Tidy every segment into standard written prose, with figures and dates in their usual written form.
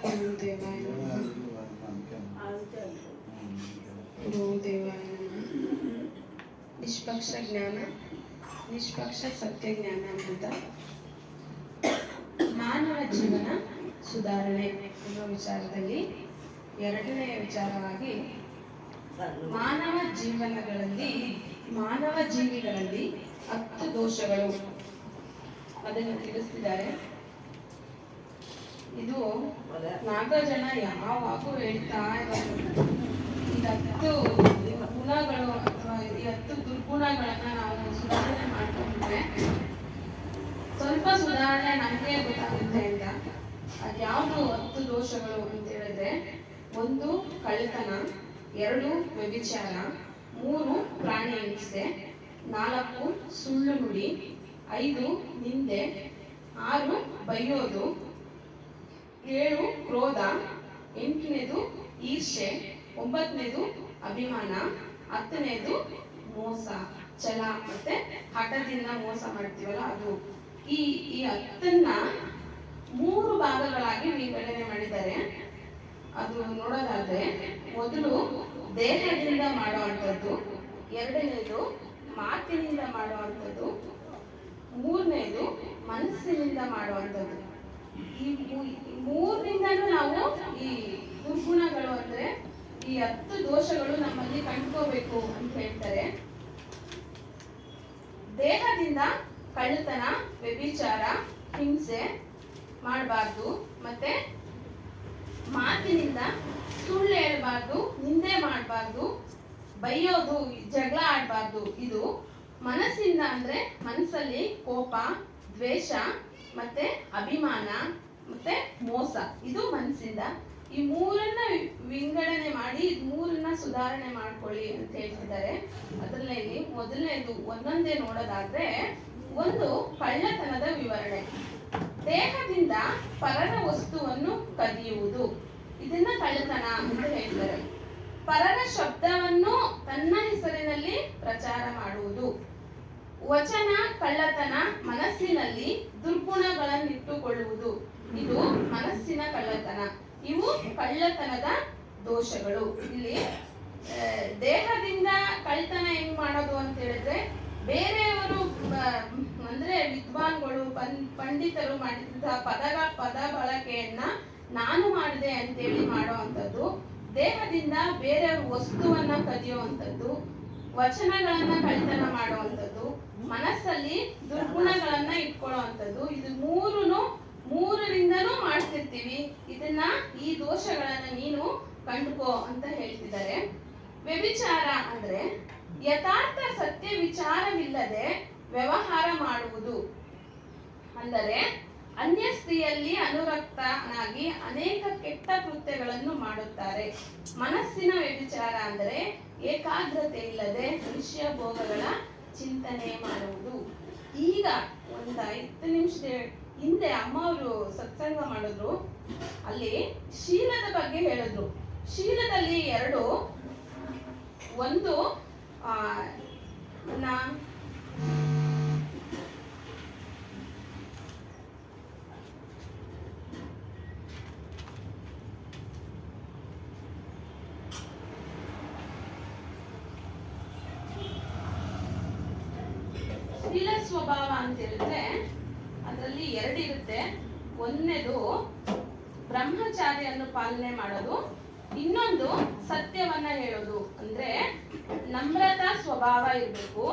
ಗುರುದೇವಾಯ ಗುರುದೇವಾಯ ನಿಷ್ಪಕ್ಷ ಜ್ಞಾನ ನಿಷ್ಪಕ್ಷ ಸತ್ಯ ಜ್ಞಾನ ಅಮೃತ ಮಾನವ ಜೀವನ ಸುಧಾರಣೆ ಎನ್ನುವ ವಿಚಾರದಲ್ಲಿ ಎರಡನೆಯ ವಿಚಾರವಾಗಿ ಮಾನವ ಜೀವಿಗಳಲ್ಲಿ 10 ದೋಷಗಳು ಅದನ್ನು ತಿಳಿಸ್ತಿದ್ದಾರೆ. ಇದು ನಾಗಜನ ಯಾವಾಗೂ ಹೇಳ್ತಾ ಇರೋದು ಈ 10 ಗುಣಗಳು ಅಥವಾ ಈ 10 ದುರ್ಗುಣಗಳನ್ನ ನಾವು ಸುಧಾರಣೆ ಮಾಡ್ಕೊಂಡ್ರೆ ಸ್ವಲ್ಪ ಸುಧಾರಣೆ ನಮಗೆ ಗೊತ್ತಾಗುತ್ತೆ ಅಂತ. ಅದ್ಯಾವುದು 10 ದೋಷಗಳು ಅಂತ ಹೇಳಿದ್ರೆ, 1 ಕಳ್ಳತನ, 2 ವ್ಯಭಿಚಾರ, 3 ಪ್ರಾಣಿ ಹಿಂಸೆ, 4 ಸುಳ್ಳು ನುಡಿ, 5 ನಿಂದೆ, 6 ಬೈಯೋದು, 7 ಕ್ರೋಧ, 8ನೇದು ಈರ್ಷೆ, 9ನೇದು ಅಭಿಮಾನ, 10ನೇದು ಮೋಸ, ಛಲ ಮತ್ತೆ ಹಠದಿಂದ ಮೋಸ ಮಾಡ್ತೀವಲ್ಲ ಅದು. ಈ 10ನ್ನ 3 ಭಾಗಗಳಾಗಿ ವಿಂಗಡಣೆ ಮಾಡಿದ್ದಾರೆ. ಅದು ನೋಡೋದಾದ್ರೆ, ಮೊದಲು ದೇಹದಿಂದ ಮಾಡುವಂಥದ್ದು, 2ನೇದು ಮಾತಿನಿಂದ ಮಾಡುವಂಥದ್ದು, 3ನೇದು ಮನಸ್ಸಿನಿಂದ ಮಾಡುವಂಥದ್ದು. ಈ 3ರಿಂದನೂ ನಾವು ಈ ದುರ್ಗುಣಗಳು ಅಂದ್ರೆ ಈ 10 ದೋಷಗಳು ನಮ್ಮಲ್ಲಿ ಕಂಡುಕೋಬೇಕು ಅಂತ ಹೇಳ್ತಾರೆ. ದೇಹದಿಂದ ಕಳ್ಳತನ, ವ್ಯಭಿಚಾರ, ಹಿಂಸೆ ಮಾಡಬಾರ್ದು, ಮತ್ತೆ ಮಾತಿನಿಂದ ಸುಳ್ಳು ಹೇಳಬಾರ್ದು, ನಿಂದೆ ಮಾಡಬಾರ್ದು, ಬೈಯೋದು, ಜಗಳ ಆಡಬಾರ್ದು. ಇದು ಮನಸ್ಸಿಂದ ಅಂದ್ರೆ ಮನಸ್ಸಲ್ಲಿ ಕೋಪ, ದ್ವೇಷ ಮತ್ತೆ ಅಭಿಮಾನ ಮತ್ತೆ ಮೋಸ, ಇದು ಮನಸ್ಸಿಂದ. ಈ 3ನ್ನ ವಿಂಗಡಣೆ ಮಾಡಿ 3ನ್ನ ಸುಧಾರಣೆ ಮಾಡ್ಕೊಳ್ಳಿ ಅಂತ ಹೇಳ್ತಿದ್ದಾರೆ. ಅದರಲ್ಲಿ ಮೊದಲನೇದು ಒಂದೊಂದೇ ನೋಡೋದಾದ್ರೆ, 1 ಕಳ್ಳತನದ ವಿವರಣೆ. ದೇಹದಿಂದ ಪರರ ವಸ್ತುವನ್ನು ಕದಿಯುವುದು, ಇದನ್ನ ಕಳ್ಳತನ ಅಂತ ಹೇಳ್ತಾರೆ. ಪರರ ಶಬ್ದವನ್ನು ತನ್ನ ಹೆಸರಿನಲ್ಲಿ ಪ್ರಚಾರ ಮಾಡುವುದು. ವಚನ ಕಳ್ಳತನ, ಮನಸ್ಸಿನಲ್ಲಿ ದುರ್ಗುಣಗಳನ್ನಿಟ್ಟುಕೊಳ್ಳುವುದು, ಇದು ಮನಸ್ಸಿನ ಕಳ್ಳತನ. ಇವು ಕಳ್ಳತನದ ದೋಷಗಳು. ಇಲ್ಲಿ ದೇಹದಿಂದ ಕಳ್ಳತನ ಹೆಂಗ್ ಮಾಡೋದು ಅಂತ ಹೇಳಿದ್ರೆ, ಬೇರೆಯವರು ಅಂದ್ರೆ ವಿದ್ವಾನ್ಗಳು ಪಂಡಿತರು ಮಾಡಿದಂತಹ ಪದ ಬಳಕೆಯನ್ನ ನಾನು ಮಾಡಿದೆ ಅಂತೇಳಿ ಮಾಡುವಂಥದ್ದು. ದೇಹದಿಂದ ಬೇರೆಯವ್ರ ವಸ್ತುವನ್ನ ಕದಿಯುವಂಥದ್ದು, ವಚನಗಳನ್ನ ಕಳ್ಳತನ ಮಾಡುವಂಥದ್ದು, ಮನಸ್ಸಲ್ಲಿ ದುರ್ಗುಣಗಳನ್ನ ಇಟ್ಕೊಳ್ಳುವಂಥದ್ದು. ಇದು 3ರಿಂದನೂ ಮಾಡ್ತಿರ್ತೀವಿ. ಇದನ್ನ ಈ ದೋಷಗಳನ್ನ ನೀನು ಕಂಡುಕೋ ಅಂತ ಹೇಳ್ತಿದ್ದಾರೆ. ವ್ಯಭಿಚಾರ ಅಂದ್ರೆ ಯಥಾರ್ಥ ಸತ್ಯ ವಿಚಾರವಿಲ್ಲದೆ ವ್ಯವಹಾರ ಮಾಡುವುದು. ಅಂದರೆ ಅನ್ಯ ಸ್ತ್ರೀಯಲ್ಲಿ ಅನುರಕ್ತನಾಗಿ ಅನೇಕ ಕೆಟ್ಟ ಕೃತ್ಯಗಳನ್ನು ಮಾಡುತ್ತಾರೆ. ಮನಸ್ಸಿನ ವ್ಯಭಿಚಾರ ಅಂದರೆ ಏಕಾಗ್ರತೆ ಇಲ್ಲದೆ ವಿಷಯ ಭೋಗಗಳ ಚಿಂತನೆ ಮಾಡುವುದು. ಈಗ ಒಂದು 5 ನಿಮಿಷದ ಹಿಂದೆ ಅಮ್ಮ ಅವರು ಸತ್ಸಂಗ ಮಾಡಿದ್ರು. ಅಲ್ಲಿ ಶೀಲದ ಬಗ್ಗೆ ಹೇಳಿದ್ರು. ಶೀಲದಲ್ಲಿ 2, 1 ಶೀಲ ಸ್ವಭಾವ ಅಂತ ಹೇಳಿದ್ರೆ ಅದರಲ್ಲಿ 2 ಇರುತ್ತೆ. 1ನೇದು ಬ್ರಹ್ಮಚಾರಿಯನ್ನು ಪಾಲನೆ ಮಾಡೋದು, ಇನ್ನೊಂದು ಸತ್ಯವನ್ನ ಹೇಳೋದು. ಅಂದ್ರೆ ನಮ್ರತಾ ಸ್ವಭಾವ ಇರಬೇಕು,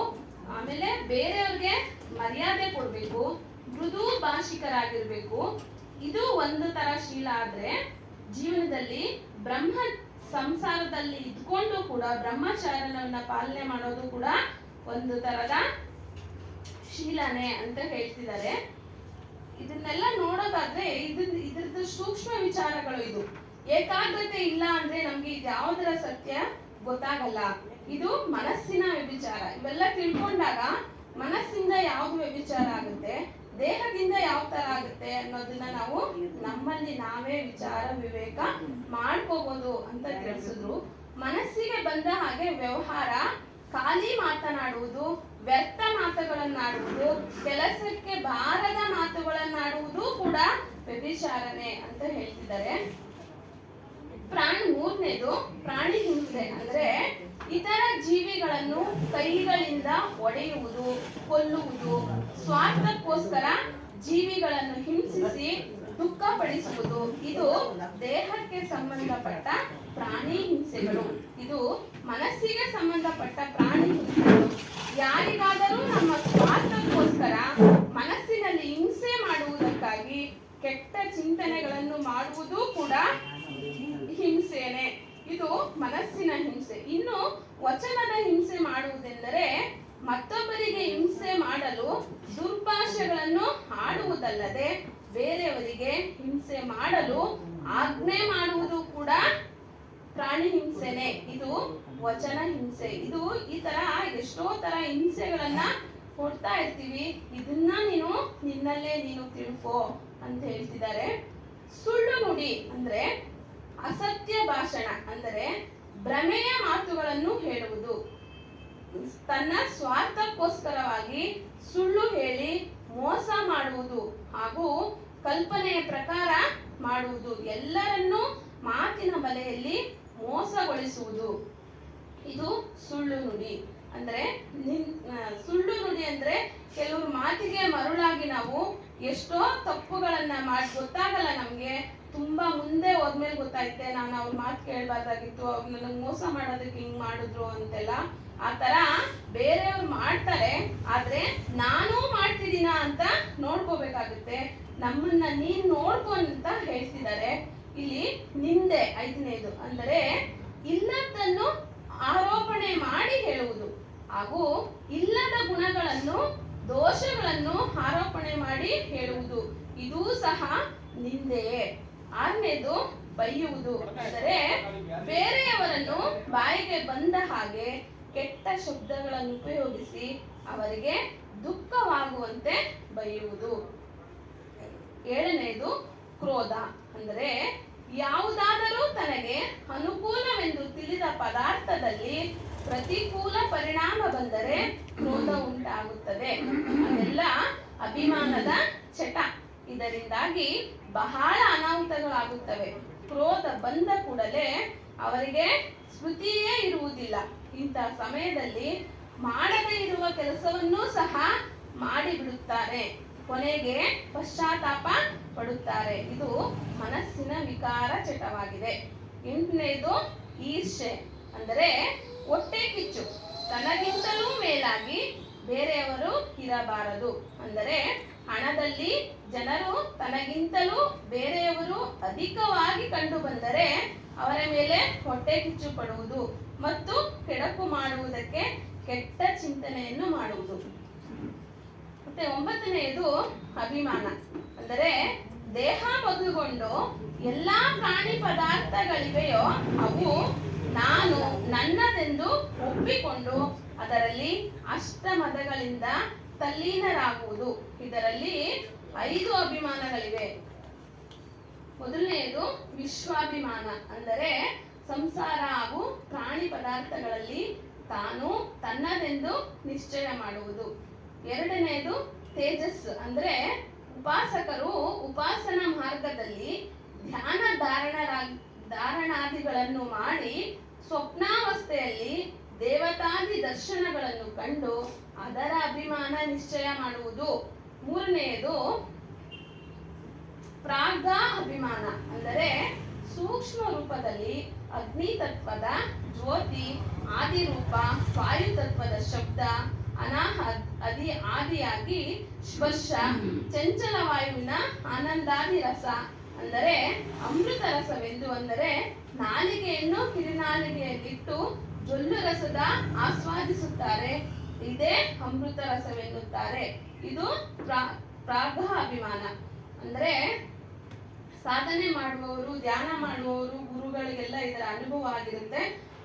ಆಮೇಲೆ ಬೇರೆಯವ್ರಿಗೆ ಮರ್ಯಾದೆ ಕೊಡ್ಬೇಕು, ಮೃದು ಭಾಷಿಕರಾಗಿರ್ಬೇಕು. ಇದು ಒಂದು ತರ ಶೀಲ. ಆದ್ರೆ ಜೀವನದಲ್ಲಿ ಸಂಸಾರದಲ್ಲಿ ಇದ್ಕೊಂಡು ಕೂಡ ಬ್ರಹ್ಮಚಾರ್ಯನನ್ನ ಪಾಲನೆ ಮಾಡೋದು ಕೂಡ ಒಂದು ತರದ ಶೀಲನೆ ಅಂತ ಹೇಳ್ತಿದ್ದಾರೆ. ಇದನ್ನೆಲ್ಲ ನೋಡೋದಾದ್ರೆ ಇದ್ರದ್ದು ಸೂಕ್ಷ್ಮ ವಿಚಾರಗಳು. ಇದು ಏಕಾಗ್ರತೆ ಇಲ್ಲ ಅಂದ್ರೆ ನಮ್ಗೆ ಇದು ಯಾವುದರ ಸತ್ಯ ಗೊತ್ತಾಗಲ್ಲ. ಇದು ಮನಸ್ಸಿನ ವ್ಯಭಿಚಾರ. ಇವೆಲ್ಲ ತಿಳ್ಕೊಂಡಾಗ ಮನಸ್ಸಿಂದ ಯಾವ್ದು ವ್ಯಭಿಚಾರ ಆಗುತ್ತೆ, ದೇಹದಿಂದ ಯಾವ ತರ ಆಗುತ್ತೆ ಅನ್ನೋದನ್ನ ನಾವು ನಮ್ಮಲ್ಲಿ ನಾವೇ ವಿಚಾರ ವಿವೇಕ ಮಾಡ್ಕೋಬಹುದು ಅಂತ ತಿಳಿಸಿದ್ರು. ಮನಸ್ಸಿಗೆ ಬಂದ ಹಾಗೆ ವ್ಯವಹಾರ, ಖಾಲಿ ಮಾತನಾಡುವುದು, ವ್ಯರ್ಥ ಮಾತುಗಳನ್ನಾಡುವುದು, ಕೆಲಸಕ್ಕೆ ಬಾರದ ಮಾತುಗಳನ್ನಾಡುವುದು ಕೂಡ ವ್ಯಭಿಚಾರ ವ್ಯಭಿಚಾರನೆ ಅಂತ ಹೇಳ್ತಿದ್ದಾರೆ. ಮೂರನೇದು ಪ್ರಾಣಿ ಹಿಂಸೆ ಅಂದ್ರೆ ಇತರ ಜೀವಿಗಳನ್ನು ಕೈಗಳಿಂದ ಒಡೆಯುವುದು, ಕೊಲ್ಲುವುದು, ಸ್ವಾರ್ಥಕ್ಕೋಸ್ಕರ ಜೀವಿಗಳನ್ನು ಹಿಂಸಿಸಿ ದುಃಖಪಡಿಸುವುದು. ಇದು ದೇಹಕ್ಕೆ ಸಂಬಂಧಪಟ್ಟ ಪ್ರಾಣಿ ಹಿಂಸೆಗಳು. ಇದು ಮನಸ್ಸಿಗೆ ಸಂಬಂಧಪಟ್ಟ ಪ್ರಾಣಿ ಹಿಂಸೆಗಳು. ಯಾರಿಗಾದರೂ ನಮ್ಮ ಸ್ವಾರ್ಥಕ್ಕೋಸ್ಕರ ಮನಸ್ಸಿನಲ್ಲಿ ಹಿಂಸೆ ಮಾಡುವುದಕ್ಕಾಗಿ ಕೆಟ್ಟ ಚಿಂತನೆಗಳನ್ನು ಮಾಡುವುದು ಕೂಡ ಹಿಂಸೆನೆ. ಇದು ಮನಸ್ಸಿನ ಹಿಂಸೆ. ಇನ್ನು ವಚನದ ಹಿಂಸೆ ಮಾಡುವುದೆಂದರೆ ಮತ್ತೊಬ್ಬರಿಗೆ ಹಿಂಸೆ ಮಾಡಲು ದುರ್ಭಾಷೆಗಳನ್ನು ಆಡುವುದಲ್ಲದೆ ಬೇರೆಯವರಿಗೆ ಹಿಂಸೆ ಮಾಡಲು ಆಜ್ಞೆ ಮಾಡುವುದು ಕೂಡ ಪ್ರಾಣಿ ಹಿಂಸೆನೆ. ಇದು ವಚನ ಹಿಂಸೆ. ಇದು ಈ ತರ ಎಷ್ಟೋ ತರ ಹಿಂಸೆಗಳನ್ನ ಕೊಡ್ತಾ ಇರ್ತೀವಿ. ಇದನ್ನ ನೀನು ನಿನ್ನಲ್ಲೇ ನೀನು ತಿಳ್ಕೋ ಅಂತ ಹೇಳ್ತಿದ್ದಾರೆ. ಸುಳ್ಳು ನುಡಿ ಅಂದ್ರೆ ಅಸತ್ಯ ಭಾಷಣ, ಅಂದರೆ ಭ್ರಮೆಯ ಮಾತುಗಳನ್ನು ಹೇಳುವುದು, ತನ್ನ ಸ್ವಾರ್ಥಕ್ಕೋಸ್ಕರವಾಗಿ ಸುಳ್ಳು ಹೇಳಿ ಮೋಸ ಮಾಡುವುದು ಹಾಗೂ ಕಲ್ಪನೆಯ ಪ್ರಕಾರ ಮಾಡುವುದು, ಎಲ್ಲರನ್ನೂ ಮಾತಿನ ಬಲೆಯಲ್ಲಿ ಮೋಸಗೊಳಿಸುವುದು. ಇದು ಸುಳ್ಳು ನುಡಿ. ಅಂದ್ರೆ ಸುಳ್ಳು ನುಡಿ ಅಂದ್ರೆ ಕೆಲವರು ಮಾತಿಗೆ ಮರುಳಾಗಿ ನಾವು ಎಷ್ಟೋ ತಪ್ಪುಗಳನ್ನ ಮಾಡಿ ಗೊತ್ತಾಗಲ್ಲ ನಮ್ಗೆ, ತುಂಬಾ ಮುಂದೆ ಹೋದ್ಮೇಲೆ ಗೊತ್ತಾಯ್ತೆ ನಾನು ಅವ್ರ ಮಾತು ಕೇಳಬಾರ್ದಾಗಿತ್ತು, ಅವ್ರು ನನಗೆ ಮೋಸ ಮಾಡೋದಕ್ಕೆ ಹಿಂಗ್ ಮಾಡಿದ್ರು ಅಂತೆಲ್ಲ. ಆ ತರ ಬೇರೆಯವ್ರು ಮಾಡ್ತಾರೆ, ಆದ್ರೆ ನಾನು ಮಾಡ್ತಿದ್ದೀನ ಅಂತ ನೋಡ್ಕೋಬೇಕಾಗುತ್ತೆ. ನಮ್ಮನ್ನ ನೀನ್ ನೋಡ್ಕೊ ಅಂತ ಹೇಳ್ತಿದ್ದಾರೆ. ಇಲ್ಲಿ ನಿಂದೆ 5ನೇದು ಅಂದರೆ ಇಲ್ಲದನ್ನು ಆರೋಪಣೆ ಮಾಡಿ ಹೇಳುವುದು ಹಾಗೂ ಇಲ್ಲದ ಗುಣಗಳನ್ನು ದೋಷಗಳನ್ನು ಆರೋಪಣೆ ಮಾಡಿ ಹೇಳುವುದು, ಇದೂ ಸಹ ನಿಂದೆಯೇ. 6ನೇದು ಬೈಯುವುದು, ಅಂದರೆ ಬೇರೆಯವರನ್ನು ಬಾಯಿಗೆ ಬಂದ ಹಾಗೆ ಕೆಟ್ಟ ಶಬ್ದಗಳನ್ನು ಉಪಯೋಗಿಸಿ ಅವರಿಗೆ ದುಃಖವಾಗುವಂತೆ ಬೈಯುವುದು. 7ನೇದು ಕ್ರೋಧ, ಅಂದರೆ ಯಾವುದಾದರೂ ತನಗೆ ಅನುಕೂಲವೆಂದು ತಿಳಿದ ಪದಾರ್ಥದಲ್ಲಿ ಪ್ರತಿಕೂಲ ಪರಿಣಾಮ ಬಂದರೆ ಕ್ರೋಧ ಉಂಟಾಗುತ್ತದೆ. ಅದೆಲ್ಲ ಅಭಿಮಾನದ ಚಟ. ಇದರಿಂದಾಗಿ ಬಹಳ ಅನಾಹುತಗಳಾಗುತ್ತವೆ. ಕ್ರೋಧ ಬಂದ ಕೂಡಲೇ ಅವರಿಗೆ ಸ್ಮೃತಿಯೇ ಇರುವುದಿಲ್ಲ. ಇಂತಹ ಸಮಯದಲ್ಲಿ ಮಾಡದೇ ಇರುವ ಕೆಲಸವನ್ನೂ ಸಹ ಮಾಡಿಬಿಡುತ್ತಾರೆ, ಕೊನೆಗೆ ಪಶ್ಚಾತ್ತಾಪ ಪಡುತ್ತಾರೆ. ಇದು ಮನಸ್ಸಿನ ವಿಕಾರ ಚಟವಾಗಿದೆ. 8ನೇದು ಈರ್ಷೆ, ಅಂದರೆ ಹೊಟ್ಟೆ ಕಿಚ್ಚು. ತನಗಿಂತಲೂ ಮೇಲಾಗಿ ಬೇರೆಯವರು ಇರಬಾರದು. ಅಂದರೆ ಹಣದಲ್ಲಿ ಜನರು ತನಗಿಂತಲೂ ಬೇರೆಯವರು ಅಧಿಕವಾಗಿ ಕಂಡು ಬಂದರೆ ಅವರ ಮೇಲೆ ಹೊಟ್ಟೆ ಕಿಚ್ಚು ಪಡುವುದು ಮತ್ತು ಕೆಡಕು ಮಾಡುವುದಕ್ಕೆ ಕೆಟ್ಟ ಚಿಂತನೆಯನ್ನು ಮಾಡುವುದು. ಮತ್ತೆ 9ನೇದು ಅಭಿಮಾನ, ಅಂದರೆ ದೇಹ ಬದುಕೊಂಡು ಎಲ್ಲಾ ಪ್ರಾಣಿ ಪದಾರ್ಥಗಳಿವೆಯೋ ಅವು ನಾನು ನನ್ನದೆಂದು ಒಪ್ಪಿಕೊಂಡು ಅದರಲ್ಲಿ ಅಷ್ಟಮದಗಳಿಂದ ತಲ್ಲೀನರಾಗುವುದು. ಇದರಲ್ಲಿ 5 ಅಭಿಮಾನಗಳಿವೆ. ಮೊದಲನೆಯದು ವಿಶ್ವಾಭಿಮಾನ, ಅಂದರೆ ಸಂಸಾರ ಹಾಗೂ ಪ್ರಾಣಿ ಪದಾರ್ಥಗಳಲ್ಲಿ ತಾನು ತನ್ನದೆಂದು ನಿಶ್ಚಯ ಮಾಡುವುದು. 2ನೇದು ತೇಜಸ್, ಅಂದರೆ ಉಪಾಸಕರು ಉಪಾಸನಾ ಮಾರ್ಗದಲ್ಲಿ ಧ್ಯಾನ ಧಾರಣಾದಿಗಳನ್ನು ಮಾಡಿ ಸ್ವಪ್ನಾವಸ್ಥೆಯಲ್ಲಿ ದೇವತಾದಿ ದರ್ಶನಗಳನ್ನು ಕಂಡು ಅದರ ಅಭಿಮಾನ ನಿಶ್ಚಯ ಮಾಡುವುದು. 3ನೇದು ಪ್ರಾಗ್ಧ ಅಭಿಮಾನ, ಅಂದರೆ ಸೂಕ್ಷ್ಮ ರೂಪದಲ್ಲಿ ಅಗ್ನಿ ತತ್ವದ ಜ್ಯೋತಿ, ಆದಿರೂಪ ವಾಯುತತ್ವದ ಶಬ್ದ, ಆದಿಯಾಗಿ ಸ್ಪರ್ಶ, ಚಂಚಲ ವಾಯುವಿನ ಆನಂದಾದಿ ರಸ, ಅಂದರೆ ಅಮೃತ ರಸವೆಂದು, ಅಂದರೆ ನಾಲಿಗೆಯನ್ನು ಕಿರುನಾಲಿಗೆಯಲ್ಲಿಟ್ಟು ಜೊಲ್ಲು ರಸದ ಆಸ್ವಾದಿಸುತ್ತಾರೆ, ಇದೇ ಅಮೃತ ರಸವೆನ್ನುತ್ತಾರೆ. ಇದು ಪ್ರಾಗ್ಧ ಅಭಿಮಾನ. ಅಂದರೆ ಸಾಧನೆ ಮಾಡುವವರು, ಧ್ಯಾನ ಮಾಡುವವರು, ಗುರುಗಳಿಗೆಲ್ಲ ಇದರ ಅನುಭವ ಆಗಿರುತ್ತೆ.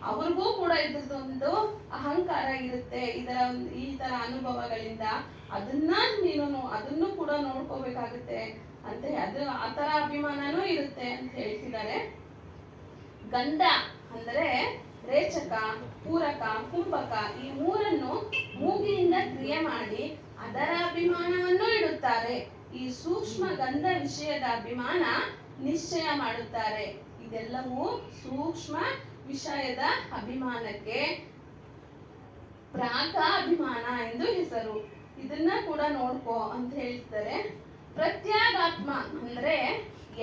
ಅವ್ರಿಗೂ ಕೂಡ ಇದ್ರದ್ದೊಂದು ಅಹಂಕಾರ ಇರುತ್ತೆ. ಈ ತರ ಅನುಭವಗಳಿಂದ ಅದನ್ನು ಕೂಡ ನೋಡ್ಕೋಬೇಕಾಗುತ್ತೆ ಅಂತ ಅದು ಆ ತರ ಅಭಿಮಾನನೂ ಇರುತ್ತೆ ಅಂತ ಹೇಳ್ತಿದ್ದಾರೆ. ಗಂಧ ಅಂದರೆ ರೇಚಕ, ಪೂರಕ, ಕುಂಭಕ, ಈ 3 ಮೂಗಿನಿಂದ ಕ್ರಿಯೆ ಮಾಡಿ ಅದರ ಅಭಿಮಾನವನ್ನು ಇಡುತ್ತಾರೆ. ಈ ಸೂಕ್ಷ್ಮ ಗಂಧ ವಿಷಯದ ಅಭಿಮಾನ ನಿಶ್ಚಯ ಮಾಡುತ್ತಾರೆ. ಇದೆಲ್ಲವೂ ಸೂಕ್ಷ್ಮ ವಿಷಯದ ಅಭಿಮಾನಕ್ಕೆ ಪ್ರಾಕಾಭಿಮಾನ ಎಂದು ಹೆಸರು. ಇದನ್ನ ಕೂಡ ನೋಡ್ಕೋ ಅಂತ ಹೇಳ್ತಾರೆ. ಪ್ರತ್ಯಗಾತ್ಮ ಅಂದ್ರೆ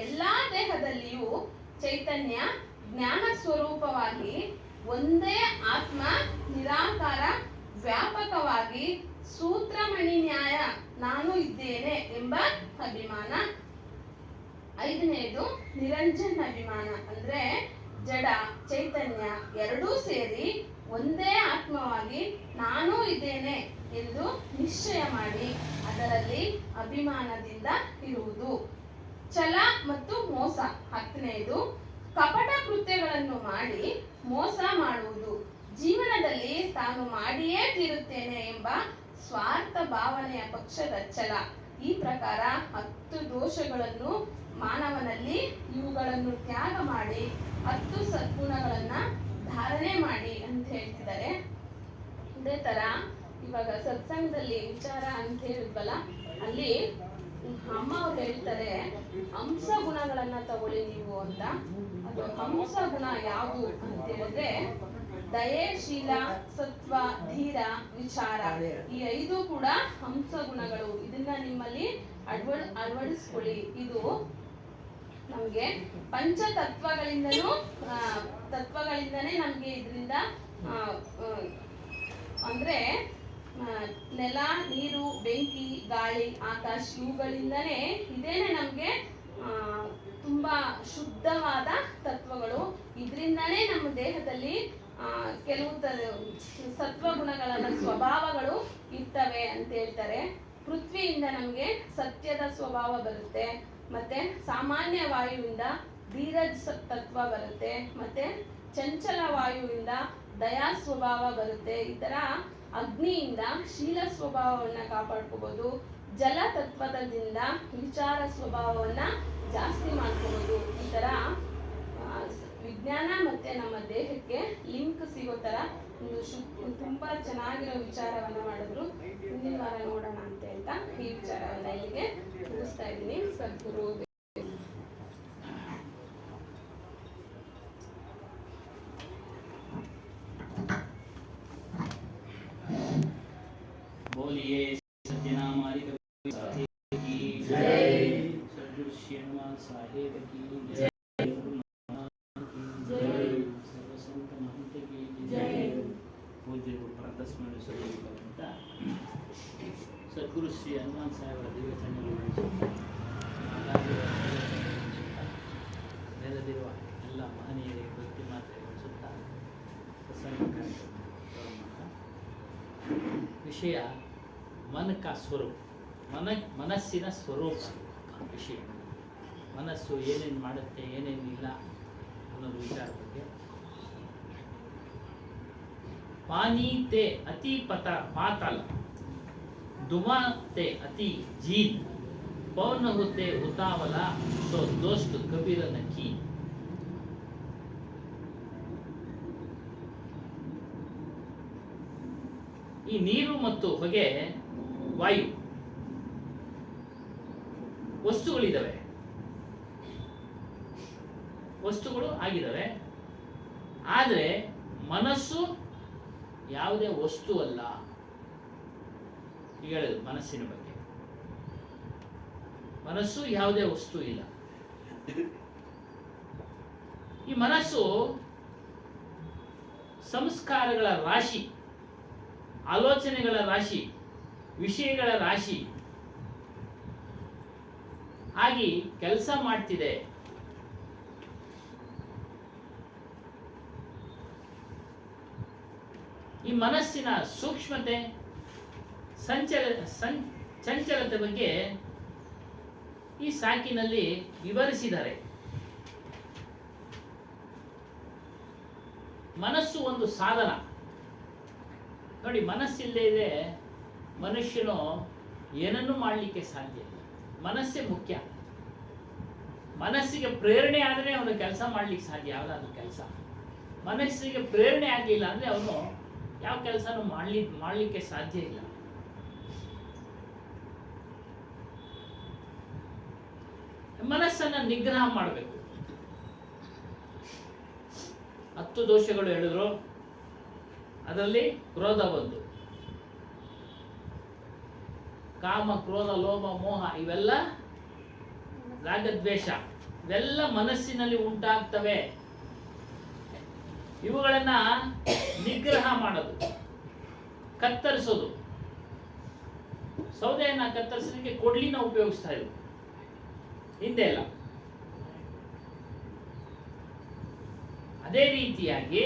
ಎಲ್ಲಾ ದೇಹದಲ್ಲಿಯೂ ಚೈತನ್ಯ ಜ್ಞಾನ ಸ್ವರೂಪವಾಗಿ ಒಂದೇ ಆತ್ಮ ನಿರಾಕಾರ ವ್ಯಾಪಕವಾಗಿ ಸೂತ್ರಮಣಿ ನ್ಯಾಯ ನಾನು ಇದ್ದೇನೆ ಎಂಬ ಅಭಿಮಾನ. 5ನೇದು ನಿರಂಜನ್ ಅಭಿಮಾನ ಅಂದ್ರೆ ಜಡ ಚೈತನ್ಯ ಎರಡೂ ಸೇರಿ ಒಂದೇ ಆತ್ಮವಾಗಿ ನಾನು ಇದ್ದೇನೆ ಎಂದು ನಿಶ್ಚಯ ಮಾಡಿ ಅದರಲ್ಲಿ ಅಭಿಮಾನದಿಂದ ಇರುವುದು. ಛಲ ಮತ್ತು ಮೋಸ. 10ನೇದು ಕಪಟ ಕೃತ್ಯಗಳನ್ನು ಮಾಡಿ ಮೋಸ ಮಾಡುವುದು. ಜೀವನದಲ್ಲಿ ತಾನು ಮಾಡಿಯೇ ತೀರುತ್ತೇನೆ ಎಂಬ ಸ್ವಾರ್ಥ ಭಾವನೆಯ ಪಕ್ಷದ ಛಲ. ಈ ಪ್ರಕಾರ 10 ದೋಷಗಳನ್ನು ಮಾನವನಲ್ಲಿ ಇವುಗಳನ್ನು ತ್ಯಾಗ ಮಾಡಿ 10 ಸದ್ಗುಣಗಳನ್ನ ಧಾರಣೆ ಮಾಡಿ ಅಂತ ಹೇಳ್ತಿದ್ದಾರೆ. ಇದೇ ತರ ಇವಾಗ ಸತ್ಸಂಗದಲ್ಲಿ ವಿಚಾರ ಅಂತ ಹೇಳಿದ್ವಲ್ಲ, ಅಲ್ಲಿ ಅಮ್ಮ ಅವ್ರು ಹೇಳ್ತಾರೆ ಹಂಸ ಗುಣಗಳನ್ನ ತಗೊಳ್ಳಿ ನೀವು ಅಂತ. ಅದು ಹಂಸ ಗುಣ ಯಾವುದು ಅಂತ ಹೇಳಿದ್ರೆ ದಯೆ, ಶೀಲ, ಸತ್ವ, ಧೀರ, ವಿಚಾರ, ಈ 5 ಕೂಡ ಹಂಸ ಗುಣಗಳು. ಇದನ್ನ ನಿಮ್ಮಲ್ಲಿ ಅಳವಡಿಸ್ಕೊಳ್ಳಿ. ಇದು ನಮ್ಗೆ ಪಂಚತತ್ವಗಳಿಂದನೂ ತತ್ವಗಳಿಂದನೇ ನಮ್ಗೆ ಇದರಿಂದ ಅಂದ್ರೆ ನೆಲ, ನೀರು, ಬೆಂಕಿ, ಗಾಳಿ, ಆಕಾಶ ಇವುಗಳಿಂದನೇ ಇದೇನೆ ನಮ್ಗೆ ತುಂಬಾ ಶುದ್ಧವಾದ ತತ್ವಗಳು. ಇದರಿಂದನೇ ನಮ್ಮ ದೇಹದಲ್ಲಿ ಕೆಲವು ಸತ್ವಗುಣಗಳ ಸ್ವಭಾವಗಳು ಇರ್ತವೆ ಅಂತ ಹೇಳ್ತಾರೆ. ಪೃಥ್ವಿಯಿಂದ ನಮ್ಗೆ ಸತ್ಯದ ಸ್ವಭಾವ ಬರುತ್ತೆ, ಮತ್ತೆ ಸಾಮಾನ್ಯ ವಾಯುವಿಂದ ಧೀರಜ್ ತತ್ವ ಬರುತ್ತೆ, ಮತ್ತೆ ಚಂಚಲ ವಾಯುವಿಂದ ದಯಾ ಸ್ವಭಾವ ಬರುತ್ತೆ. ಈ ತರ ಅಗ್ನಿಯಿಂದ ಶೀಲ ಸ್ವಭಾವವನ್ನ ಕಾಪಾಡ್ಕೋಬಹುದು. ಜಲ ತತ್ವದಿಂದ ವಿಚಾರ ಸ್ವಭಾವವನ್ನ ಜಾಸ್ತಿ ಮಾಡ್ಕೋಬಹುದು. ಈ ತರ ವಿಜ್ಞಾನ ಮತ್ತೆ ನಮ್ಮ ದೇಹಕ್ಕೆ ಲಿಂಕ್ ಸಿಗೋ ತರ ಒಂದು ತುಂಬಾ ಚೆನ್ನಾಗಿರೋ ವಿಚಾರವನ್ನ ಮಾಡಿದ್ರು. ಮುಂದಿನ ವಾರ ನೋಡೋಣ ಅಂತ ಹೇಳ್ತಾ ಈ ವಿಚಾರವನ್ನ ಇಲ್ಲಿಗೆ ಮುಗಿಸ್ತಾ ಇದ್ದೀನಿ. ಸದ್ಗುರು बोलिए सत्यनामारी की जय, सद्गुरु श्रीनिवास साहेब की जय, सर्व संत महंत की जय, पूज्य ಪ್ರದಸ್ಮರಣ ಸ್ವರೂಪದಂತ ಸದ್ಗುರು ಶ್ರೀ ಹನುಮಾನ್ ಸಾಹೇಬರ ದಿವ್ಯ ಚರಣಗಳು ನೆರೆದಿರುವ ಎಲ್ಲ ಮಹನೀಯರಿಗೆ ಭಕ್ತಿ ಮಾತ್ರೆಗೊಳಿಸುತ್ತಾ ಪ್ರಸಂಗ ವಿಷಯ मन का स्वरूप, ಮನಸ್ಸಿನ ಸ್ವರೂಪ ವಿಷಯ. ಮನಸ್ಸು ಏನೇನು ಮಾಡುತ್ತೆ ಏನೇನಿಲ್ಲ ಅನ್ನೋದು ವಿಚಾರ ಬಗ್ಗೆ. पानी ते अति पाताल, दुमा ते अति जीत, पवन होते उतावला, तो दोस्त कबीर नकी. ಈ ನೀರು ಮತ್ತು ಹೊಗೆ ವಾಯು ವಸ್ತುಗಳು ಆಗಿದ್ದಾವೆ. ಆದರೆ ಮನಸ್ಸು ಯಾವುದೇ ವಸ್ತು ಅಲ್ಲ. ಈಗ ಹೇಳೋದು ಮನಸ್ಸಿನ ಬಗ್ಗೆ. ಮನಸ್ಸು ಯಾವುದೇ ವಸ್ತು ಇಲ್ಲ. ಈ ಮನಸ್ಸು ಸಂಸ್ಕಾರಗಳ ರಾಶಿ, ಆಲೋಚನೆಗಳ ರಾಶಿ, ವಿಷಯಗಳ ರಾಶಿ ಆಗಿ ಕೆಲಸ ಮಾಡ್ತಿದೆ. ಈ ಮನಸ್ಸಿನ ಸೂಕ್ಷ್ಮತೆ, ಚಂಚಲತೆ ಬಗ್ಗೆ ಈ ಸಾಕಿನಲ್ಲಿ ವಿವರಿಸಿದ್ದಾರೆ. ಮನಸ್ಸು ಒಂದು ಸಾಧನ. ನೋಡಿ, ಮನಸ್ಸಿಲ್ಲದೆ ಮನುಷ್ಯನು ಏನನ್ನೂ ಮಾಡಲಿಕ್ಕೆ ಸಾಧ್ಯ ಇಲ್ಲ. ಮನಸ್ಸೇ ಮುಖ್ಯ. ಮನಸ್ಸಿಗೆ ಪ್ರೇರಣೆ ಆದರೆ ಅವನು ಕೆಲಸ ಮಾಡಲಿಕ್ಕೆ ಸಾಧ್ಯ. ಯಾವುದಾದ್ರೂ ಕೆಲಸ ಮನಸ್ಸಿಗೆ ಪ್ರೇರಣೆ ಆಗಲಿಲ್ಲ ಅಂದರೆ ಅವನು ಯಾವ ಕೆಲಸನೂ ಮಾಡಲಿಕ್ಕೆ ಸಾಧ್ಯ ಇಲ್ಲ. ಮನಸ್ಸನ್ನ ನಿಗ್ರಹ ಮಾಡಬೇಕು. 10 ದೋಷಗಳು ಹೇಳಿದ್ರು, ಅದರಲ್ಲಿ ಕ್ರೋಧ ಬಂತು. ಕಾಮ, ಕ್ರೋಧ, ಲೋಭ, ಮೋಹ ಇವೆಲ್ಲ ರಾಗದ್ವೇಷ ಇವೆಲ್ಲ ಮನಸ್ಸಿನಲ್ಲಿ ಉಂಟಾಗ್ತವೆ. ಇವುಗಳನ್ನ ನಿಗ್ರಹ ಮಾಡೋದು, ಕತ್ತರಿಸೋದು. ಸೌದೆಯನ್ನ ಕತ್ತರಿಸಲಿಕ್ಕೆ ಕೊಡ್ಲಿನ ಉಪಯೋಗಿಸ್ತಾ ಇದ್ರು, ಹಿಂದೆ ಎಲ್ಲ. ಅದೇ ರೀತಿಯಾಗಿ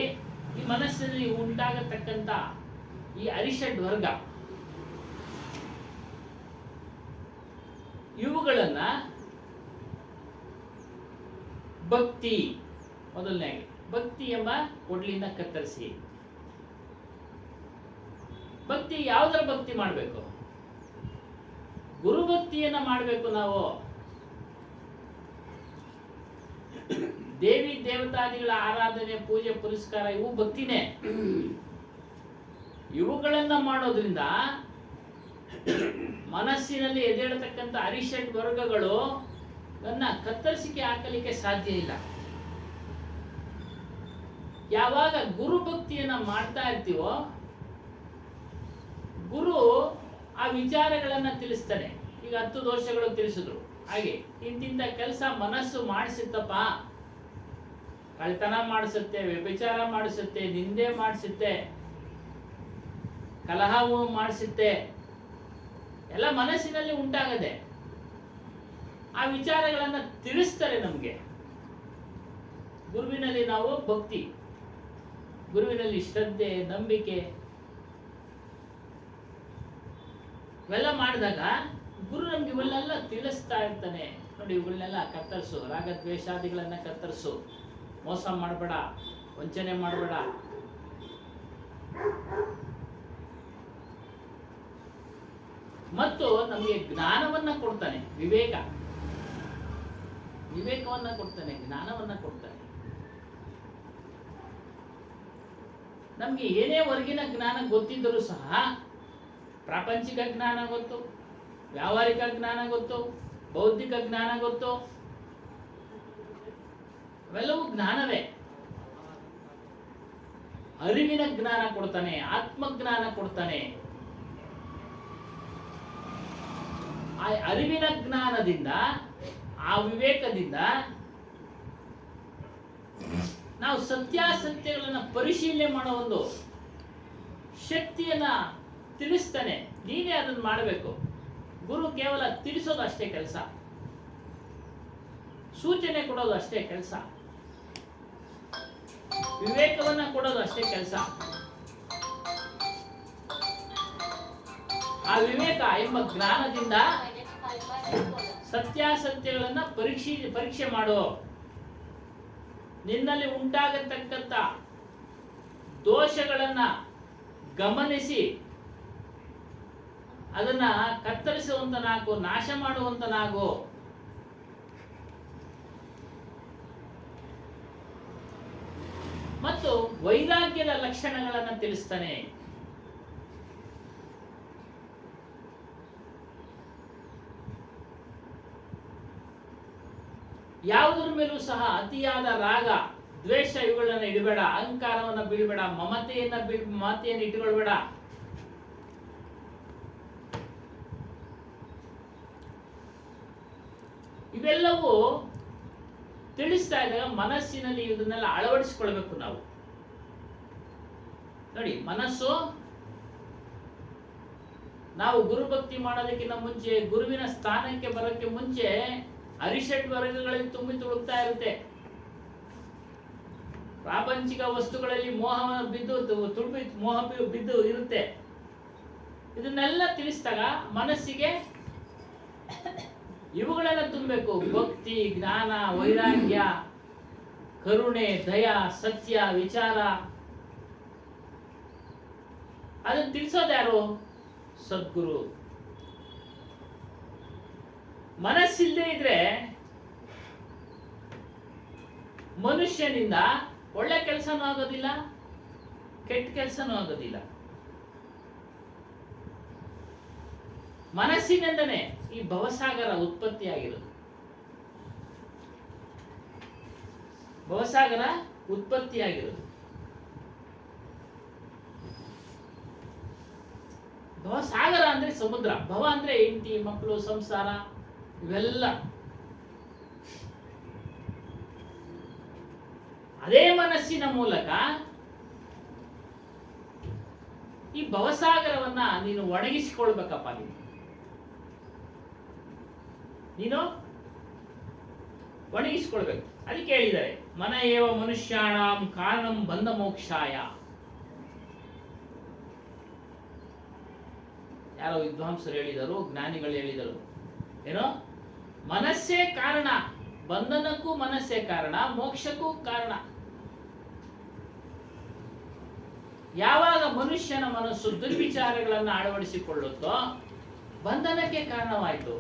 ಈ ಮನಸ್ಸಿನಲ್ಲಿ ಉಂಟಾಗತಕ್ಕಂಥ ಈ ಅರಿಷಡ್ ವರ್ಗ ಇವುಗಳನ್ನ ಭಕ್ತಿ, ಮೊದಲನೇಗೆ ಭಕ್ತಿ ಎಂಬ ಕೊಡ್ಲಿನ ಕತ್ತರಿಸಿ. ಭಕ್ತಿ ಯಾವುದರ ಭಕ್ತಿ ಮಾಡಬೇಕು? ಗುರುಭಕ್ತಿಯನ್ನ ಮಾಡಬೇಕು ನಾವು. ದೇವಿ ದೇವತಾದಿಗಳ ಆರಾಧನೆ, ಪೂಜೆ, ಪುರಸ್ಕಾರ ಇವು ಭಕ್ತಿನೇ. ಇವುಗಳನ್ನ ಮಾಡೋದ್ರಿಂದ ಮನಸ್ಸಿನಲ್ಲಿ ಎದ್ದೇಳತಕ್ಕಂಥ ಅರಿಷಡ್ ವರ್ಗಗಳು ನನ್ನ ಕತ್ತರಿಸಿಕೆ ಹಾಕಲಿಕ್ಕೆ ಸಾಧ್ಯ ಇಲ್ಲ. ಯಾವಾಗ ಗುರು ಭಕ್ತಿಯನ್ನ ಮಾಡ್ತಾ ಇರ್ತೀವೋ ಗುರು ಆ ವಿಚಾರಗಳನ್ನ ತಿಳಿಸ್ತಾನೆ. ಈಗ 10 ದೋಷಗಳು ತಿಳಿಸಿದ್ರು, ಹಾಗೆ ಇಂತಿಂತ ಕೆಲಸ ಮನಸ್ಸು ಮಾಡಿಸುತ್ತಪ್ಪ, ಕಳ್ತನ ಮಾಡಿಸುತ್ತೆ, ವ್ಯಭಿಚಾರ ಮಾಡಿಸುತ್ತೆ, ನಿಂದೆ ಮಾಡಿಸುತ್ತೆ, ಕಲಹವು ಮಾಡಿಸುತ್ತೆ, ಎಲ್ಲ ಮನಸ್ಸಿನಲ್ಲಿ ಉಂಟಾಗದೆ. ಆ ವಿಚಾರಗಳನ್ನ ತಿಳಿಸ್ತಾರೆ ನಮ್ಗೆ. ಗುರುವಿನಲ್ಲಿ ನಾವು ಭಕ್ತಿ, ಗುರುವಿನಲ್ಲಿ ಶ್ರದ್ಧೆ, ನಂಬಿಕೆ ಇವೆಲ್ಲ ಮಾಡಿದಾಗ ಗುರು ನಮ್ಗೆ ಇವೆಲ್ಲ ತಿಳಿಸ್ತಾ ಇರ್ತಾನೆ. ನೋಡಿ, ಇವುಗಳನ್ನೆಲ್ಲ ಕತ್ತರಿಸು, ರಾಗದ್ವೇಷಾದಿಗಳನ್ನ ಕತ್ತರಿಸು, ಮೋಸ ಮಾಡಬೇಡ, ವಂಚನೆ ಮಾಡಬೇಡ, ಮತ್ತು ನಮಗೆ ಜ್ಞಾನವನ್ನ ಕೊಡ್ತಾನೆ, ವಿವೇಕವನ್ನ ಕೊಡ್ತಾನೆ, ಜ್ಞಾನವನ್ನ ಕೊಡ್ತಾನೆ. ನಮ್ಗೆ ಏನೇ ಹೊರಗಿನ ಜ್ಞಾನ ಗೊತ್ತಿದ್ದರೂ ಸಹ ಪ್ರಾಪಂಚಿಕ ಜ್ಞಾನ ಗೊತ್ತು, ವ್ಯಾವಹಾರಿಕ ಜ್ಞಾನ ಗೊತ್ತು, ಬೌದ್ಧಿಕ ಜ್ಞಾನ ಗೊತ್ತು, ಅವೆಲ್ಲವೂ ಜ್ಞಾನವೇ. ಅರಿವಿನ ಜ್ಞಾನ ಕೊಡ್ತಾನೆ, ಆತ್ಮಜ್ಞಾನ ಕೊಡ್ತಾನೆ. ಆ ಅರಿವಿನ ಜ್ಞಾನದಿಂದ, ಆ ವಿವೇಕದಿಂದ ನಾವು ಸತ್ಯಾಸತ್ಯಗಳನ್ನ ಪರಿಶೀಲನೆ ಮಾಡೋ ಒಂದು ಶಕ್ತಿಯನ್ನ ತಿಳಿಸ್ತಾನೆ. ನೀನೇ ಅದನ್ನು ಮಾಡಬೇಕು. ಗುರು ಕೇವಲ ತಿಳಿಸೋದು ಅಷ್ಟೇ ಕೆಲಸ, ಸೂಚನೆ ಕೊಡೋದು ಅಷ್ಟೇ ಕೆಲಸ, ವಿವೇಕವನ್ನ ಕೊಡೋದು ಅಷ್ಟೇ ಕೆಲಸ. ಆ ವಿವೇಕ ಎಂಬ ಜ್ಞಾನದಿಂದ ಸತ್ಯಾಸತ್ಯಗಳನ್ನ ಪರೀಕ್ಷೆ ಮಾಡು. ನಿನ್ನಲ್ಲಿ ಉಂಟಾಗತಕ್ಕಂಥ ದೋಷಗಳನ್ನ ಗಮನಿಸಿ ಅದನ್ನ ಕತ್ತರಿಸುವಂತನಾಗು, ನಾಶ ಮಾಡುವಂತನಾಗು. ಮತ್ತು ವೈರಾಗ್ಯದ ಲಕ್ಷಣಗಳನ್ನು ತಿಳಿಸ್ತಾನೆ. ಯಾವುದರ ಮೇಲೂ ಸಹ ಅತಿಯಾದ ರಾಗ, ದ್ವೇಷ ಇವುಗಳನ್ನ ಇಡಬೇಡ, ಅಹಂಕಾರವನ್ನ ಬಿಡಬೇಡ, ಮಮತೆಯನ್ನು ಇಟ್ಟುಕೊಳ್ಬೇಡ. ಇವೆಲ್ಲವೂ ತಿಳಿಸ್ತಾ ಇದ್ದಾಗ ಮನಸ್ಸಿನಲ್ಲಿ ಇದನ್ನೆಲ್ಲ ಅಳವಡಿಸಿಕೊಳ್ಬೇಕು ನಾವು. ನೋಡಿ, ಮನಸ್ಸು ನಾವು ಗುರುಭಕ್ತಿ ಮಾಡೋದಕ್ಕಿಂತ ಮುಂಚೆ, ಗುರುವಿನ ಸ್ಥಾನಕ್ಕೆ ಬರೋಕ್ಕೆ ಮುಂಚೆ ಅರಿಷಡ್ ವರ್ಗಗಳಲ್ಲಿ ತುಂಬಿ ತುಳುಕ್ತಾ ಇರುತ್ತೆ. ಪ್ರಾಪಂಚಿಕ ವಸ್ತುಗಳಲ್ಲಿ ಮೋಹ ಬಿದ್ದು ಇರುತ್ತೆ. ಇದನ್ನೆಲ್ಲ ತಿಳಿಸಿದಾಗ ಮನಸ್ಸಿಗೆ ಇವುಗಳೆಲ್ಲ ತುಂಬಬೇಕು. ಭಕ್ತಿ, ಜ್ಞಾನ, ವೈರಾಗ್ಯ, ಕರುಣೆ, ದಯ, ಸತ್ಯ, ವಿಚಾರ. ಅದನ್ನು ತಿಳಿಸೋದು ಯಾರು? ಸದ್ಗುರು. ಮನಸ್ಸಿಲ್ಲದೆ ಇದ್ರೆ ಮನುಷ್ಯನಿಂದ ಒಳ್ಳೆ ಕೆಲಸನೂ ಆಗೋದಿಲ್ಲ, ಕೆಟ್ಟ ಕೆಲಸನೂ ಆಗೋದಿಲ್ಲ. ಮನಸ್ಸಿನಿಂದನೇ ಈ ಭವಸಾಗರ ಉತ್ಪತ್ತಿಯಾಗಿರೋದು. ಭವಸಾಗರ ಉತ್ಪತ್ತಿಯಾಗಿರೋದು. ಭವಸಾಗರ ಅಂದ್ರೆ ಸಮುದ್ರ, ಭವ ಅಂದ್ರೆ ಹೆಂಡತಿ ಮಕ್ಕಳು ಸಂಸಾರ ಇವೆಲ್ಲ. ಅದೇ ಮನಸ್ಸಿನ ಮೂಲಕ ಈ ಭವಸಾಗರವನ್ನ ನೀನು ಒಣಗಿಸಿಕೊಳ್ಬೇಕಪ್ಪ. ನೀನು ಒಣಗಿಸಿಕೊಳ್ಬೇಕು. ಅದಕ್ಕೆ ಹೇಳಿದ್ದಾರೆ ಮನ ಏವ ಮನುಷ್ಯಾಣಂ ಕಾರಣಂ ಬಂಧ ಮೋಕ್ಷಾಯ. ಯಾರೋ ವಿದ್ವಾಂಸರು ಹೇಳಿದರು, ಜ್ಞಾನಿಗಳು ಹೇಳಿದರು, ಏನೋ ಮನಸ್ಸೇ ಕಾರಣ, ಬಂಧನಕ್ಕೂ ಮನಸ್ಸೇ ಕಾರಣ, ಮೋಕ್ಷಕ್ಕೂ ಕಾರಣ. ಯಾವಾಗ ಮನುಷ್ಯನ ಮನಸ್ಸು ದುರ್ವಿಚಾರಗಳನ್ನು ಅಳವಡಿಸಿಕೊಳ್ಳುತ್ತೋ ಬಂಧನಕ್ಕೆ ಕಾರಣವಾಯಿತು.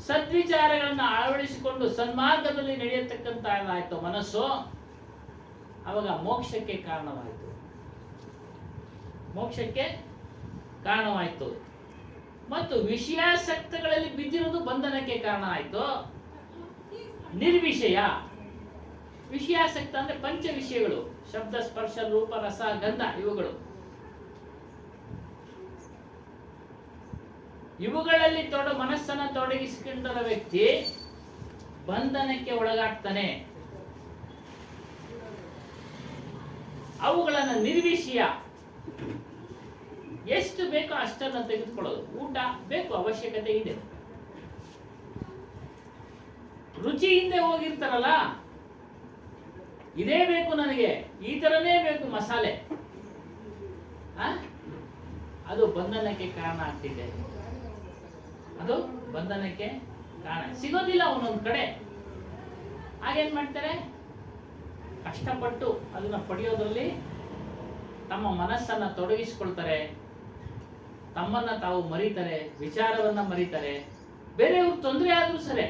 ಸದ್ವಿಚಾರಗಳನ್ನು ಅಳವಡಿಸಿಕೊಂಡು ಸನ್ಮಾರ್ಗದಲ್ಲಿ ನಡೆಯತಕ್ಕಂತಾಯ್ತು ಮನಸ್ಸು, ಅವಾಗ ಮೋಕ್ಷಕ್ಕೆ ಕಾರಣವಾಯಿತು. ಮೋಕ್ಷಕ್ಕೆ ಕಾರಣವಾಯಿತು. ಮತ್ತು ವಿಷಯಾಸಕ್ತಗಳಲ್ಲಿ ಬಿದ್ದಿರುವುದು ಬಂಧನಕ್ಕೆ ಕಾರಣ ಆಯಿತು. ನಿರ್ವಿಷಯ, ವಿಷಯಾಸಕ್ತ ಅಂದ್ರೆ ಪಂಚ ವಿಷಯಗಳು, ಶಬ್ದ ಸ್ಪರ್ಶ ರೂಪ ರಸ ಗಂಧ, ಇವುಗಳಲ್ಲಿ ಮನಸ್ಸನ್ನ ತೊಡಗಿಸಿಕೊಂಡ ವ್ಯಕ್ತಿ ಬಂಧನಕ್ಕೆ ಒಳಗಾಗ್ತಾನೆ. ಅವುಗಳನ್ನ ನಿರ್ವಿಷಯ, ಎಷ್ಟು ಬೇಕೋ ಅಷ್ಟನ್ನು ತೆಗೆದುಕೊಳ್ಳೋದು. ಊಟ ಬೇಕು, ಅವಶ್ಯಕತೆ ಇದೆ. ರುಚಿ ಹಿಂದೆ ಹೋಗಿರ್ತಾರಲ್ಲ, ಇದೇ ಬೇಕು ನನಗೆ, ಈ ತರನೇ ಬೇಕು ಮಸಾಲೆ, ಅದು ಬಂಧನಕ್ಕೆ ಕಾರಣ ಆಗ್ತಿದೆ. ಅದು ಬಂಧನಕ್ಕೆ ಕಾರಣ. ಸಿಗೋದಿಲ್ಲ ಒಂದೊಂದು ಕಡೆ. ಹಾಗೇನ್ ಮಾಡ್ತಾರೆ, ಕಷ್ಟಪಟ್ಟು ಅದನ್ನ ಪಡೆಯೋದ್ರಲ್ಲಿ ತಮ್ಮ ಮನಸ್ಸನ್ನ ತೊಡಗಿಸಿಕೊಳ್ತಾರೆ, ತಮ್ಮನ್ನ ತಾವು ಮರೀತಾರೆ, ವಿಚಾರವನ್ನ ಮರೀತಾರೆ. ಬೇರೆಯವ್ರಿಗೆ ತೊಂದರೆ ಆದ್ರೂ ಸರಿ,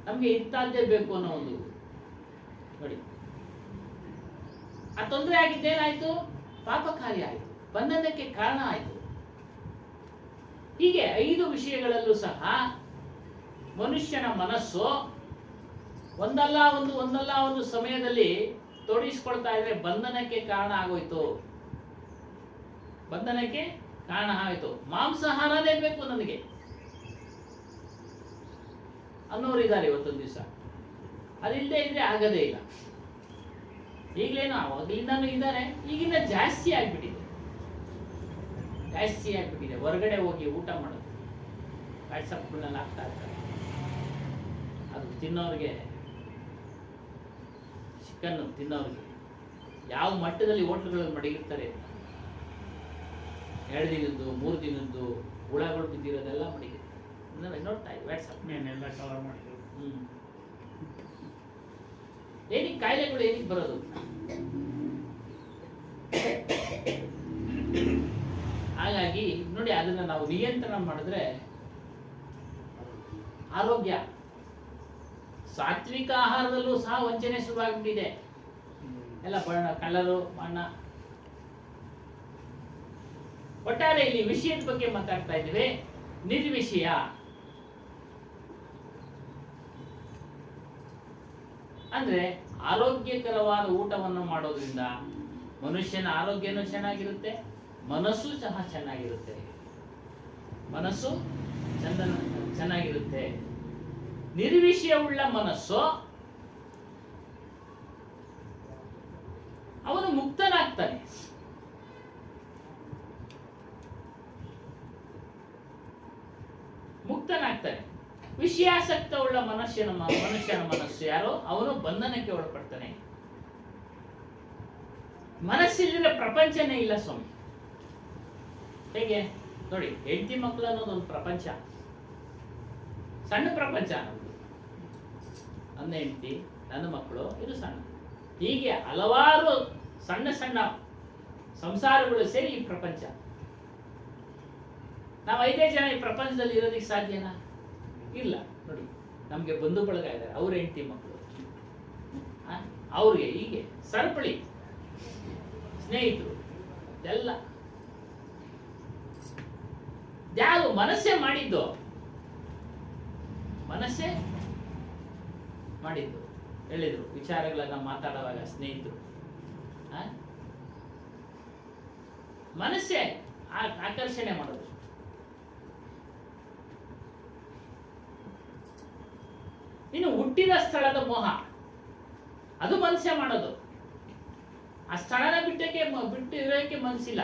ನಮ್ಗೆ ಇಂಥದ್ದೇ ಬೇಕು ಅನ್ನೋ ಒಂದು ನೋಡಿ, ಆ ತೊಂದರೆ ಆಗಿದ್ದೇನಾಯ್ತು, ಪಾಪಕಾರಿ ಆಯ್ತು, ಬಂಧನಕ್ಕೆ ಕಾರಣ ಆಯ್ತು. ಹೀಗೆ 5 ವಿಷಯಗಳಲ್ಲೂ ಸಹ ಮನುಷ್ಯನ ಮನಸ್ಸು ಒಂದಲ್ಲ ಒಂದು ಸಮಯದಲ್ಲಿ ತೊಡಗಿಸ್ಕೊಳ್ತಾ ಇದ್ರೆ ಬಂಧನಕ್ಕೆ ಕಾರಣ ಆಗೋಯ್ತು. ಬಂಧನಕ್ಕೆ ಕಾರಣ ಆಯ್ತು. ಮಾಂಸಾಹಾರನೇ ಬೇಕು ನನಗೆ ಅನ್ನೋರು ಇದ್ದಾರೆ ಇವತ್ತೊಂದು ದಿವಸ. ಅದಿಲ್ಲದೆ ಇದ್ರೆ ಆಗದೇ ಇಲ್ಲ. ಈಗಲೇನೋ ಅವಾಗಲಿಂದಾನು ಇದ್ದಾರೆ, ಈಗಿನ ಜಾಸ್ತಿ ಆಗ್ಬಿಟ್ಟಿದೆ. ಹೊರಗಡೆ ಹೋಗಿ ಊಟ ಮಾಡೋದು ವಾಟ್ಸಪ್ಗಳನ್ನ ಹಾಕ್ತಾ ಇರ್ತಾರೆ. ಅದು ತಿನ್ನೋರಿಗೆ, ಚಿಕನ್ ತಿನ್ನೋರಿಗೆ ಯಾವ ಮಟ್ಟದಲ್ಲಿ ಹೋಟ್ಲುಗಳಲ್ಲಿ ಮಡಗಿರ್ತಾರೆ. 2 ದಿನದ್ದು 3 ದಿನದ್ದು ಹುಳಗಳು ಬಿದ್ದಿರೋದೆಲ್ಲ ಮಡಗಿರ್ತಾರೆ. ನೋಡ್ತಾ ಇದ್ದೀವಿ ವಾಟ್ಸಪ್ ಎಲ್ಲ ಕವರ್ ಮಾಡಿದ್ರು. ಏನಕ್ಕೆ ಕಾಯಿಲೆಗಳು ಏನಕ್ಕೆ ಬರೋದು? ಹಾಗಾಗಿ ನೋಡಿ, ಅದನ್ನ ನಾವು ನಿಯಂತ್ರಣ ಮಾಡಿದ್ರೆ ಆರೋಗ್ಯ. ಸಾತ್ವಿಕ ಆಹಾರದಲ್ಲೂ ಸಹ ವಂಚನೆ ಶುರುವಾಗ್ಬಿಟ್ಟಿದೆ. ಎಲ್ಲ ಬಣ್ಣ, ಕಲರು, ಬಣ್ಣ. ಒಟ್ಟಾರೆ ಇಲ್ಲಿ ವಿಷಯದ ಬಗ್ಗೆ ಮಾತಾಡ್ತಾ ಇದ್ದೀವಿ. ನಿರ್ವಿಷಯ ಅಂದ್ರೆ ಆರೋಗ್ಯಕರವಾದ ಊಟವನ್ನು ಮಾಡೋದ್ರಿಂದ ಮನುಷ್ಯನ ಆರೋಗ್ಯನೂ ಚೆನ್ನಾಗಿರುತ್ತೆ, ಮನಸ್ಸು ಸಹ ಚೆನ್ನಾಗಿರುತ್ತೆ. ಮನಸ್ಸು ಚೆನ್ನಾಗಿರುತ್ತೆ. ನಿರ್ವಿಷಯವುಳ್ಳ ಮನಸ್ಸು ಅವನು ಮುಕ್ತನಾಗ್ತಾನೆ. ವಿಷಯಾಸಕ್ತವುಳ್ಳ ಮನುಷ್ಯನ ಮನಸ್ಸು ಯಾರೋ ಅವನು ಬಂಧನಕ್ಕೆ ಒಳಪಡ್ತಾನೆ. ಮನಸ್ಸಿಲ್ಲದೆ ಪ್ರಪಂಚನೇ ಇಲ್ಲ ಸ್ವಾಮಿ. ಹೇಗೆ ನೋಡಿ, ಹೆಂಡತಿ ಮಕ್ಕಳು ಅನ್ನೋದೊಂದು ಪ್ರಪಂಚ, ಸಣ್ಣ ಪ್ರಪಂಚ. ನನ್ನ ಹೆಂಡತಿ, ನನ್ನ ಮಕ್ಕಳು, ಇದು ಸಣ್ಣ. ಹೀಗೆ ಹಲವಾರು ಸಣ್ಣ ಸಣ್ಣ ಸಂಸಾರಗಳು ಸೇರಿ ಈ ಪ್ರಪಂಚ. ನಾವು 5 ಜನ ಈ ಪ್ರಪಂಚದಲ್ಲಿ ಇರೋದಕ್ಕೆ ಸಾಧ್ಯನಾ? ಇಲ್ಲ. ನೋಡಿ, ನಮ್ಗೆ ಬಂಧು ಬಳಗ ಇದ್ದಾರೆ, ಅವ್ರ ಹೆಂಡತಿ ಮಕ್ಕಳು, ಅವ್ರಿಗೆ ಹೀಗೆ ಸರಪಳಿ ಸ್ನೇಹಿತರು ಎಲ್ಲ. ಯಾವುದು ಮನಸ್ಸೇ ಮಾಡಿದ್ದು, ಮನಸ್ಸೇ ಮಾಡಿದ್ದು ಹೇಳಿದ್ರು ವಿಚಾರಗಳನ್ನ ಮಾತಾಡುವಾಗ ಸ್ನೇಹಿತರು. ಮನಸ್ಸೇ ಆಕರ್ಷಣೆ ಮಾಡೋದು. ಇನ್ನು ಹುಟ್ಟಿದ ಸ್ಥಳದ ಮೋಹ, ಅದು ಮನುಷ್ಯ ಮಾಡೋದು. ಆ ಸ್ಥಳನ ಬಿಟ್ಟು ಇರೋಕ್ಕೆ ಮನಸ್ಸಿಲ್ಲ.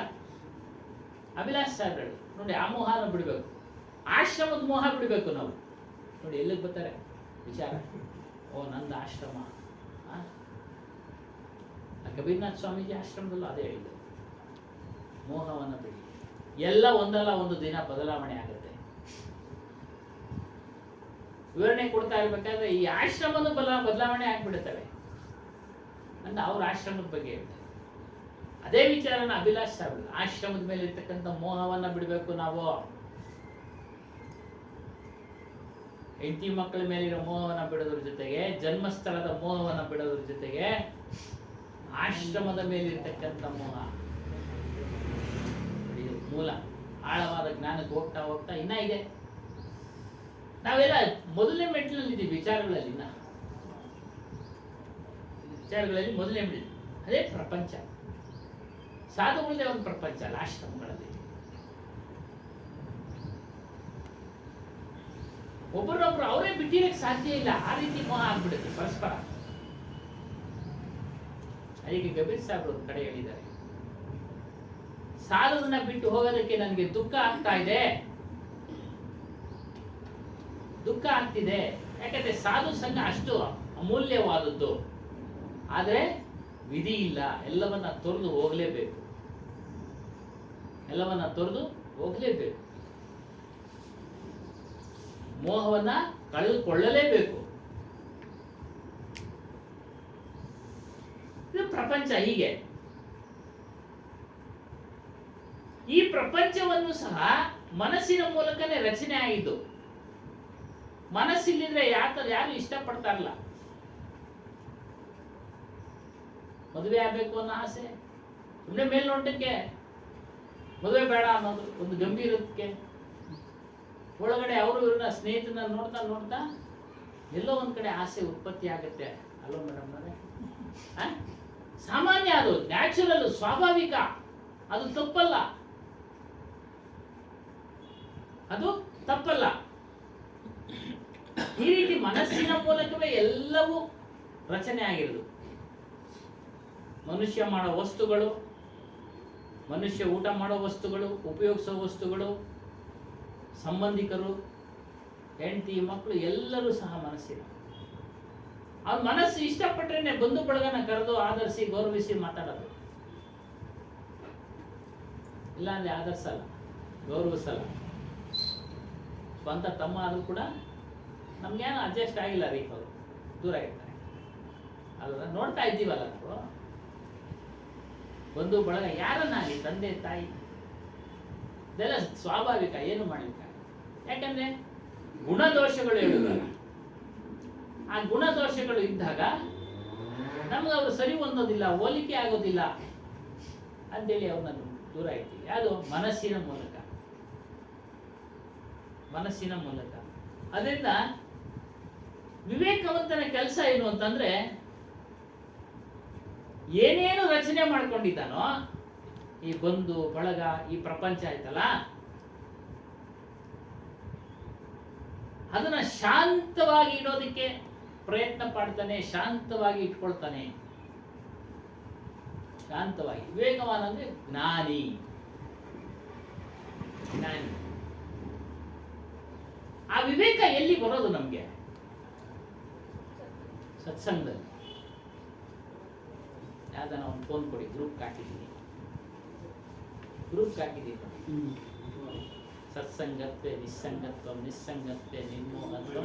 ಅಭಿಲಾಷ್ ಸಾಹೇಬ್ರು ನೋಡಿ, ಆ ಮೋಹನ ಬಿಡಬೇಕು, ಆಶ್ರಮದ ಮೋಹ ಬಿಡಬೇಕು ನಾವು. ನೋಡಿ ಎಲ್ಲಿಗೆ ಬರ್ತಾರೆ ವಿಚಾರ, ಓ ನಂದು ಆಶ್ರಮ. ಕಬೀರ್ನಾಥ್ ಸ್ವಾಮೀಜಿ ಆಶ್ರಮದಲ್ಲೂ ಅದೇ ಹೇಳಿದ್ರು, ಮೋಹವನ್ನು ಬಿಡಿ. ಎಲ್ಲ ಒಂದಲ್ಲ ಒಂದು ದಿನ ಬದಲಾವಣೆ ಆಗುತ್ತೆ. ವಿವರಣೆ ಕೊಡ್ತಾ ಇರ್ಬೇಕಾದ್ರೆ ಈ ಆಶ್ರಮದ ಬದಲಾವಣೆ ಆಗ್ಬಿಡುತ್ತವೆ ಅಂತ ಅವ್ರ ಆಶ್ರಮದ ಬಗ್ಗೆ ಹೇಳ್ತಾರೆ. ಅದೇ ವಿಚಾರನ ಅಭಿಲಾಷ್ ಸಾಹೇಬ್, ಆಶ್ರಮದ ಮೇಲೆ ಇರ್ತಕ್ಕಂಥ ಮೋಹವನ್ನ ಬಿಡಬೇಕು ನಾವು. ಹೆಂಡತಿ ಮಕ್ಕಳ ಮೇಲಿರೋ ಮೋಹವನ್ನ ಬಿಡೋದ್ರ ಜೊತೆಗೆ, ಜನ್ಮಸ್ಥಳದ ಮೋಹವನ್ನ ಬಿಡೋದ್ರ ಜೊತೆಗೆ, ಆಶ್ರಮದ ಮೇಲಿರ್ತಕ್ಕಂಥ ಮೋಹ, ಇದು ಮೂಲ. ಆಳವಾದ ಜ್ಞಾನಕ್ಕೆ ಹೋಗ್ತಾ ಹೋಗ್ತಾ ಇನ್ನ ಇದೆ. ನಾವೆಲ್ಲ ಮೊದಲನೇ ಮೆಟ್ಟಿಲಲ್ಲಿ ಇದ್ದೀವಿ ವಿಚಾರಗಳಲ್ಲಿ. ವಿಚಾರಗಳಲ್ಲಿ ಮೊದಲನೇ ಮೆಟ್ಟಿಲು ಅದೇ ಪ್ರಪಂಚ. ಸಾಧುಗಳದೇ ಒಂದು ಪ್ರಪಂಚ ಅಲ್ಲ ಆಶ್ರಮಗಳಲ್ಲಿ. ಒಬ್ಬರೊಬ್ರು ಅವರೇ ಬಿಟ್ಟಿರಕ್ಕೆ ಸಾಧ್ಯ ಇಲ್ಲ, ಆ ರೀತಿ ಮೋಹ ಆಗ್ಬಿಡುತ್ತೆ ಪರಸ್ಪರ. ಅದಕ್ಕೆ ಕಬೀರ್ ಸಾಹೇಬ್ರು ಒಂದು ಕಡೆ ಹೇಳಿದ್ದಾರೆ, ಸಾಧುವನ್ನ ಬಿಟ್ಟು ಹೋಗೋದಕ್ಕೆ ನನಗೆ ದುಃಖ ಆಗ್ತಾ ಇದೆ, ದುಃಖ ಆಗ್ತಿದೆ. ಯಾಕಂದ್ರೆ ಸಾಧು ಸಂಘ ಅಷ್ಟು ಅಮೂಲ್ಯವಾದದ್ದು. ಆದ್ರೆ ವಿಧಿ ಇಲ್ಲ, ಎಲ್ಲವನ್ನ ತೊರೆದು ಹೋಗಲೇಬೇಕು, ಎಲ್ಲವನ್ನ ತೊರೆದು ಹೋಗಲೇಬೇಕು. ಮೋಹವನ್ನ ಕಳೆದುಕೊಳ್ಳಲೇಬೇಕು. ಇದು ಪ್ರಪಂಚ. ಹೀಗೆ ಈ ಪ್ರಪಂಚವನ್ನು ಸಹ ಮನಸ್ಸಿನ ಮೂಲಕನೇ ರಚನೆ ಆಗಿದ್ದು. ಮನಸ್ಸಿಲ್ಲಿದ್ರೆ ಯಾರು ಇಷ್ಟಪಡ್ತಾರಲ್ಲ. ಮದುವೆ ಆಗ್ಬೇಕು ಅನ್ನೋ ಆಸೆ, ಸುಮ್ಮನೆ ಮೇಲ್ನೋಟಕ್ಕೆ ಮದುವೆ ಬೇಡ ಅನ್ನೋದು ಒಂದು ಗಂಭೀರಕ್ಕೆ, ಒಳಗಡೆ ಅವರು ಇವ್ರನ್ನ ಸ್ನೇಹಿತನ ನೋಡ್ತಾ ನೋಡ್ತಾ ಎಲ್ಲೋ ಒಂದ್ ಕಡೆ ಆಸೆ ಉತ್ಪತ್ತಿ ಆಗುತ್ತೆ. ಅಲ್ಲೋ ಮೇಡಮ್ ಅವರೇ, ಸಾಮಾನ್ಯ, ಅದು ನ್ಯಾಚುರಲ್, ಸ್ವಾಭಾವಿಕ, ಅದು ತಪ್ಪಲ್ಲ, ಅದು ತಪ್ಪಲ್ಲ. ಈ ರೀತಿ ಮನಸ್ಸಿನ ಮೂಲಕವೇ ಎಲ್ಲವೂ ರಚನೆ ಆಗಿರೋದು. ಮನುಷ್ಯ ಮಾಡೋ ವಸ್ತುಗಳು, ಮನುಷ್ಯ ಊಟ ಮಾಡೋ ವಸ್ತುಗಳು, ಉಪಯೋಗಿಸೋ ವಸ್ತುಗಳು, ಸಂಬಂಧಿಕರು, ಹೆಂಡತಿ ಮಕ್ಕಳು ಎಲ್ಲರೂ ಸಹ ಮನಸ್ಸಿನ. ಅವ್ರ ಮನಸ್ಸು ಇಷ್ಟಪಟ್ಟರೆ ಬಂಧು ಬಳಗನ ಕರೆದು ಆದರಿಸಿ ಗೌರವಿಸಿ ಮಾತಾಡೋದು. ಇಲ್ಲಾಂದ್ರೆ ಆದರ್ಸಲ್ಲ, ಗೌರವಿಸಲ್ಲ. ಸ್ವಂತ ತಮ್ಮ ಆದ್ರೂ ಕೂಡ ನಮ್ಗೇನು ಅಡ್ಜಸ್ಟ್ ಆಗಿಲ್ಲ ರೀ, ಅವರು ದೂರ ಇರ್ತಾರೆ ಅಲ್ಲ. ನೋಡ್ತಾ ಇದ್ದೀವಲ್ಲ ನಾವು, ಬಂಧು ಬಳಗ ಯಾರನ್ನಾಗಲಿ, ತಂದೆ ತಾಯಿ, ಇದೆಲ್ಲ ಸ್ವಾಭಾವಿಕ, ಏನು ಮಾಡಲಿಕ್ಕ. ಯಾಕಂದ್ರೆ ಗುಣದೋಷಗಳು ಹೇಳುತ್ತಲ್ಲ, ಆ ಗುಣದೋಷಗಳು ಇದ್ದಾಗ ನಮ್ಗೆ ಅವರು ಸರಿ ಹೊಂದೋದಿಲ್ಲ, ಹೋಲಿಕೆ ಆಗೋದಿಲ್ಲ ಅಂತೇಳಿ ಅವ್ರನ್ನ ದೂರ ಇರ್ತೀವಿ. ಯಾವುದು? ಮನಸ್ಸಿನ ಮೂಲಕ, ಮನಸ್ಸಿನ ಮೂಲಕ. ಅದರಿಂದ ವಿವೇಕವಂತನ ಕೆಲಸ ಏನು ಅಂತಂದ್ರೆ, ಏನೇನು ರಚನೆ ಮಾಡ್ಕೊಂಡಿದ್ದಾನೋ ಈ ಬಂಧು ಬಳಗ, ಈ ಪ್ರಪಂಚ ಆಯ್ತಲ್ಲ, ಅದನ್ನ ಶಾಂತವಾಗಿ ಇಡೋದಕ್ಕೆ ಪ್ರಯತ್ನ ಪಡ್ತಾನೆ, ಶಾಂತವಾಗಿ ಇಟ್ಕೊಳ್ತಾನೆ. ಶಾಂತವಾಗಿ. ವಿವೇಕವಾನ ಅಂದ್ರೆ ಜ್ಞಾನಿ. ಜ್ಞಾನಿ. ಆ ವಿವೇಕ ಎಲ್ಲಿ ಬರೋದು ನಮ್ಗೆ? ಸತ್ಸಂಗದಲ್ಲಿ. ಯಾವ್ದಾನ ಒಂದು ಫೋನ್ ಕೊಡಿ, ಗ್ರೂಪ್ ಹಾಕಿದ್ದೀನಿ, ಗ್ರೂಪ್ ಹಾಕಿದ್ದೀನಿ. ಸತ್ಸಂಗತ್ವೆ ನಿಸ್ಸಂಗತ್ವ, ನಿಸ್ಸಂಗತ್ವೆ ನಿರ್ಮೋಹತ್ವ,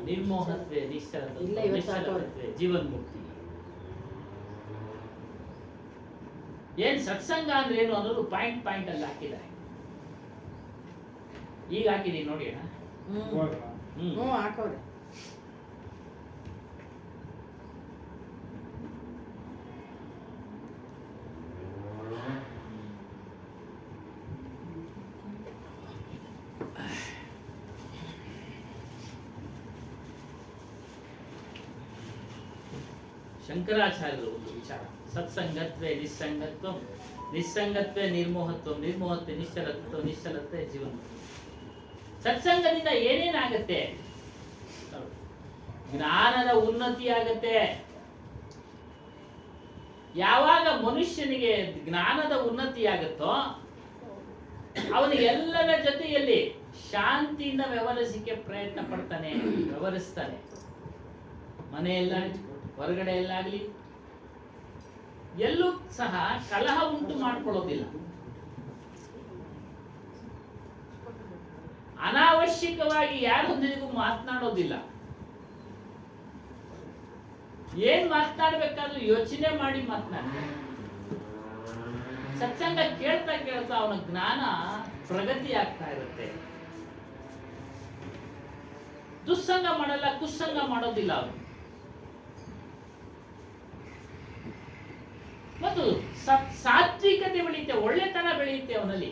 ನಿರ್ಮೋಹತ್ವೆ ನಿಶ್ಚಲತ್ವೆ ಜೀವನ್ಮುಕ್ತಿ. ಏನ್ ಸತ್ಸಂಗ ಅಂದ್ರೆ ಏನು ಅನ್ನೋದು ಪಾಯಿಂಟ್ ಪಾಯಿಂಟ್ ಅಲ್ಲಿ ಹಾಕಿದ್ದಾರೆ. ಈಗ ಹಾಕಿದೀನಿ ನೋಡಿ ಅಣ್ಣ. ಹಾಕವ್ರೆ. ಶಂಕರಾಚಾರ್ಯರು ಒಂದು ವಿಚಾರ, ಸತ್ಸಂಗತ್ವೇ ನಿಸ್ಸಂಗತ್ವ, ನಿಸ್ಸಂಗತ್ವೇ ನಿರ್ಮೋಹತ್ವ, ನಿರ್ಮೋಹತ್ವೇ ನಿಶ್ಚಲತ್ವ, ನಿಶ್ಚಲತ್ವೇ ಜೀವನ. ಸತ್ಸಂಗದಿಂದ ಏನೇನಾಗತ್ತೆ? ಜ್ಞಾನದ ಉನ್ನತಿ ಆಗತ್ತೆ. ಯಾವಾಗ ಮನುಷ್ಯನಿಗೆ ಜ್ಞಾನದ ಉನ್ನತಿ ಆಗುತ್ತೋ ಅವನಿಗೆ ಎಲ್ಲರ ಜೊತೆಯಲ್ಲಿ ಶಾಂತಿಯಿಂದ ವ್ಯವಹರಿಸಲಿಕ್ಕೆ ಪ್ರಯತ್ನ ಪಡ್ತಾನೆ, ವ್ಯವಹರಿಸ್ತಾನೆ. ಮನೆಯಲ್ಲಾಗಲಿ ಹೊರಗಡೆ ಎಲ್ಲಾಗಲಿ ಎಲ್ಲೂ ಸಹ ಕಲಹ ಉಂಟು ಮಾಡ್ಕೊಳ್ಳೋದಿಲ್ಲ. ಅನಾವಶ್ಯಕವಾಗಿ ಯಾರೊಂದಿಗೂ ಮಾತನಾಡೋದಿಲ್ಲ. ಏನ್ ಮಾತನಾಡ್ಬೇಕಾದ್ರೂ ಯೋಚನೆ ಮಾಡಿ ಮಾತನಾಡಿ. ಸತ್ಸಂಗ ಕೇಳ್ತಾ ಕೇಳ್ತಾ ಅವನ ಜ್ಞಾನ ಪ್ರಗತಿ ಆಗ್ತಾ ಇರುತ್ತೆ. ದುಸ್ಸಂಗ ಮಾಡಲ್ಲ, ಕುಸ್ಸಂಗ ಮಾಡೋದಿಲ್ಲ ಅವನು. ಮತ್ತು ಸಾತ್ವಿಕತೆ ಬೆಳೆಯುತ್ತೆ, ಒಳ್ಳೆತನ ಬೆಳೆಯುತ್ತೆ ಅವನಲ್ಲಿ.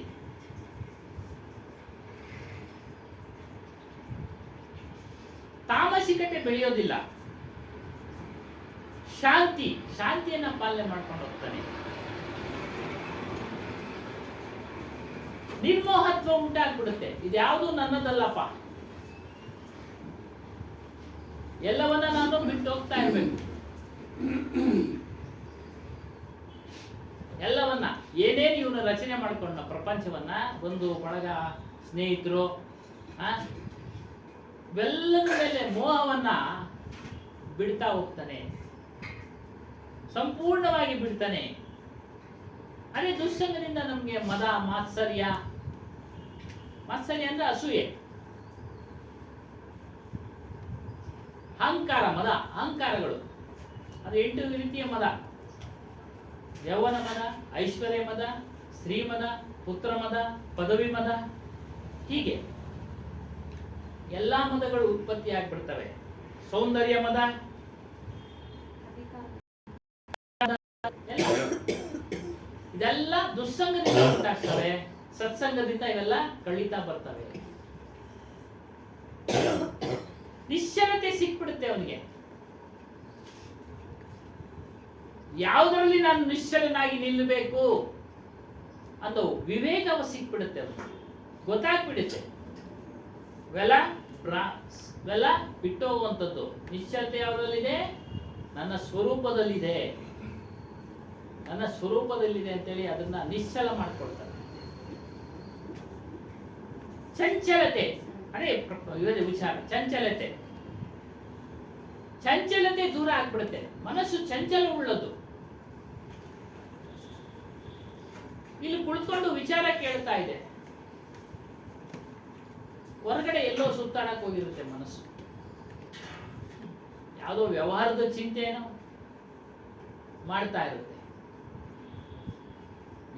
ತಾಮಸಿಕತೆ ಬೆಳೆಯೋದಿಲ್ಲ. ಶಾಂತಿಯನ್ನ ಪಾಲನೆ ಮಾಡ್ಕೊಂಡು ಹೋಗ್ತಾನೆ. ನಿರ್ಮೋಹತ್ವ ಉಂಟಾಗ್ಬಿಡುತ್ತೆ. ಇದ್ಯಾವುದು ನನ್ನದಲ್ಲಪ್ಪ, ಎಲ್ಲವನ್ನ ನಾನು ಬಿಟ್ಟು ಹೋಗ್ತಾ ಇರ್ಬೇಕು. ಎಲ್ಲವನ್ನ ಏನೇನು ಇವನು ರಚನೆ ಮಾಡ್ಕೊಂಡ ಪ್ರಪಂಚವನ್ನ, ಒಂದು ಬಳಗ, ಸ್ನೇಹಿತರು, ಇವೆಲ್ಲದ ಮೇಲೆ ಮೋಹವನ್ನ ಬಿಡ್ತಾ ಹೋಗ್ತಾನೆ, ಸಂಪೂರ್ಣವಾಗಿ ಬಿಡ್ತಾನೆ. ಅದೇ ದುಸ್ಸಂಗದಿಂದ ನಮ್ಗೆ ಮದ, ಮಾತ್ಸರ್ಯ ಅಂದ್ರೆ ಅಸೂಯೆ, ಅಹಂಕಾರ, ಮದ, ಅಹಂಕಾರಗಳು. ಅದು 8 ರೀತಿಯ ಮದ: ಯೌವನ ಮದ, ಐಶ್ವರ್ಯ ಮದ, ಸ್ತ್ರೀ ಮದ, ಪುತ್ರ ಮದ, ಪದವಿ ಮದ. ಹೀಗೆ ಎಲ್ಲಾ ಮದಗಳು ಉತ್ಪತ್ತಿ ಆಗ್ಬಿಡ್ತವೆ. ಸೌಂದರ್ಯ ಮದ, ಇದೆಲ್ಲ ದುಸ್ಸಂಗದಿಂದ ಉಂಟಾಗ್ತವೆ. ಸತ್ಸಂಗದಿಂದ ಇವೆಲ್ಲ ಕಳೀತಾ ಬರ್ತವೆ. ನಿಶ್ಚಲತೆ ಸಿಕ್ಬಿಡುತ್ತೆ ಅವನಿಗೆ. ಯಾವುದರಲ್ಲಿ ನಾನು ನಿಶ್ಚಲನಾಗಿ ನಿಲ್ಲಬೇಕು ಅದು ವಿವೇಕವ ಸಿಕ್ಬಿಡುತ್ತೆ. ಅವನಿಗೆ ಗೊತ್ತಾಗ್ಬಿಡುತ್ತೆ. ಇವೆಲ್ಲ ಬಿಟ್ಟು ಹೋಗುವಂಥದ್ದು. ನಿಶ್ಚಲತೆ ಯಾವುದರಲ್ಲಿದೆ? ನನ್ನ ಸ್ವರೂಪದಲ್ಲಿದೆ, ನನ್ನ ಸ್ವರೂಪದಲ್ಲಿದೆ ಅಂತೇಳಿ ಅದನ್ನ ನಿಶ್ಚಲ ಮಾಡ್ಕೊಳ್ತಾರೆ. ಚಂಚಲತೆ ಅದೇ ವಿಚಾರ. ಚಂಚಲತೆ ದೂರ ಆಗ್ಬಿಡುತ್ತೆ. ಮನಸ್ಸು ಚಂಚಲ ಉಳ್ಳದು. ಇಲ್ಲಿ ಕುಳಿತುಕೊಂಡು ವಿಚಾರ ಕೇಳ್ತಾ ಇದೆ, ಹೊರಗಡೆ ಎಲ್ಲೋ ಸುತ್ತಾಡಕ್ ಹೋಗಿರುತ್ತೆ ಮನಸ್ಸು. ಯಾವುದೋ ವ್ಯವಹಾರದ ಚಿಂತೆನೋ ಮಾಡ್ತಾ ಇರುತ್ತೆ.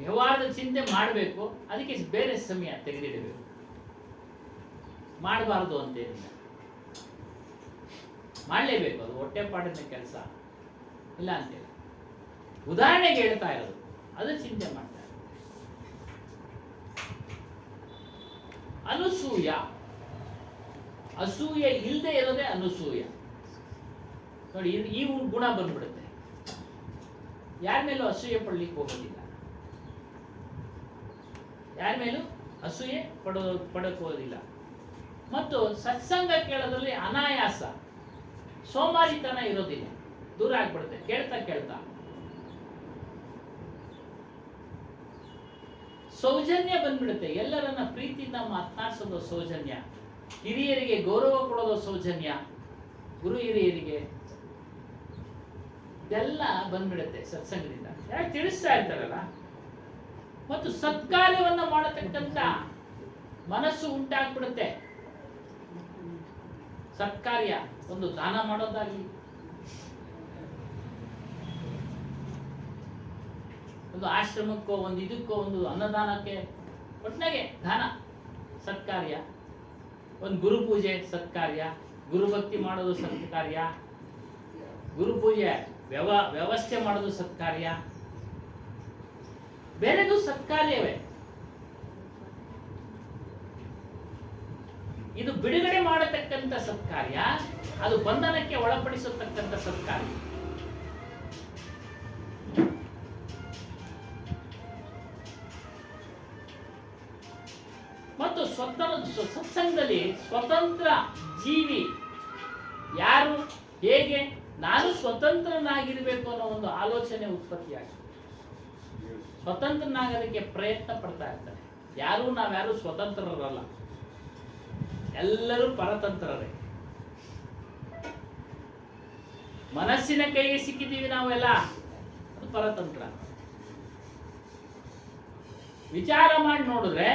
ವ್ಯವಹಾರದ ಚಿಂತೆ ಮಾಡಬೇಕು, ಅದಕ್ಕೆ ಬೇರೆ ಸಮಯ ತೆಗೆದಿಡಬೇಕು. ಮಾಡಬಾರ್ದು ಅಂತೇನಿಲ್ಲ, ಮಾಡಲೇಬೇಕು. ಅದು ಹೊಟ್ಟೆಪಾಡಿನ ಕೆಲಸ ಇಲ್ಲ ಅಂತೇಳಿ ಉದಾಹರಣೆಗೆ ಹೇಳ್ತಾ ಇರೋದು. ಅದು ಚಿಂತೆ ಮಾಡ್ತಾರೆ. ಅಸೂಯೆ ಇಲ್ಲದೆ ಇರೋದೇ ಅನಸೂಯ. ನೋಡಿ, ಈ ಗುಣ ಬಂದ್ಬಿಡುತ್ತೆ. ಯಾರ ಮೇಲೂ ಅಸೂಯೆ ಪಡ್ಲಿಕ್ಕೆ ಹೋಗೋದಿಲ್ಲ, ಯಾರ ಮೇಲೂ ಅಸೂಯೆ ಪಡಕ್ಕೆ ಹೋಗೋದಿಲ್ಲ. ಮತ್ತು ಸತ್ಸಂಗ ಕೇಳೋದ್ರಲ್ಲಿ ಅನಾಯಾಸ, ಸೋಮಾರಿತನ ಇರೋದಿಲ್ಲ, ದೂರ ಆಗ್ಬಿಡುತ್ತೆ. ಕೇಳ್ತಾ ಸೌಜನ್ಯ ಬಂದ್ಬಿಡುತ್ತೆ. ಎಲ್ಲರನ್ನ ಪ್ರೀತಿಯಿಂದ ಮಾತನಾಡಿಸೋದು ಸೌಜನ್ಯ, ಹಿರಿಯರಿಗೆ ಗೌರವ ಕೊಡೋದು ಸೌಜನ್ಯ, ಗುರು ಹಿರಿಯರಿಗೆ ಇದೆಲ್ಲ ಬಂದ್ಬಿಡುತ್ತೆ ಸತ್ಸಂಗದಿಂದ. ಯಾಕೆ ತಿಳಿಸ್ತಾ ಇರ್ತಾರಲ್ಲ. ಮತ್ತು ಸತ್ಕಾರ್ಯವನ್ನ ಮಾಡತಕ್ಕಂತ ಮನಸ್ಸು ಉಂಟಾಗ್ಬಿಡುತ್ತೆ. ಸತ್ಕಾರ್ಯ, ಒಂದು ದಾನ ಮಾಡೋದಾಗ್ಲಿ, ಒಂದು ಆಶ್ರಮಕ್ಕೋ, ಒಂದು ಇದಕ್ಕೋ, ಒಂದು ಅನ್ನದಾನಕ್ಕೆ, ಒಟ್ಟಿನಾಗೆ ದಾನ ಸತ್ಕಾರ್ಯ. ಒಂದು ಗುರು ಪೂಜೆ ಸತ್ಕಾರ್ಯ, ಗುರುಭಕ್ತಿ ಮಾಡೋದು ಸತ್ಕಾರ್ಯ, ಗುರು ಪೂಜೆ ವ್ಯವಸ್ಥೆ ಮಾಡೋದು ಸತ್ಕಾರ್ಯ, ಬೇರೆದು ಸತ್ಕಾರ್ಯವೇ. ಇದು ಬಿಡುಗಡೆ ಮಾಡತಕ್ಕಂಥ ಸತ್ಕಾರ್ಯ, ಅದು ಬಂಧನಕ್ಕೆ ಒಳಪಡಿಸತಕ್ಕಂಥ ಸತ್ಕಾರ್ಯ. ಸತ್ಸಂಗದಲ್ಲಿ ಸ್ವತಂತ್ರ ಜೀವಿ ಯಾರು, ಹೇಗೆ ನಾನು ಸ್ವತಂತ್ರನಾಗಿರ್ಬೇಕು ಅನ್ನೋ ಒಂದು ಆಲೋಚನೆ ಉತ್ಪತ್ತಿಯಾಗುತ್ತೆ. ಸ್ವತಂತ್ರನಾಗೋದಕ್ಕೆ ಪ್ರಯತ್ನ ಪಡ್ತಾ ಇರ್ತಾರೆ. ನಾವ್ಯಾರು ಸ್ವತಂತ್ರರಲ್ಲ, ಎಲ್ಲರೂ ಪರತಂತ್ರರೇ. ಮನಸ್ಸಿನ ಕೈಗೆ ಸಿಕ್ಕಿದ್ದೀವಿ ನಾವೆಲ್ಲ, ಅದು ಪರತಂತ್ರ. ವಿಚಾರ ಮಾಡಿ ನೋಡಿದ್ರೆ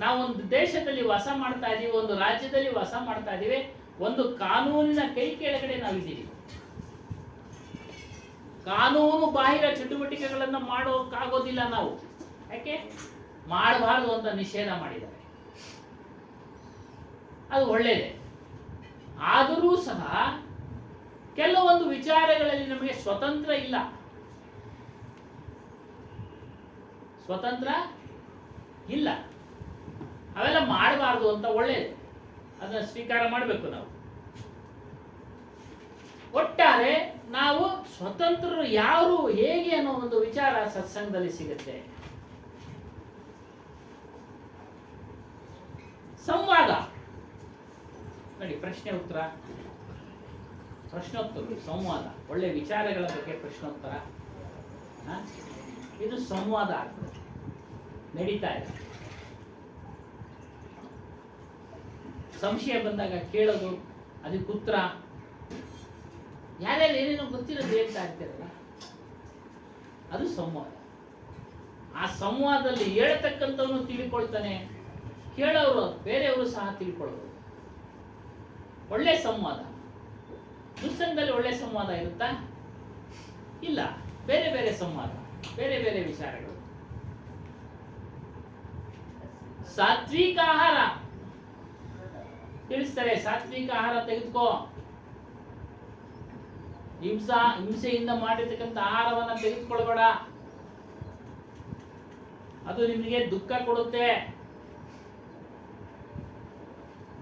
ನಾವು ಒಂದು ದೇಶದಲ್ಲಿ ವಾಸ ಮಾಡ್ತಾ ಇದೀವಿ, ಒಂದು ರಾಜ್ಯದಲ್ಲಿ ವಾಸ ಮಾಡ್ತಾ ಇದೀವಿ, ಒಂದು ಕಾನೂನಿನ ಕೈ ಕೆಳಗಡೆ ನಾವಿದ್ದೀವಿ. ಕಾನೂನು ಬಾಹಿರ ಚಟುವಟಿಕೆಗಳನ್ನ ಮಾಡೋಕ್ಕಾಗೋದಿಲ್ಲ ನಾವು. ಯಾಕೆ? ಮಾಡಬಾರದು ಅಂತ ನಿಷೇಧ ಮಾಡಿದ್ದಾರೆ. ಅದು ಒಳ್ಳೆಯದೇ. ಆದರೂ ಸಹ ಕೆಲವೊಂದು ವಿಚಾರಗಳಲ್ಲಿ ನಮಗೆ ಸ್ವತಂತ್ರ ಇಲ್ಲ. ಸ್ವತಂತ್ರ ಇಲ್ಲ, ಅವೆಲ್ಲ ಮಾಡಬಾರ್ದು ಅಂತ ಒಳ್ಳೆಯದು, ಅದನ್ನ ಸ್ವೀಕಾರ ಮಾಡಬೇಕು ನಾವು. ಒಟ್ಟಾರೆ ನಾವು ಸ್ವತಂತ್ರರು ಯಾರು, ಹೇಗೆ ಅನ್ನೋ ಒಂದು ವಿಚಾರ ಸತ್ಸಂಗದಲ್ಲಿ ಸಿಗುತ್ತೆ. ಸಂವಾದ ನೋಡಿ, ಪ್ರಶ್ನೋತ್ತರ, ಸಂವಾದ, ಒಳ್ಳೆ ವಿಚಾರಗಳ ಬಗ್ಗೆ ಪ್ರಶ್ನೋತ್ತರ, ಇದು ಸಂವಾದ ಆಗ್ತದೆ, ನಡೀತಾ ಇದೆ. ಸಂಶಯ ಬಂದಾಗ ಕೇಳೋದು, ಅದಕ್ಕೆ ಉತ್ತರ, ಯಾರ್ಯಾರು ಏನೇನೋ ಗೊತ್ತಿರೋದು ಹೇಳ್ತಾ ಇರ್ತಾರಲ್ಲ, ಅದು ಸಂವಾದ. ಆ ಸಂವಾದದಲ್ಲಿ ಹೇಳ್ತಕ್ಕಂಥವನು ತಿಳ್ಕೊಳ್ತಾನೆ, ಕೇಳೋರು ಬೇರೆಯವರು ಸಹ ತಿಳ್ಕೊಳ್ಬೋದು. ಒಳ್ಳೆ ಸಂವಾದ. ದುಸ್ಸಂಗದಲ್ಲಿ ಒಳ್ಳೆ ಸಂವಾದ ಇರುತ್ತಾ? ಇಲ್ಲ, ಬೇರೆ ಬೇರೆ ಸಂವಾದ, ಬೇರೆ ಬೇರೆ ವಿಚಾರಗಳು. ಸಾತ್ವಿಕ ಆಹಾರ ತಿಳಿಸ್ತಾರೆ, ಸಾತ್ವಿಕ ಆಹಾರ ತೆಗೆದುಕೋ, ಹಿಂಸೆಯಿಂದ ಮಾಡಿರ್ತಕ್ಕಂಥ ಆಹಾರವನ್ನ ತೆಗೆದುಕೊಳ್ಬೇಡ, ಅದು ನಿಮಗೆ ದುಃಖ ಕೊಡುತ್ತೆ.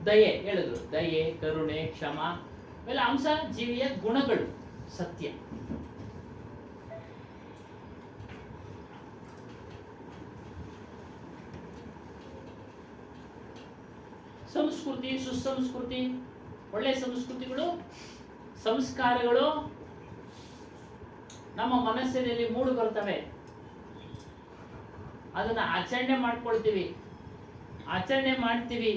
ದಯೆ ಹೇಳಿದ್ರು, ದಯೆ, ಕರುಣೆ, ಕ್ಷಮ ಇವೆಲ್ಲ ಅಂಶ ಜೀವಿಯ ಗುಣಗಳು, ಸತ್ಯ. ಸಂಸ್ಕೃತಿ, ಸುಸಂಸ್ಕೃತಿ, ಒಳ್ಳೆ ಸಂಸ್ಕೃತಿಗಳು, ಸಂಸ್ಕಾರಗಳು ನಮ್ಮ ಮನಸ್ಸಿನಲ್ಲಿ ಮೂಡು ಬರ್ತವೆ. ಅದನ್ನ ಆಚರಣೆ ಮಾಡ್ಕೊಳ್ತೀವಿ, ಆಚರಣೆ ಮಾಡ್ತೀವಿ.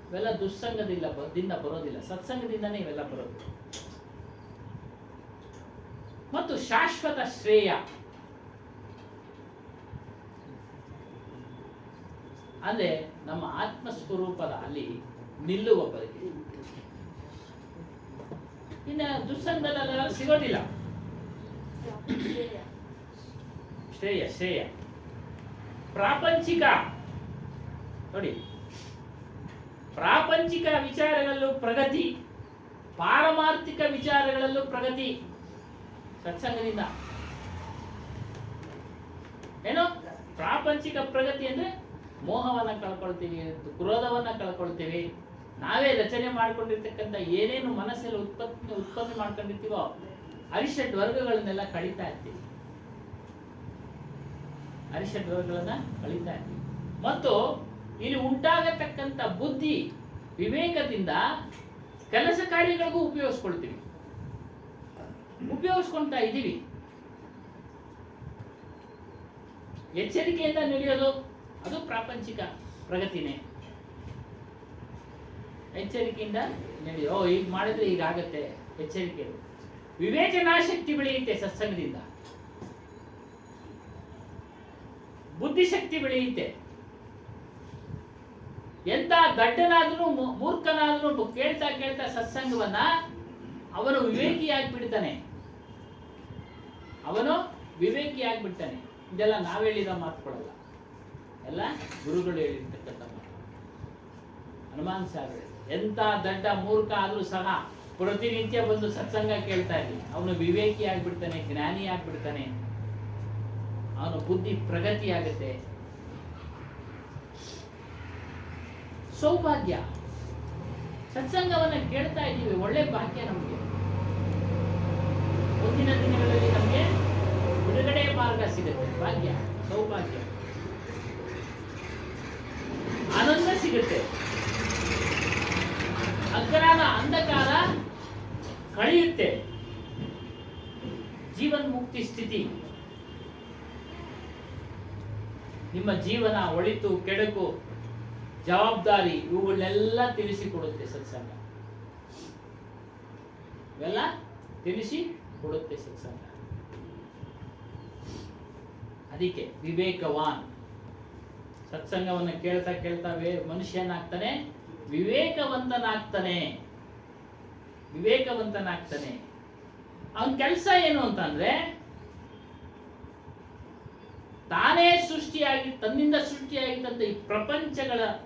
ಇವೆಲ್ಲ ದುಸ್ಸಂಗದಿಂದ ಬರೋದಿಲ್ಲ, ಸತ್ಸಂಗದಿಂದನೇ ಇವೆಲ್ಲ ಬರೋದು. ಮತ್ತು ಶಾಶ್ವತ ಶ್ರೇಯ ಅಂದ್ರೆ ನಮ್ಮ ಆತ್ಮಸ್ವರೂಪದ ಅಲ್ಲಿ ನಿಲ್ಲುವ ಬದುಕಿ. ಇನ್ನು ದುಸ್ಸಂಗದಲ್ಲಿ ಅದೆಲ್ಲ ಸಿಗೋದಿಲ್ಲ. ಶ್ರೇಯ ಪ್ರಾಪಂಚಿಕ ನೋಡಿ, ಪ್ರಾಪಂಚಿಕ ವಿಚಾರಗಳಲ್ಲೂ ಪ್ರಗತಿ, ಪಾರಮಾರ್ಥಿಕ ವಿಚಾರಗಳಲ್ಲೂ ಪ್ರಗತಿ ಸತ್ಸಂಗದಿಂದ. ಏನು ಪ್ರಾಪಂಚಿಕ ಪ್ರಗತಿ ಅಂದ್ರೆ ಮೋಹವನ್ನ ಕಳ್ಕೊಳ್ತೀವಿ, ಕ್ರೋಧವನ್ನ ಕಳ್ಕೊಳ್ತೀವಿ, ನಾವೇ ರಚನೆ ಮಾಡ್ಕೊಂಡಿರ್ತಕ್ಕಂಥ ಏನೇನು ಮನಸ್ಸಲ್ಲಿ ಉತ್ಪತ್ತಿ ಮಾಡ್ಕೊಂಡಿರ್ತೀವೋ ಅರಿಷಡ್ ವರ್ಗಗಳನ್ನೆಲ್ಲ ಕಳೀತಾ ಇರ್ತೀವಿ, ಅರಿಷಡ್ ವರ್ಗಗಳನ್ನ ಕಳೀತಾ ಇರ್ತೀವಿ. ಮತ್ತು ಇಲ್ಲಿ ಉಂಟಾಗತಕ್ಕಂಥ ಬುದ್ಧಿ ವಿವೇಕದಿಂದ ಕೆಲಸ ಕಾರ್ಯಗಳಿಗೂ ಉಪಯೋಗಿಸ್ಕೊಳ್ತಾ ಇದ್ದೀವಿ. ಎಚ್ಚರಿಕೆಯಿಂದ ನಡೆಯೋದು ಅದು ಪ್ರಾಪಂಚಿಕ ಪ್ರಗತಿನೇ. ಎಚ್ಚರಿಕೆಯಿಂದ ನಡೆಯೋ, ಈಗ ಮಾಡಿದ್ರೆ ಈಗಾಗತ್ತೆ, ಎಚ್ಚರಿಕೆ. ವಿವೇಚನಾ ಶಕ್ತಿ ಬೆಳೆಯುತ್ತೆ ಸತ್ಸಂಗದಿಂದ, ಬುದ್ಧಿಶಕ್ತಿ ಬೆಳೆಯುತ್ತೆ. ಎಂತ ದಡ್ಡನಾದ್ರೂ ಮೂರ್ಖನಾದ್ರೂ ಕೇಳ್ತಾ ಕೇಳ್ತಾ ಸತ್ಸಂಗವನ್ನ ಅವನು ವಿವೇಕಿಯಾಗ್ಬಿಡ್ತಾನೆ, ಇದೆಲ್ಲ ನಾವ್ ಹೇಳಿರೋ ಮಾತುಗಳಲ್ಲ, ಎಲ್ಲ ಗುರುಗಳು ಹೇಳಿರ್ತಕ್ಕಂಥ ಮಾತು. ಹನುಮಾನ್ ಸಾಗರ ಎಂತ ದಡ್ಡ ಮೂರ್ಖ ಆದ್ರೂ ಸಹ ಪ್ರತಿನಿತ್ಯ ಬಂದು ಸತ್ಸಂಗ ಕೇಳ್ತಾ ಇದ್ವಿ, ಅವನು ವಿವೇಕಿ ಆಗ್ಬಿಡ್ತಾನೆ, ಜ್ಞಾನಿ ಆಗ್ಬಿಡ್ತಾನೆ, ಅವನ ಬುದ್ಧಿ ಪ್ರಗತಿ ಆಗುತ್ತೆ. ಸೌಭಾಗ್ಯ, ಸತ್ಸಂಗವನ್ನ ಕೇಳ್ತಾ ಇದ್ದೀವಿ, ಒಳ್ಳೆ ಭಾಗ್ಯ ನಮಗೆ. ಮುಂದಿನ ದಿನಗಳಲ್ಲಿ ನಮಗೆ ಬಿಡುಗಡೆ ಮಾರ್ಗ ಸಿಗುತ್ತೆ, ಭಾಗ್ಯ, ಸೌಭಾಗ್ಯ. ಸಿಗುತ್ತೆ, ಅಜ್ಞಾನ ಅಂಧಕಾರ ಕಳೆಯುತ್ತೆ, ಜೀವನ್ ಮುಕ್ತಿ ಸ್ಥಿತಿ. ನಿಮ್ಮ ಜೀವನ ಒಳಿತು ಕೆಡುಕು ಜವಾಬ್ದಾರಿ ಇವುಗಳನ್ನೆಲ್ಲ ತಿಳಿಸಿಕೊಡುತ್ತೆ ಸತ್ಸಂಗ. ಇವೆಲ್ಲ ತಿಳಿಸಿ ಕೊಡುತ್ತೆ ಸತ್ಸಂಗ. ಅದಕ್ಕೆ ವಿವೇಕವಾನ್. ಸತ್ಸಂಗವನ್ನು ಕೇಳ್ತಾ ಕೇಳ್ತಾ ಮನುಷ್ಯನಾಗ್ತಾನೆ, ವಿವೇಕವಂತನಾಗ್ತಾನೆ. ವಿವೇಕವಂತನಾಗ್ತಾನೆ. ಅವನ ಕೆಲಸ ಏನು ಅಂತಂದ್ರೆ, ತಾನೇ ಸೃಷ್ಟಿಯಾಗಿ ತನ್ನಿಂದ ಸೃಷ್ಟಿಯಾಗಿದ್ದಂತ ಈ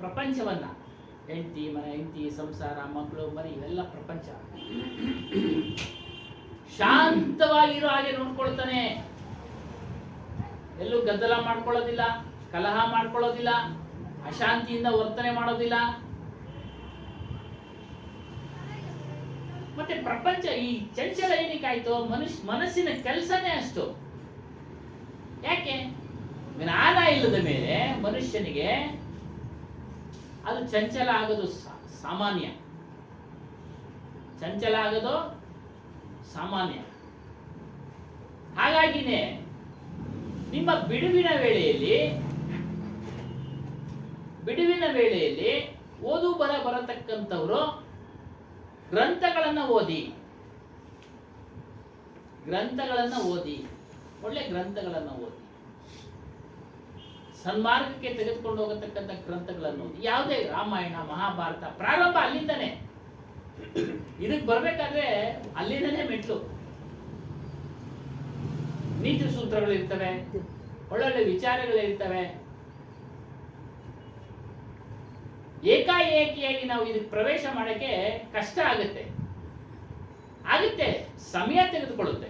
ಪ್ರಪಂಚವನ್ನ, ಹೆಂಡತಿ ಮನೆ, ಹೆಂಡತಿ ಸಂಸಾರ, ಮಕ್ಕಳು ಮರಿ, ಇವೆಲ್ಲ ಪ್ರಪಂಚ ಶಾಂತವಾಗಿರೋ ಹಾಗೆ ನೋಡ್ಕೊಳ್ತಾನೆ. ಎಲ್ಲೂ ಗದ್ದಲ ಮಾಡ್ಕೊಳ್ಳೋದಿಲ್ಲ, ಕಲಹ ಮಾಡ್ಕೊಳ್ಳೋದಿಲ್ಲ, ಅಶಾಂತಿಯಿಂದ ವರ್ತನೆ ಮಾಡೋದಿಲ್ಲ. ಮತ್ತೆ ಪ್ರಪಂಚ ಈ ಚಂಚಲ ಏನಕ್ಕಾಯ್ತು? ಮನಸ್ಸಿನ ಕೆಲಸನೇ ಅಷ್ಟು. ಯಾಕೆ? ಜ್ಞಾನ ಇಲ್ಲದ ಮೇಲೆ ಮನುಷ್ಯನಿಗೆ ಅದು ಚಂಚಲ ಆಗೋದು ಸಾಮಾನ್ಯ. ಚಂಚಲ ಆಗೋದು ಸಾಮಾನ್ಯ. ಹಾಗಾಗಿನೇ ನಿಮ್ಮ ಬಿಡುವಿನ ವೇಳೆಯಲ್ಲಿ ಓದು ಬರತಕ್ಕಂಥವ್ರು ಗ್ರಂಥಗಳನ್ನು ಓದಿ, ಒಳ್ಳೆ ಗ್ರಂಥಗಳನ್ನು ಓದಿ, ಸನ್ಮಾರ್ಗಕ್ಕೆ ತೆಗೆದುಕೊಂಡು ಹೋಗತಕ್ಕಂಥ ಗ್ರಂಥಗಳನ್ನು ಓದಿ. ಯಾವುದೇ ರಾಮಾಯಣ ಮಹಾಭಾರತ ಪ್ರಾರಂಭ ಅಲ್ಲಿಂದನೇ. ಇದಕ್ಕೆ ಬರ್ಬೇಕಾದ್ರೆ ಅಲ್ಲಿಂದನೇ ಮೆಟ್ಲು. ನೀತಿ ಸೂತ್ರಗಳಿರ್ತವೆ, ಒಳ್ಳೊಳ್ಳೆ ವಿಚಾರಗಳಿರ್ತವೆ. ಏಕಾಏಕಿಯಾಗಿ ನಾವು ಇದಕ್ಕೆ ಪ್ರವೇಶ ಮಾಡಕ್ಕೆ ಕಷ್ಟ ಆಗುತ್ತೆ. ಸಮಯ ತೆಗೆದುಕೊಳ್ಳುತ್ತೆ.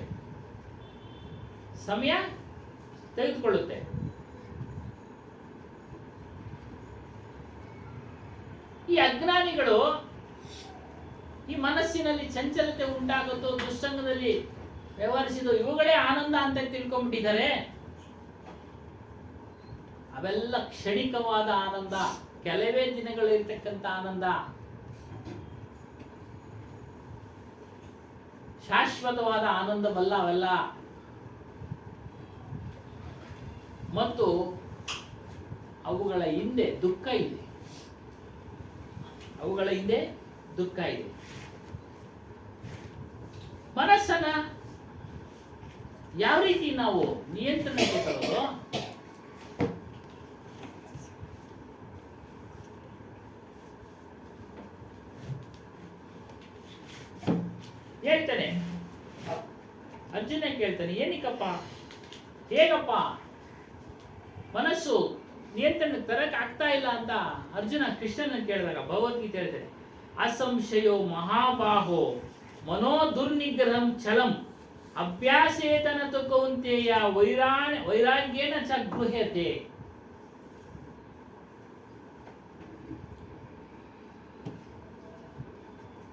ಈ ಅಜ್ಞಾನಿಗಳು ಈ ಮನಸ್ಸಿನಲ್ಲಿ ಚಂಚಲತೆ ಉಂಟಾಗುತ್ತೋ, ದುಸ್ಸಂಗದಲ್ಲಿ ವ್ಯವಹರಿಸಿದ ಇವುಗಳೇ ಆನಂದ ಅಂತ ತಿಳ್ಕೊಂಡ್ಬಿಟ್ಟಿದ್ದಾರೆ. ಅವೆಲ್ಲ ಕ್ಷಣಿಕವಾದ ಆನಂದ, ಕೆಲವೇ ದಿನಗಳಿರ್ತಕ್ಕಂಥ ಆನಂದ. ಶಾಶ್ವತವಾದ ಆನಂದವಲ್ಲ ಅವೆಲ್ಲ. ಮತ್ತು ಅವುಗಳ ಹಿಂದೆ ದುಃಖ ಇದೆ. ಮನಸ್ಸನ್ನ ಯಾವ ರೀತಿ ನಾವು ನಿಯಂತ್ರಣಕ್ಕೆ ತರೋದು? ಹೇಳ್ತಾನೆ ಅರ್ಜುನ, ಕೇಳ್ತಾನೆ, ಏನಕ್ಕಪ್ಪ, ಹೇಗಪ್ಪ ಮನಸ್ಸು ನಿಯಂತ್ರಣ ತರಕ್ ಆಗ್ತಾ ಇಲ್ಲ ಅಂತ ಅರ್ಜುನ ಕೃಷ್ಣನ ಕೇಳಿದಾಗ ಭಗವದ್ಗೀತೆ ಹೇಳ್ತಾರೆ, ಅಸಂಶಯೋ ಮಹಾಬಾಹೋ ಮನೋ ದುರ್ನಿಗ್ರಹಂ ಛಲಂ ಅಭ್ಯಾಸೇತನ ಕೌಂತೆಯ ವೈರಾಗ್ಯೇನ ಚ ಗೃಹ್ಯತೆ.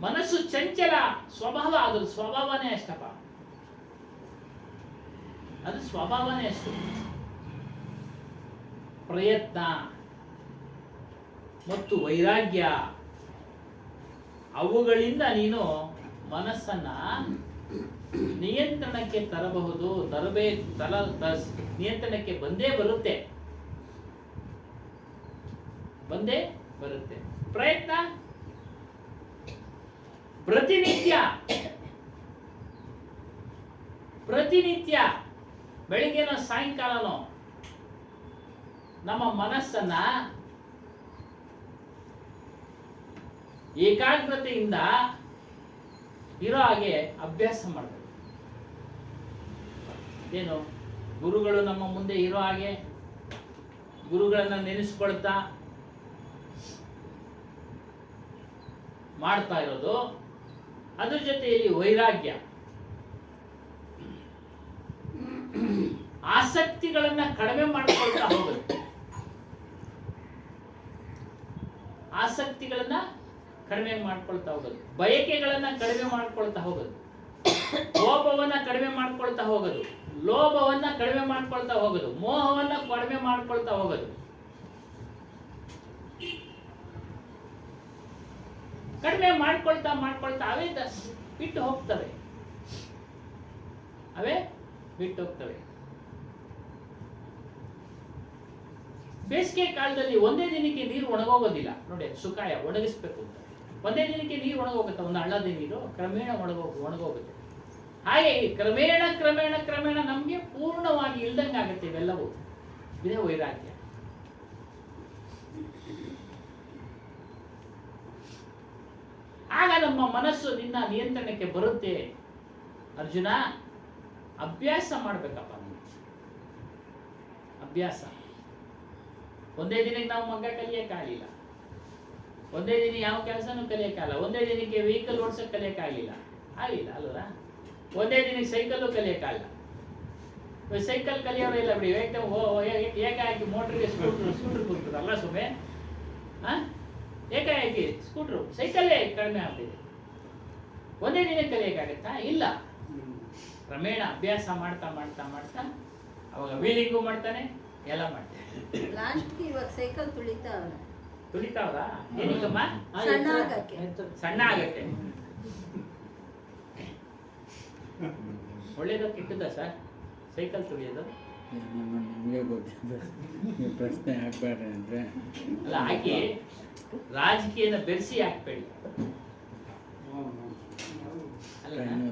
ಮನಸ್ಸು ಚಂಚಲ ಸ್ವಭಾವ, ಅದು ಸ್ವಭಾವನೇ ಅಷ್ಟಪ್ಪ. ಅದು ಸ್ವಭಾವನೇ ಅಷ್ಟು. ಪ್ರಯತ್ನ ಮತ್ತು ವೈರಾಗ್ಯ ಅವುಗಳಿಂದ ನೀನು ಮನಸ್ಸನ್ನ ನಿಯಂತ್ರಣಕ್ಕೆ ತರಬಹುದು. ನಿಯಂತ್ರಣಕ್ಕೆ ಬಂದೇ ಬರುತ್ತೆ. ಪ್ರಯತ್ನ ಪ್ರತಿನಿತ್ಯ ಬೆಳಿಗ್ಗೆನೋ ಸಾಯಂಕಾಲನೋ ನಮ್ಮ ಮನಸ್ಸನ್ನ ಏಕಾಗ್ರತೆಯಿಂದ ಇರೋ ಹಾಗೆ ಅಭ್ಯಾಸ ಮಾಡಬೇಕು. ಏನು? ಗುರುಗಳು ನಮ್ಮ ಮುಂದೆ ಇರೋ ಹಾಗೆ ಗುರುಗಳನ್ನ ನೆನೆಸ್ಕೊಳ್ತಾ ಮಾಡ್ತಾ ಇರೋದು. ಅದ್ರ ಜೊತೆಯಲ್ಲಿ ವೈರಾಗ್ಯ, ಆಸಕ್ತಿಗಳನ್ನ ಕಡಿಮೆ ಮಾಡ್ಕೊಳ್ತಾ ಹೋಗೋದು. ಬಯಕೆಗಳನ್ನ ಕಡಿಮೆ ಮಾಡ್ಕೊಳ್ತಾ ಹೋಗೋದು. ಕೋಪವನ್ನ ಕಡಿಮೆ ಮಾಡ್ಕೊಳ್ತಾ ಹೋಗೋದು. ಲೋಭವನ್ನ ಕಡಿಮೆ ಮಾಡ್ಕೊಳ್ತಾ ಹೋಗೋದು. ಮೋಹವನ್ನ ಕಡಿಮೆ ಮಾಡ್ಕೊಳ್ತಾ ಹೋಗೋದು. ಕಡಿಮೆ ಮಾಡ್ಕೊಳ್ತಾ ಮಾಡ್ಕೊಳ್ತಾ ಅವೇ ಬಿಟ್ಟು ಹೋಗ್ತವೆ. ಅವೇ ಬಿಟ್ಟು ಹೋಗ್ತವೆ. ಬೇಸಿಗೆ ಕಾಲದಲ್ಲಿ ಒಂದೇ ದಿನಕ್ಕೆ ನೀರು ಒಣಗೋಗೋದಿಲ್ಲ ನೋಡಿ. ಸುಕಾಯ ಒಣಗಿಸ್ಬೇಕು ಅಂತ ಒಂದೇ ದಿನಕ್ಕೆ ನೀರು ಒಣಗೋಗುತ್ತೆ. ಒಂದು ಹಳ್ಳದ ನೀರು ಕ್ರಮೇಣ ಒಣಗೋಗುತ್ತೆ. ಹಾಗೆ ಕ್ರಮೇಣ ಕ್ರಮೇಣ ಕ್ರಮೇಣ ನಮಗೆ ಪೂರ್ಣವಾಗಿ ಇಲ್ದಂಗಾಗುತ್ತೆ ಇವೆಲ್ಲವೂ. ಇದೇ ವೈರಾಗ್ಯ. ಆಗ ನಮ್ಮ ಮನಸ್ಸು ನಿನ್ನ ನಿಯಂತ್ರಣಕ್ಕೆ ಬರುತ್ತೆ. ಅರ್ಜುನ, ಅಭ್ಯಾಸ ಮಾಡ್ಬೇಕಪ್ಪ ನೀನು. ಅಭ್ಯಾಸ. ಒಂದೇ ದಿನಕ್ಕೆ ನಾವು ಮಗ್ಗ ಕಲಿಯಕ್ಕಾಗಲಿಲ್ಲ. ಒಂದೇ ದಿನ ಯಾವ ಕೆಲಸನೂ ಕಲಿಯಕ್ಕಾಗಲ್ಲ. ಒಂದೇ ದಿನಕ್ಕೆ ವೆಹಿಕಲ್ ಓಡಿಸೋಕೆ ಕಲಿಯಕ್ಕಾಗಲಿಲ್ಲ. ಆಗಲಿಲ್ಲ ಅಲ್ವರ? ಒಂದೇ ದಿನಕ್ಕೆ ಸೈಕಲ್ಲು ಕಲಿಯಕ್ಕಾಗಲ್ಲ. ಸೈಕಲ್ ಕಲಿಯೋರೆಲ್ಲ ಬಿಡಿ, ಏಕಾಏಕಿ ಮೋಟ್ರಿಗೆ ಸ್ಕೂಟ್ರ್ ಕೂರ್ತದಲ್ಲ ಸುಮ್ಮನೆ. ಏಕಾಏಕಿ ಸ್ಕೂಟ್ರು ಸೈಕಲ್ಲೇ ಕಡಿಮೆ ಆಗ್ತಿದೆ. ಒಂದೇ ದಿನ ಕಲಿಯಕ್ಕಾಗತ್ತಾ? ಇಲ್ಲ. ಕ್ರಮೇಣ ಅಭ್ಯಾಸ ಮಾಡ್ತಾ ಮಾಡ್ತಾ ಮಾಡ್ತಾ ಅವಾಗ ವೀಲಿಂಗು ಮಾಡ್ತಾನೆ, ಎಲ್ಲ ಮಾಡ್ತಾನೆ. ಲಾಸ್ಟ್ಗೆ ಇವಾಗ ಸೈಕಲ್ ತುಳಿತಾವ್ರಾ? ಏನಕ್ಕಮ್ಮ? ಸಣ್ಣ ಆಗಕ್ಕೆ. ಒಳ್ಳೇದ ಕೆಟ್ಟದ ಸರ್ ಸೈಕಲ್ ತುಳಿಯೋದು? ನಿಮಗೆ ಗೊತ್ತಿದೆ, ಪ್ರಶ್ನೆ ಹಾಕ್ಬೇಡ ಅಂದ್ರೆ ಅಲ್ಲ, ಹಾಕಿ ರಾಜಕೀಯನ ಬೆರೆಸಿ ಹಾಕ್ಬೇಡಿ.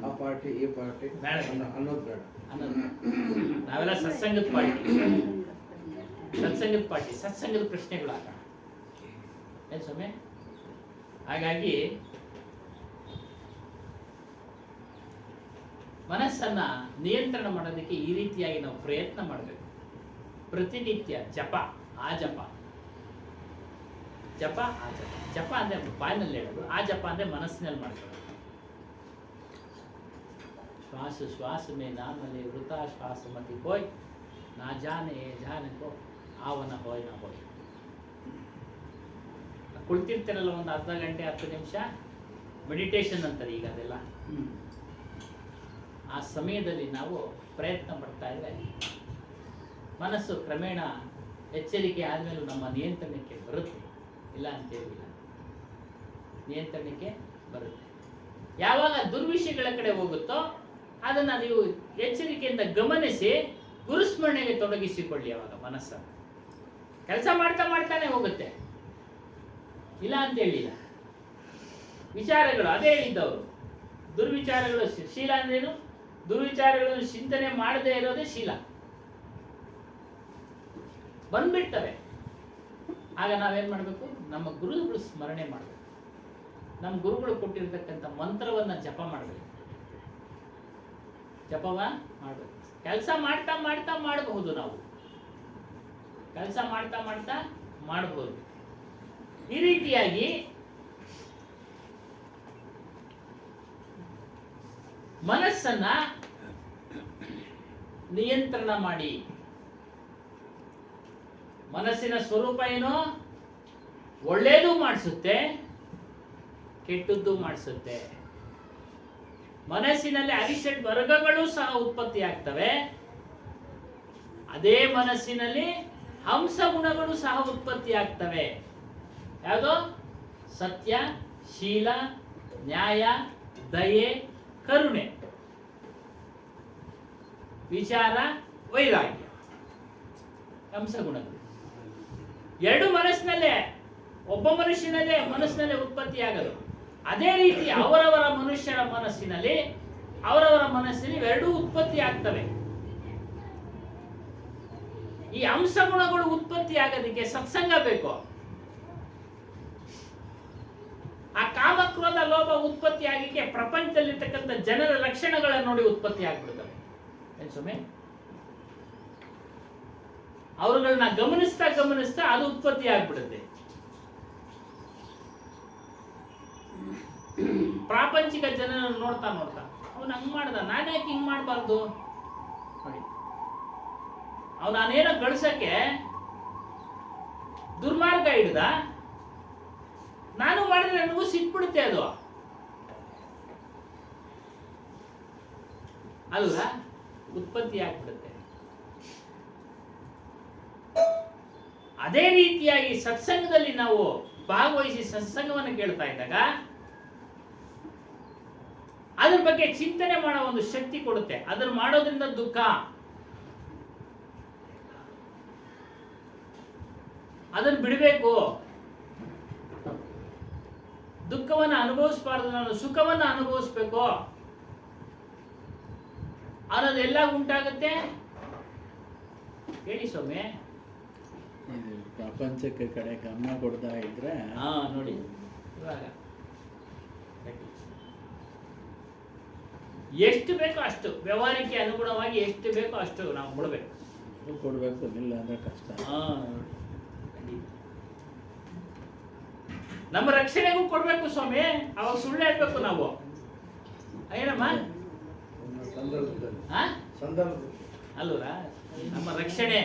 ಆ ಪಾರ್ಟಿ ಈ ಪಾರ್ಟಿ ಬೇಡ ಅನ್ನೋದು ಬೇಡ. ನಾವೆಲ್ಲ ಸತ್ಸಂಗದ ಪಾರ್ಟಿ, ಸತ್ಸಂಗದ ಪ್ರಶ್ನೆಗಳು ಹಾಕೋಣ ಏನ್ ಸ್ವಾಮಿ? ಹಾಗಾಗಿ ಮನಸ್ಸನ್ನ ನಿಯಂತ್ರಣ ಮಾಡೋದಕ್ಕೆ ಈ ರೀತಿಯಾಗಿ ನಾವು ಪ್ರಯತ್ನ ಮಾಡಬೇಕು. ಪ್ರತಿನಿತ್ಯ ಜಪ, ಆ ಜಪ ಜಪ ಅಂದ್ರೆ ಬಾಯಿನಲ್ಲಿ ಹೇಳೋದು, ಆ ಜಪ ಅಂದ್ರೆ ಮನಸ್ಸಿನಲ್ಲಿ ಮಾಡ್ಕೊಳ್ಳೋದು. ಶ್ವಾಸ ಮೇ ನಾಮಲ್ಲಿ ವೃತ ಶ್ವಾಸ ಮತಿ ಹೋಯ್ ನಾ ಜಾನೆ ಆವನ ಹೋಯ್ ನಾ ಹೋಯ್. ಕುಳಿತಿರ್ತಿರಲ್ಲ ಒಂದು ಅರ್ಧ ಗಂಟೆ 10 ನಿಮಿಷ ಮೆಡಿಟೇಷನ್ ಅಂತಾರೆ ಈಗ ಅದೆಲ್ಲ. ಆ ಸಮಯದಲ್ಲಿ ನಾವು ಪ್ರಯತ್ನ ಪಡ್ತಾ ಇದ್ರೆ ಮನಸ್ಸು ಕ್ರಮೇಣ ಎಚ್ಚರಿಕೆ ಆದಮೇಲೂ ನಮ್ಮ ನಿಯಂತ್ರಣಕ್ಕೆ ಬರುತ್ತೆ. ಇಲ್ಲ ಅಂತೇಳಿಲ್ಲ, ನಿಯಂತ್ರಣಕ್ಕೆ ಬರುತ್ತೆ. ಯಾವಾಗ ದುರ್ವಿಷಯಗಳ ಕಡೆ ಹೋಗುತ್ತೋ ಅದನ್ನು ನೀವು ಎಚ್ಚರಿಕೆಯಿಂದ ಗಮನಿಸಿ ಗುರುಸ್ಮರಣೆಗೆ ತೊಡಗಿಸಿಕೊಳ್ಳಿ. ಅವಾಗ ಮನಸ್ಸನ್ನು ಕೆಲಸ ಮಾಡ್ತಾ ಮಾಡ್ತಾನೆ ಹೋಗುತ್ತೆ. ಇಲ್ಲ ಅಂತೇಳಿಲ್ಲ. ವಿಚಾರಗಳು ಅದೇ ಹೇಳಿದ್ದವರು, ದುರ್ವಿಚಾರಗಳು ಶೀಲ ಅಂದ್ರೇನು? ದುರ್ವಿಚಾರಗಳನ್ನು ಚಿಂತನೆ ಮಾಡದೇ ಇರೋದೇ ಶೀಲ. ಬಂದ್ಬಿಡ್ತವೆ. ಆಗ ನಾವೇನ್ ಮಾಡಬೇಕು? ನಮ್ಮ ಗುರುಗಳು ಸ್ಮರಣೆ ಮಾಡಬೇಕು. ನಮ್ಮ ಗುರುಗಳು ಕೊಟ್ಟಿರ್ತಕ್ಕಂಥ ಮಂತ್ರವನ್ನ ಜಪ ಮಾಡಬೇಕು. ಜಪವ ಮಾಡಬೇಕು. ಕೆಲಸ ಮಾಡ್ತಾ ಮಾಡ್ತಾ ಮಾಡಬಹುದು. ನಾವು ಕೆಲಸ ಮಾಡ್ತಾ ಮಾಡ್ತಾ ಮಾಡಬಹುದು. ಈ ರೀತಿಯಾಗಿ ಮನಸ್ಸನ್ನ ನಿಯಂತ್ರಣ ಮಾಡಿ. ಮನಸ್ಸಿನ ಸ್ವರೂಪ ಏನು? ಒಳ್ಳೇದು ಮಾಡಿಸುತ್ತೆ, ಕೆಟ್ಟದ್ದು ಮಾಡಿಸುತ್ತೆ. ಮನಸ್ಸಿನಲ್ಲಿ ಅರಿಷಡ್ ವರ್ಗಗಳು ಸಹ ಉತ್ಪತ್ತಿ ಆಗ್ತವೆ. ಅದೇ ಮನಸ್ಸಿನಲ್ಲಿ ಹಂಸ ಗುಣಗಳು ಸಹ ಉತ್ಪತ್ತಿ ಆಗ್ತವೆ. ಯಾವುದು? ಸತ್ಯ, ಶೀಲ, ನ್ಯಾಯ, ದಯೆ, ಕರುಣೆ, ವಿಚಾರ, ವೈರಾಗ್ಯ, ಹಂಸ ಗುಣಗಳು. ಎರಡು ಮನಸ್ಸಿನಲ್ಲೇ, ಒಬ್ಬ ಮನುಷ್ಯನಲ್ಲೇ ಮನಸ್ಸಿನಲ್ಲೇ ಉತ್ಪತ್ತಿ ಆಗಲು. ಅದೇ ರೀತಿ ಅವರವರ ಮನುಷ್ಯರ ಮನಸ್ಸಿನಲ್ಲಿ ಎರಡೂ ಉತ್ಪತ್ತಿ ಆಗ್ತವೆ. ಈ ಹಂಸ ಗುಣಗಳು ಉತ್ಪತ್ತಿ ಆಗೋದಕ್ಕೆ ಸತ್ಸಂಗ ಬೇಕು. ಆ ಕಾಮ ಕ್ರೋಧ ಲೋಭ ಉತ್ಪತ್ತಿ ಆಗಿಕ್ಕೆ ಪ್ರಪಂಚದಲ್ಲಿರ್ತಕ್ಕಂಥ ಜನರ ಲಕ್ಷಣಗಳನ್ನು ನೋಡಿ ಉತ್ಪತ್ತಿ ಆಗ್ಬಿಡ್ತವೆ. ಏನ್ ಸ್ವಾಮಿ? ಅವರುಗಳನ್ನ ಗಮನಿಸ್ತಾ ಗಮನಿಸ್ತಾ ಅದು ಉತ್ಪತ್ತಿ ಆಗ್ಬಿಡುತ್ತೆ. ಪ್ರಾಪಂಚಿಕ ಜನರನ್ನು ನೋಡ್ತಾ ನೋಡ್ತಾ ಅವನು ಹಂಗ್ ಮಾಡ್ದ, ನಾನು ಯಾಕೆ ಹಿಂಗ್ ಮಾಡಬಾರ್ದು ನೋಡಿ. ನಾನೇನೋ ಗಳಿಸಕ್ಕೆ ದುರ್ಮಾರ್ಗ ಹಿಡ್ದ, ನಾನು ಮಾಡಿದ್ರೆ ನನಗೂ ಸಿಕ್ಬಿಡುತ್ತೆ ಅದು ಅಲ್ವಾ? ಉತ್ಪತ್ತಿ ಆಗ್ಬಿಡುತ್ತೆ. ಅದೇ ರೀತಿಯಾಗಿ ಸತ್ಸಂಗದಲ್ಲಿ ನಾವು ಭಾಗವಹಿಸಿ ಸತ್ಸಂಗವನ್ನು ಕೇಳ್ತಾ ಇದ್ದಾಗ ಅದ್ರ ಬಗ್ಗೆ ಚಿಂತನೆ ಮಾಡೋ ಒಂದು ಶಕ್ತಿ ಕೊಡುತ್ತೆ. ಅದನ್ನು ಮಾಡೋದ್ರಿಂದ ದುಃಖ, ಅದನ್ನು ಬಿಡಬೇಕು. ದುಃಖವನ್ನು ಅನುಭವಿಸಬಾರ್ದು, ನಾನು ಸುಖವನ್ನು ಅನುಭವಿಸ್ಬೇಕು ಅನ್ನೋದೆಲ್ಲ ಉಂಟಾಗುತ್ತೆ. ಹೇಳಿ ಸ್ವಾಮಿ. ಇದು ಪ್ರಪಂಚಕ್ಕೆ ಕಡೆ ಗಮನ ಕೊಡ್ತಾ ಇದ್ರೆ ನೋಡಿ ಇವಾಗ ಎಷ್ಟು ಬೇಕೋ ಅಷ್ಟು ವ್ಯವಹಾರಕ್ಕೆ ಅನುಗುಣವಾಗಿ ಎಷ್ಟು ಬೇಕೋ ಅಷ್ಟು ನಾವು ಕೊಡಬೇಕು. ಕೊಡಬೇಕು, ಇಲ್ಲ ಅಂದ್ರೆ ಕಷ್ಟ. ನಮ್ಮ ರಕ್ಷಣೆಗೂ ಕೊಡ್ಬೇಕು ಸ್ವಾಮಿ. ಅವಾಗ ಸುಳ್ಳು ಹೇಳ್ಬೇಕು ನಾವು. ಏನಮ್ಮ ಸಂದರ್ಭದಲ್ಲಿ ಆ? ಸಂದರ್ಭದಲ್ಲಿ ಅಲ್ವರ ನಮ್ಮ ರಕ್ಷಣೆ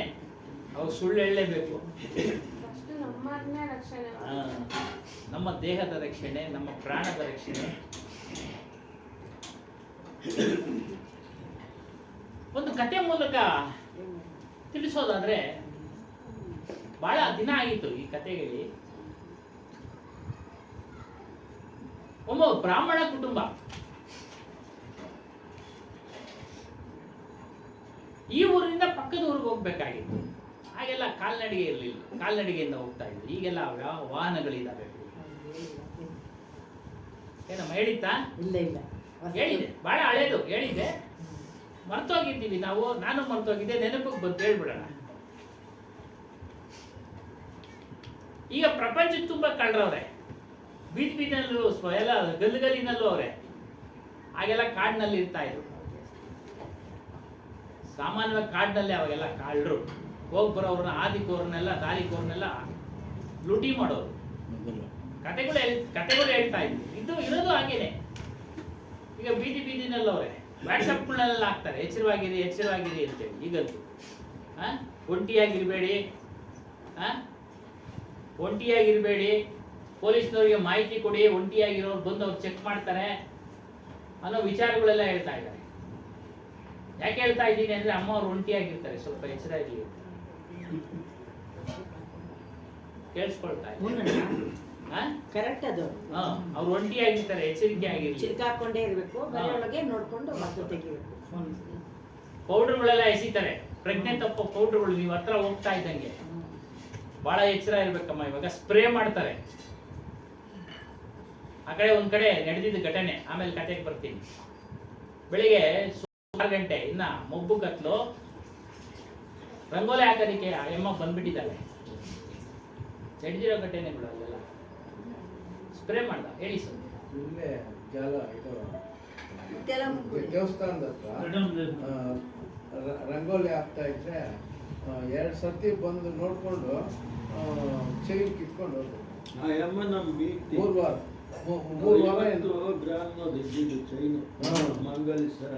ಅವಾಗ ಸುಳ್ಳು ಹೇಳಲೇಬೇಕು. ಫಸ್ಟ್ ನಮ್ಮನ್ನೇ ರಕ್ಷಣೆ ಮಾಡಿ. ನಮ್ಮ ದೇಹದ ರಕ್ಷಣೆ, ನಮ್ಮ ಪ್ರಾಣದ ರಕ್ಷಣೆ. ಒಂದು ಕತೆ ಮೂಲಕ ತಿಳಿಸೋದಾದ್ರೆ, ಬಹಳ ದಿನ ಆಗಿತ್ತು ಈ ಕತೆ ಹೇಳಿ. ಒಬ್ಬ ಬ್ರಾಹ್ಮಣ ಕುಟುಂಬ, ಈ ಊರಿನಿಂದ ಪಕ್ಕದ ಊರಿಗೆ ಹೋಗ್ಬೇಕಾಗಿತ್ತು. ಆಗೆಲ್ಲ ಕಾಲ್ನಡಿಗೆ ಇರಲಿಲ್ಲ, ಕಾಲ್ನಡಿಗೆಯಿಂದ ಹೋಗ್ತಾ ಇದ್ರು. ಈಗೆಲ್ಲ ವಾಹನಗಳಿದ್ದಾವೆ. ಏನಮ್ಮ ಹೇಳಿತ್ತಾ? ಇಲ್ಲ ಇಲ್ಲ ಹೇಳಿದೆ, ಬಹಳ ಹಳೇದು ಹೇಳಿದೆ, ಮರ್ತೋಗಿದ್ದೀವಿ ನಾವು. ನಾನು ಮರ್ತೋಗಿದ್ದೆ, ನೆನಪಿಗೆ ಬಂದು ಹೇಳ್ಬಿಡೋಣ. ಈಗ ಪ್ರಪಂಚ ತುಂಬಾ ಕಳ್ರವ್ರೆ, ಬೀದಿ ಬೀದಿನಲ್ಲೂ ಎಲ್ಲ ಗಲ್ಲಿನಲ್ಲೂ ಅವ್ರೆ. ಆಗೆಲ್ಲ ಕಾಡಿನಲ್ಲಿ ಇರ್ತಾ ಇದ್ರು. ಸಾಮಾನ್ಯವಾಗಿ ಕಾಡಿನಲ್ಲಿ ಅವಾಗೆಲ್ಲ ಕಾಳ್ರು ಹೋಗಿ ಬರೋವ್ರನ್ನ, ಆದಿಕೋರ್ನೆಲ್ಲ ದಾರಿಕೋರ್ನೆಲ್ಲ ಲೂಟಿ ಮಾಡೋರು. ಮೊದಲು ಕತೆಗಳು ಹೇಳ್ತಾ ಇದ್ರು. ಇದು ಇರೋದು ಹಾಗೇನೆ. ಈಗ ಬೀದಿ ಬೀದಿನಲ್ಲವ್ರೆ, ವಾಟ್ಸಪ್ಗಳನ್ನೆಲ್ಲ ಹಾಕ್ತಾರೆ, ಎಚ್ಚರವಾಗಿರಿ ಎಚ್ಚರವಾಗಿರಿ ಅಂತೇಳಿ. ಈಗಂತೂ ಒಂಟಿಯಾಗಿರ್ಬೇಡಿ, ಒಂಟಿಯಾಗಿರ್ಬೇಡಿ, ಪೊಲೀಸ್ನವರಿಗೆ ಮಾಹಿತಿ ಕೊಡಿ, ಒಂಟಿಯಾಗಿರೋರು ಬಂದು ಅವ್ರು ಚೆಕ್ ಮಾಡ್ತಾರೆ ಅನ್ನೋ ವಿಚಾರಗಳೆಲ್ಲ ಹೇಳ್ತಾ ಇದ್ದಾರೆ. ಯಾಕೆ ಹೇಳ್ತಾ ಇದ್ದೀನಿ ಅಂದ್ರೆ, ಅಮ್ಮ ಅವ್ರು ಒಂಟಿಯಾಗಿರ್ತಾರೆ, ಸ್ವಲ್ಪ ಎಚ್ಚರ ಇರಲಿ, ಕೇಳಿಸ್ಕೊಳ್ತಾ ಇದ್ದಾರೆ. ಕರೆಕ್ಟ್ ಅದು. ಅವ್ರು ಒಂಟಿಯಾಗಿರ್ತಾರೆ, ಎಚ್ಚರಿಕೆ ಆಗಿರ್ಲಿ. ಚಿರ್ಕಾಕೊಂಡೇ ಇರ್ಬೇಕು, ಮನೆಯೊಳಗೆ ನೋಡ್ಕೊಂಡು ಮದ್ದು ತೆಗಿಬೇಕು. ಪೌಡರ್ಗಳೆಲ್ಲ ಎಸಿತಾರೆ, ಪ್ರಜ್ಞೆ ತಪ್ಪೋ ಪೌಡರ್ಗಳು. ನೀವು ಹತ್ರ ಹೋಗ್ತಾ ಇದ್ದಂಗೆ ಬಹಳ ಎಚ್ಚರ ಇರ್ಬೇಕಮ್ಮ. ಇವಾಗ ಸ್ಪ್ರೇ ಮಾಡ್ತಾರೆ. ಆ ಕಡೆ ಒಂದ್ ಕಡೆ ನಡೆದಿದ್ದ ಘಟನೆ, ಆಮೇಲೆ ಕತೆಗೆ ಬರ್ತೀನಿ. ಬೆಳಿಗ್ಗೆ 6 ಗಂಟೆ, ಇನ್ನ ಮೊಬ್ಬು ಕತ್ಲು, ರಂಗೋಲಿ ಹಾಕೋದಿಕ್ಕೆ ಅಮ್ಮ ಬಂದ್ಬಿಟ್ಟಿದ್ದಾಳೆ. ನಡೆದಿರೋ ಘಟನೆಗಳು ಅಲ್ಲೆಲ್ಲ ಸ್ಪ್ರೇ ಮಾಡ್ದ. ಹೇಳಿ ಸರ್. ಇಲ್ಲೇ ಜಾಲ ಇದು ಮತ್ತೆಲ್ಲ ಮುಗ್ದು ದೇವಸ್ಥಾನದ ಹತ್ರ ರಂಗೋಲಿ ಹಾಕ್ತಾ ಇದ್ರೆ 2 ಸರ್ತಿ ಬಂದು ನೋಡ್ಕೊಂಡು ಚೈನ್ ಕಿತ್ಕೊಂಡು ಹೋದ್ರು. ಆ ಯಮ್ಮ ನಮ್ಮ ಬೀಗ್ತಿ 3 ವಾರ 3 ವಾರ ಎಂದು ಗ್ರಾಮ ಇದ್ದಿದ್ದು ಚೈನು ಮಂಗಲಿ ಸರ.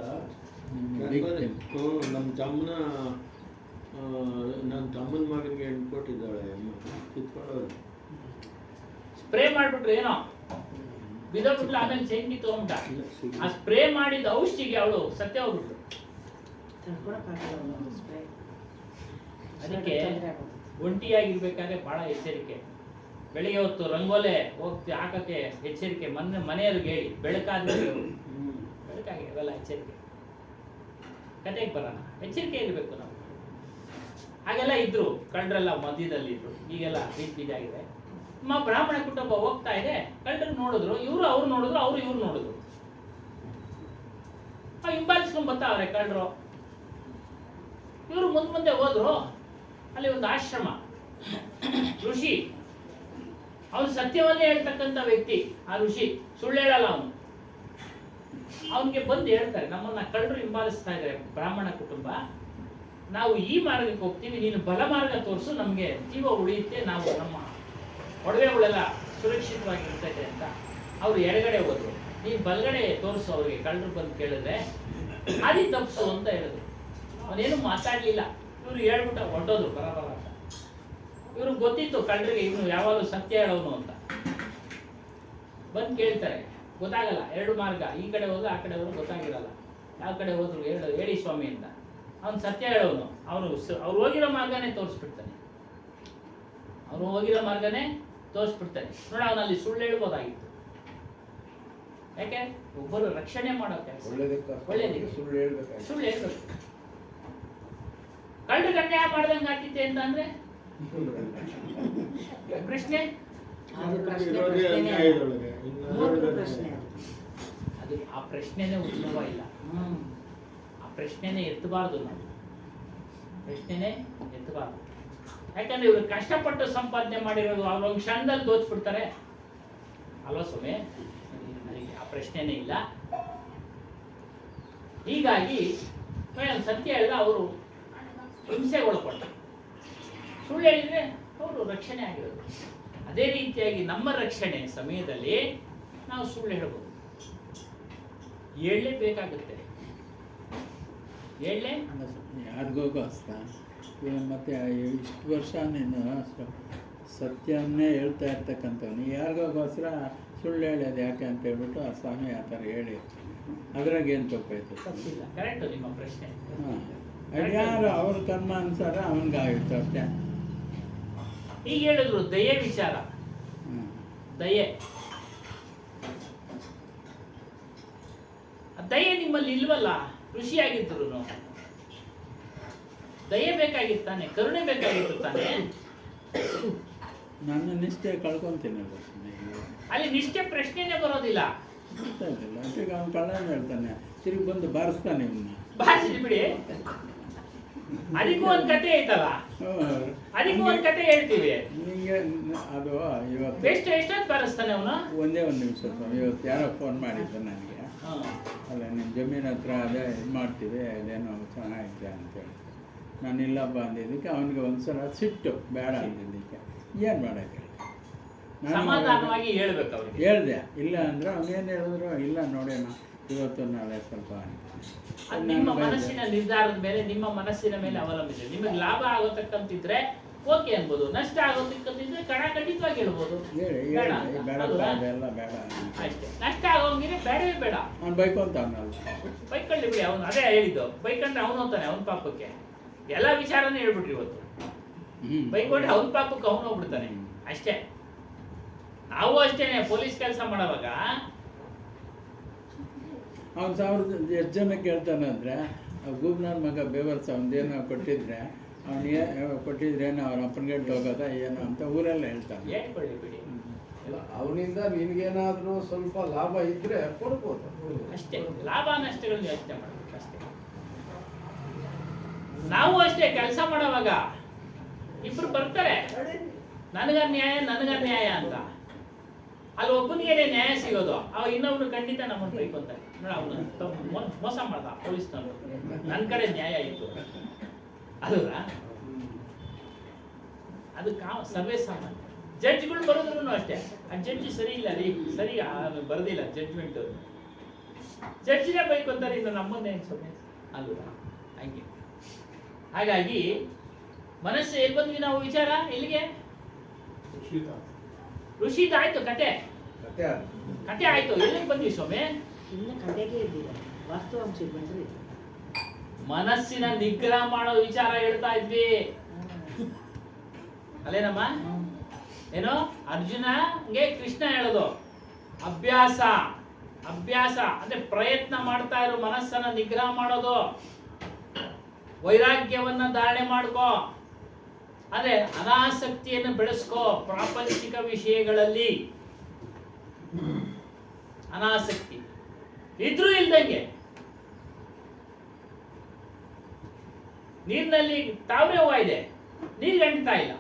ನಮ್ಮ ತಮ್ಮನ ನನ್ನ ತಮ್ಮನ ಮಗನಿಗೆ ಹೆಣ್ಣು ಕೊಟ್ಟಿದ್ದಾಳೆ ಅಮ್ಮ, ಕಿತ್ಕೊಳ್ಳೋದು. ಸ್ಪ್ರೇ ಮಾಡ್ಬಿಟ್ರು, ಏನೋ ಬಿದ್ದೋಗ್ಬಿಟ್ಲು. ಆಮೇಲೆ ಚೈನ್ ಕಿತ್ಕೊಂಡ್ಬಿಟ್ಟ. ಆ ಸ್ಪ್ರೇ ಮಾಡಿದ ಔಷಧಿಗೆ ಅವಳು ಸತ್ಯ ಹೋಗ್ಬಿಟ್ರು. ತಡ್ಕೊಳಕ್ಕಾಗಲ್ಲ ಸ್ಪ್ರೇ. ಅದಕ್ಕೆ ಒಂಟಿಯಾಗಿರ್ಬೇಕಾದ್ರೆ ಬಹಳ ಎಚ್ಚರಿಕೆ. ಬೆಳಿಗ್ಗೆ ಹೊತ್ತು ರಂಗೋಲೆ ಹೋಗ್ತಿ ಹಾಕಕ್ಕೆ ಎಚ್ಚರಿಕೆ. ಮನೆಯವ್ರಿಗೆ ಹೇಳಿ, ಬೆಳಕಾದ್ಮೇಲೆ ಬೆಳಕಾಗಿ ಅವೆಲ್ಲ ಎಚ್ಚರಿಕೆ. ಕತೆಗೆ ಬರೋಣ, ಎಚ್ಚರಿಕೆ ಇರಬೇಕು ನಾವು. ಹಾಗೆಲ್ಲ ಇದ್ರು, ಕಳ್ಳರೆಲ್ಲ ಮಧ್ಯದಲ್ಲಿ ಇದ್ರು. ಈಗೆಲ್ಲ ಬೀದಿಯಾಗಿದೆ. ಬ್ರಾಹ್ಮಣ ಕುಟುಂಬ ಹೋಗ್ತಾ ಇದೆ, ಕಳ್ಳರು ನೋಡಿದ್ರು, ಅವ್ರು ನೋಡಿದ್ರು, ಇವ್ರು ನೋಡಿದ್ರು. ಹಿಂಬಾಲಿಸ್ಕೊಂಡ್ ಬರ್ತಾವ್ರೆ ಕಳ್ಳರು. ಇವರು ಮುಂದೆ ಹೋದ್ರು. ಅಲ್ಲಿ ಒಂದು ಆಶ್ರಮ, ಋಷಿ. ಅವನು ಸತ್ಯವನ್ನೇ ಹೇಳ್ತಕ್ಕಂಥ ವ್ಯಕ್ತಿ. ಆ ಋಷಿ ಸುಳ್ಳು ಹೇಳಲ್ಲ. ಅವನಿಗೆ ಬಂದು ಹೇಳ್ತಾರೆ, ನಮ್ಮನ್ನ ಕಳ್ಳರು ಹಿಂಬಾಲಿಸ್ತಾ ಇದ್ದಾರೆ, ಬ್ರಾಹ್ಮಣ ಕುಟುಂಬ, ನಾವು ಈ ಮಾರ್ಗಕ್ಕೆ ಹೋಗ್ತೀವಿ, ನೀನು ಬಲ ಮಾರ್ಗ ತೋರಿಸು, ನಮಗೆ ಜೀವ ಉಳಿಯುತ್ತೆ, ನಾವು ನಮ್ಮ ಒಡವೆಗಳೆಲ್ಲ ಸುರಕ್ಷಿತವಾಗಿರ್ತೈತೆ ಅಂತ. ಅವ್ರು ಎಡಗಡೆ ಹೋದ್ರು. ನೀನು ಬಲಗಡೆ ತೋರಿಸು ಅವ್ರಿಗೆ, ಕಳ್ಳರು ಬಂದು ಕೇಳಿದ್ರೆ ಹಾದಿ ತಪ್ಪಿಸು ಅಂತ ಹೇಳಿದ್ರು. ಅವನೇನು ಮಾತಾಡ್ಲಿಲ್ಲ. ಇವ್ರು ಹೇಳ್ಬಿಟ್ಟ ಹೊರಟೋದ್ರು ಬರಬರ ಅಂತ. ಇವ್ರಿಗೆ ಗೊತ್ತಿತ್ತು ಕಳ್ಳರಿಗೆ ಇವನು ಯಾವಾಗಲೂ ಸತ್ಯ ಹೇಳೋನು ಅಂತ. ಬಂದು ಕೇಳ್ತಾರೆ, ಗೊತ್ತಾಗಲ್ಲ. 2 ಮಾರ್ಗ, ಈ ಕಡೆ ಹೋದ್ರೆ ಆ ಕಡೆ ಹೋದ್ರೆ ಗೊತ್ತಾಗಿರಲ್ಲ. ಯಾವ ಕಡೆ ಹೋದ್ರು ಹೇಳಿ ಸ್ವಾಮಿ ಅಂತ. ಅವನು ಸತ್ಯ ಹೇಳೋನು. ಅವ್ರು ಹೋಗಿರೋ ಮಾರ್ಗನೇ ತೋರಿಸ್ಬಿಡ್ತಾನೆ. ನೋಡ, ಅವನಲ್ಲಿ ಸುಳ್ಳು ಹೇಳ್ಬೋದಾಗಿತ್ತು. ಯಾಕೆ ಒಬ್ಬರು ರಕ್ಷಣೆ ಮಾಡೋ ಕೆಲಸ. ಒಳ್ಳೇದಕ್ಕೆ ಒಳ್ಳೇದಕ್ಕೆ. ಸುಳ್ಳು ಹೇಳ್ಬೇಕಾಯ್ತು. ಸುಳ್ಳು ಹೇಳ್ಬೇಕು. ಕಳ್ಳರಿಗೆ ಅನ್ಯಾಯ ಮಾಡ್ದಂಗೆ ಆಗ್ತಿದ್ದೆ ಅಂತ ಅಂದ್ರೆ ಪ್ರಶ್ನೆ ಅದು ಪ್ರಶ್ನೆ ಇರೋದೇ ಪ್ರಶ್ನೆನೇ ಅನ್ಯಾಯದೊಳಗೆ. ಇನ್ನು ಮೂರ್ಖರ ಪ್ರಶ್ನೆ ಅದು. ಅದು ಆ ಪ್ರಶ್ನೆನೇ ಉದ್ಭವ ಇಲ್ಲ. ಆ ಪ್ರಶ್ನೆನೇ ಎತ್ತಬಾರ್ದು ನಾವು. ಪ್ರಶ್ನೆನೇ ಎತ್ತಬಾರ್ದು. ಯಾಕಂದ್ರೆ ಇವರು ಕಷ್ಟಪಟ್ಟು ಸಂಪಾದನೆ ಮಾಡಿರೋದು ಅವ್ರು ಒಂದು ಕ್ಷಣದಲ್ಲಿ ದೋಚ್ಬಿಡ್ತಾರೆ ಅಲ್ವಾ ಸ್ವಾಮಿ? ಅದಕ್ಕೆ ಆ ಪ್ರಶ್ನೆನೇ ಇಲ್ಲ. ಹೀಗಾಗಿ ಮೇಡಮ್ ಸತ್ಯ ಹೇಳಿದ ಅವರು ಹಿಂಸೆಗೆ ಒಳಪಟ್ಟರು, ಸುಳ್ಳು ಹೇಳಿದ್ರೆ ಅವರು ರಕ್ಷಣೆ ಆಗಿರೋದು. ಅದೇ ರೀತಿಯಾಗಿ ನಮ್ಮ ರಕ್ಷಣೆ ಸಮಯದಲ್ಲಿ ನಾವು ಸುಳ್ಳು ಹೇಳ್ಬೋದು, ಹೇಳಲೇಬೇಕಾಗುತ್ತೆ. ಹೇಳಲೇ ಯಾರಿಗೋ ಕಷ್ಟ. ಇವಾಗ ಮತ್ತೆ ಇಷ್ಟು ವರ್ಷ ನೀನು ಸತ್ಯವನ್ನೇ ಹೇಳ್ತಾ ಇರ್ತಕ್ಕಂಥವ್ನು ಯಾರಿಗೋಸ್ಕರ ಸುಳ್ಳು ಹೇಳೋದು ಯಾಕೆ ಅಂತ ಹೇಳ್ಬಿಟ್ಟು ಆ ಸ್ವಾಮಿ ಆ ಥರ ಹೇಳಿ ಅದ್ರಾಗ ಏನು ತಪ್ಪಾಯ್ತು? ತಪ್ಪಿಲ್ಲ. ಕರೆಕ್ಟು ನಿಮ್ಮ ಪ್ರಶ್ನೆ. ಹಾಂ, ಅದು ಯಾರು ಅವ್ರ ಕರ್ಮ ಅನುಸಾರ ಅವನಿಗಾಗಿತ್ತು ಅಷ್ಟೇ. ಈಗ ಹೇಳಿದ್ರು ದಯೆ ವಿಚಾರ. ಹ್ಞೂ, ದಯೆ ದಯೆ ನಿಮ್ಮಲ್ಲಿ ಇಲ್ವಲ್ಲ. ಋಷಿಯಾಗಿದ್ರು ದಯೆ ಬೇಕಾಗಿತ್ತಾನೆ, ಕರುಣೆ ಬೇಕಾಗಿತ್ತು ತಾನೆ. ನನ್ನ ನಿಷ್ಠೆ ಕಳ್ಕೊತೀನಲ್ಲ ಅಲ್ಲಿ ನಿಷ್ಠೆ ಪ್ರಶ್ನೆನೇ ಬರೋದಿಲ್ಲ. ಗೊತ್ತಾ ಇದ್ದಿಲ್ಲ. ಈಗ ಅವ್ನು ಕಳ್ಳನ ಹೇಳ್ತಾನೆ, ತಿರುಗಿ ಬಂದು ಬಾರಿಸ್ತಾನೆ ಇವನ್ನ. ಭಾಷೆ ಬಿಡಿ, ಅದಕ್ಕೂ ಒಂದು ಕತೆ ಐತಲ್ಲ, ಅದಕ್ಕೂ ಒಂದು ಕತೆ ಹೇಳ್ತೀವಿ. ನಿಂಗೆ ಅದು ಇವತ್ತು ಎಷ್ಟೊತ್ತು ಬಾರಿಸ್ತಾನೆ ಅವನು? ಒಂದೇ ಒಂದು ನಿಮಿಷ ಸ್ವಾಮಿ. ಇವತ್ತು ಯಾರೋ ಫೋನ್ ಮಾಡಿದ್ದು ನನಗೆ, ಅಲ್ಲ ನಿಮ್ಮ ಜಮೀನು ಹತ್ರ ಅದೇ ಇದು ಮಾಡ್ತೀವಿ, ಅದೇನೋ ಚೆನ್ನಾಗಿದೆ ಅಂತೇಳಿ. ನಾನು ಇಲ್ಲಪ್ಪ ಅಂದಿದ್ದಕ್ಕೆ ಅವನಿಗೆ ಒಂದ್ಸಲ ಸಿಟ್ಟು, ಬೇಡ ಅಂದಿದ್ದಕ್ಕೆ ಏನು ಮಾಡೋಕ್ಕೆ ಸಮಾಧಾನವಾಗಿ ಹೇಳ್ಬೇಕು ಅವ್ರಿಗೆ. ಹೇಳ್ದೆ. ಇಲ್ಲ ಅಂದ್ರೆ ಅವನೇನು ಹೇಳಿದ್ರು, ಇಲ್ಲ ನೋಡೋಣ ಇವತ್ತು ನಾಳೆ ಸ್ವಲ್ಪ ಅದು ನಿಮ್ಮ ಮನಸ್ಸಿನ ನಿರ್ಧಾರದ ಮೇಲೆ, ನಿಮ್ಮ ಮನಸ್ಸಿನ ಮೇಲೆ ಅವಲಂಬಿಸಿದೆ. ನಿಮಗೆ ಲಾಭ ಆಗೋತಕ್ಕಂತಿದ್ರೆ ಓಕೆ ಅನ್ಬೋದು, ನಷ್ಟ ಆಗೋತಕ್ಕಂತಿದ್ರೆ ಖಂಡಿತವಾಗಿ ಹೇಳ್ಬೋದು. ಹೇಳಿ ಬೇಡ ಬೇಡಪ್ಪ ಅದೆಲ್ಲ ಬೇಡ ಅಷ್ಟೇ. ನಷ್ಟ ಆಗೋಂಗಿದ್ರೆ ಬೇಡವೇ ಬೇಡ. ಅವ್ನು ಬೈಕೊಂತ ಅವನಲ್ಲ. ಬೈಕೊಳ್ಳಿ ಬಿಡಿ, ಅವನು ಅದೇ ಹೇಳಿದ್ದು. ಬೈಕೊಂಡ್ರೆ ಅವನು ಹೋಗ್ತಾನೆ ಅವನ ಪಾಪಕ್ಕೆ. ಎಲ್ಲ ವಿಚಾರನೇ ಹೇಳ್ಬಿಟ್ರಿ ಇವತ್ತು. ಬೈಕೊಂಡ್ರೆ ಅವನ ಪಾಪಕ್ಕೆ ಅವನು ಹೋಗ್ಬಿಡ್ತಾನೆ ಅಷ್ಟೇ. ನಾವು ಅಷ್ಟೇನೆ ಪೊಲೀಸ್ ಕೆಲಸ ಮಾಡೋವಾಗ ಅವ್ನು 1000 ಎಷ್ಟು ಜನಕ್ಕೆ ಹೇಳ್ತಾನೆ ಅಂದರೆ, ಗೂಬ್ನವ್ರ ಮಗ ಬೇವರ್ಸ ಅವನದೇನೋ ಕೊಟ್ಟಿದ್ರೆ ಕೊಟ್ಟಿದ್ರೇನೋ ಅವ್ರ ಅಪ್ಪನ ಗಂಟು ಹೋಗೋದ ಏನೋ ಅಂತ ಊರೆಲ್ಲ ಹೇಳ್ತಾನೆ. ಹೇಳ್ಕೊಳ್ಳಿ ಬಿಡಿ ಅವನಿಂದ ನಿನ್ಗೇನಾದ್ರೂ ಸ್ವಲ್ಪ ಲಾಭ ಇದ್ರೆ ಕೊಡ್ಬೋದು ಅಷ್ಟೇ. ಲಾಭ ನಷ್ಟಗಳನ್ನ ಯೋಚನೆ ಮಾಡಬೇಕು ಅಷ್ಟೇ. ನಾವು ಅಷ್ಟೇ ಕೆಲಸ ಮಾಡೋವಾಗ ಇಬ್ರು ಬರ್ತಾರೆ, ನನಗನ್ಯಾಯ ಅಂತ. ಅಲ್ಲಿ ಒಬ್ಬನಿಗೆ ನ್ಯಾಯ ಸಿಗೋದು, ಅವ ಇನ್ನೊಬ್ರು ಖಂಡಿತ ನಮ್ಮನ್ನು ಬೈಕೊಂತಾರೆ. ನೋಡ ಅವನು ಮೋಸ ಮಾಡ್ದ ಪೊಲೀಸ್ನವರು, ನನ್ನ ಕಡೆ ನ್ಯಾಯ ಇತ್ತು ಅಲ್ವಾ? ಅದು ಸರ್ವೇ ಸಾಮಾನ್ಯ. ಜಡ್ಜ್ಗಳು ಬರೋದ್ರು ಅಷ್ಟೇ, ಆ ಜಡ್ಜ್ ಸರಿ ಇಲ್ಲ ರೀ, ಸರಿ ಬರೋದಿಲ್ಲ ಜಡ್ಜ್ಮೆಂಟ್, ಜಡ್ಜಿನೇ ಬೈಕೊಂತಾರೆ, ಇನ್ನು ನಮ್ಮನ್ನೇ ಅನ್ಸುತ್ತೆ ಅಲ್ವಾ? ಹಂಗೆ. ಹಾಗಾಗಿ ಮನಸ್ಸು ಎಲ್ಲಿ ಬಂದ್ವಿ ನಾವು ವಿಚಾರ ಎಲ್ಲಿಗೆ? ಋಷಿದ ಆಯ್ತು ಕತೆ ಆಯ್ತು. ಎಲ್ಲಿಗೆ ಬಂದ್ವಿ ಸ್ವಾಮಿ? ಇನ್ನು ಕತೆಗೆ ಇದ್ದಿಲ್ಲ, ವಾಸ್ತವಾಂಶಕ್ಕೆ ಬಂದ್ರೆ ಮನಸ್ಸಿನ ನಿಗ್ರಹ ಮಾಡೋ ವಿಚಾರ ಹೇಳ್ತಾ ಇದ್ವಿ ಅಲ್ಲೇನಮ್ಮ? ಏನೋ ಅರ್ಜುನಗೆ ಕೃಷ್ಣ ಹೇಳೋದು ಅಭ್ಯಾಸ ಅಂದ್ರೆ ಪ್ರಯತ್ನ ಮಾಡ್ತಾ ಇರೋ ಮನಸ್ಸನ್ನ ನಿಗ್ರಹ ಮಾಡೋದು. ವೈರಾಗ್ಯವನ್ನ ಧಾರಣೆ ಮಾಡ್ಕೋ, ಅಂದ್ರೆ ಅನಾಸಕ್ತಿಯನ್ನು ಬೆಳೆಸ್ಕೋ. ಪ್ರಾಪಂಚಿಕ ವಿಷಯಗಳಲ್ಲಿ ಅನಾಸಕ್ತಿ ಇದ್ರೂ ಇಲ್ದಂಗೆ, ನೀರಿನಲ್ಲಿ ತಾವ್ರೆ ಹೂವ ಇದೆ, ನೀರು ಗಂಟ್ತಾ ಇಲ್ಲ,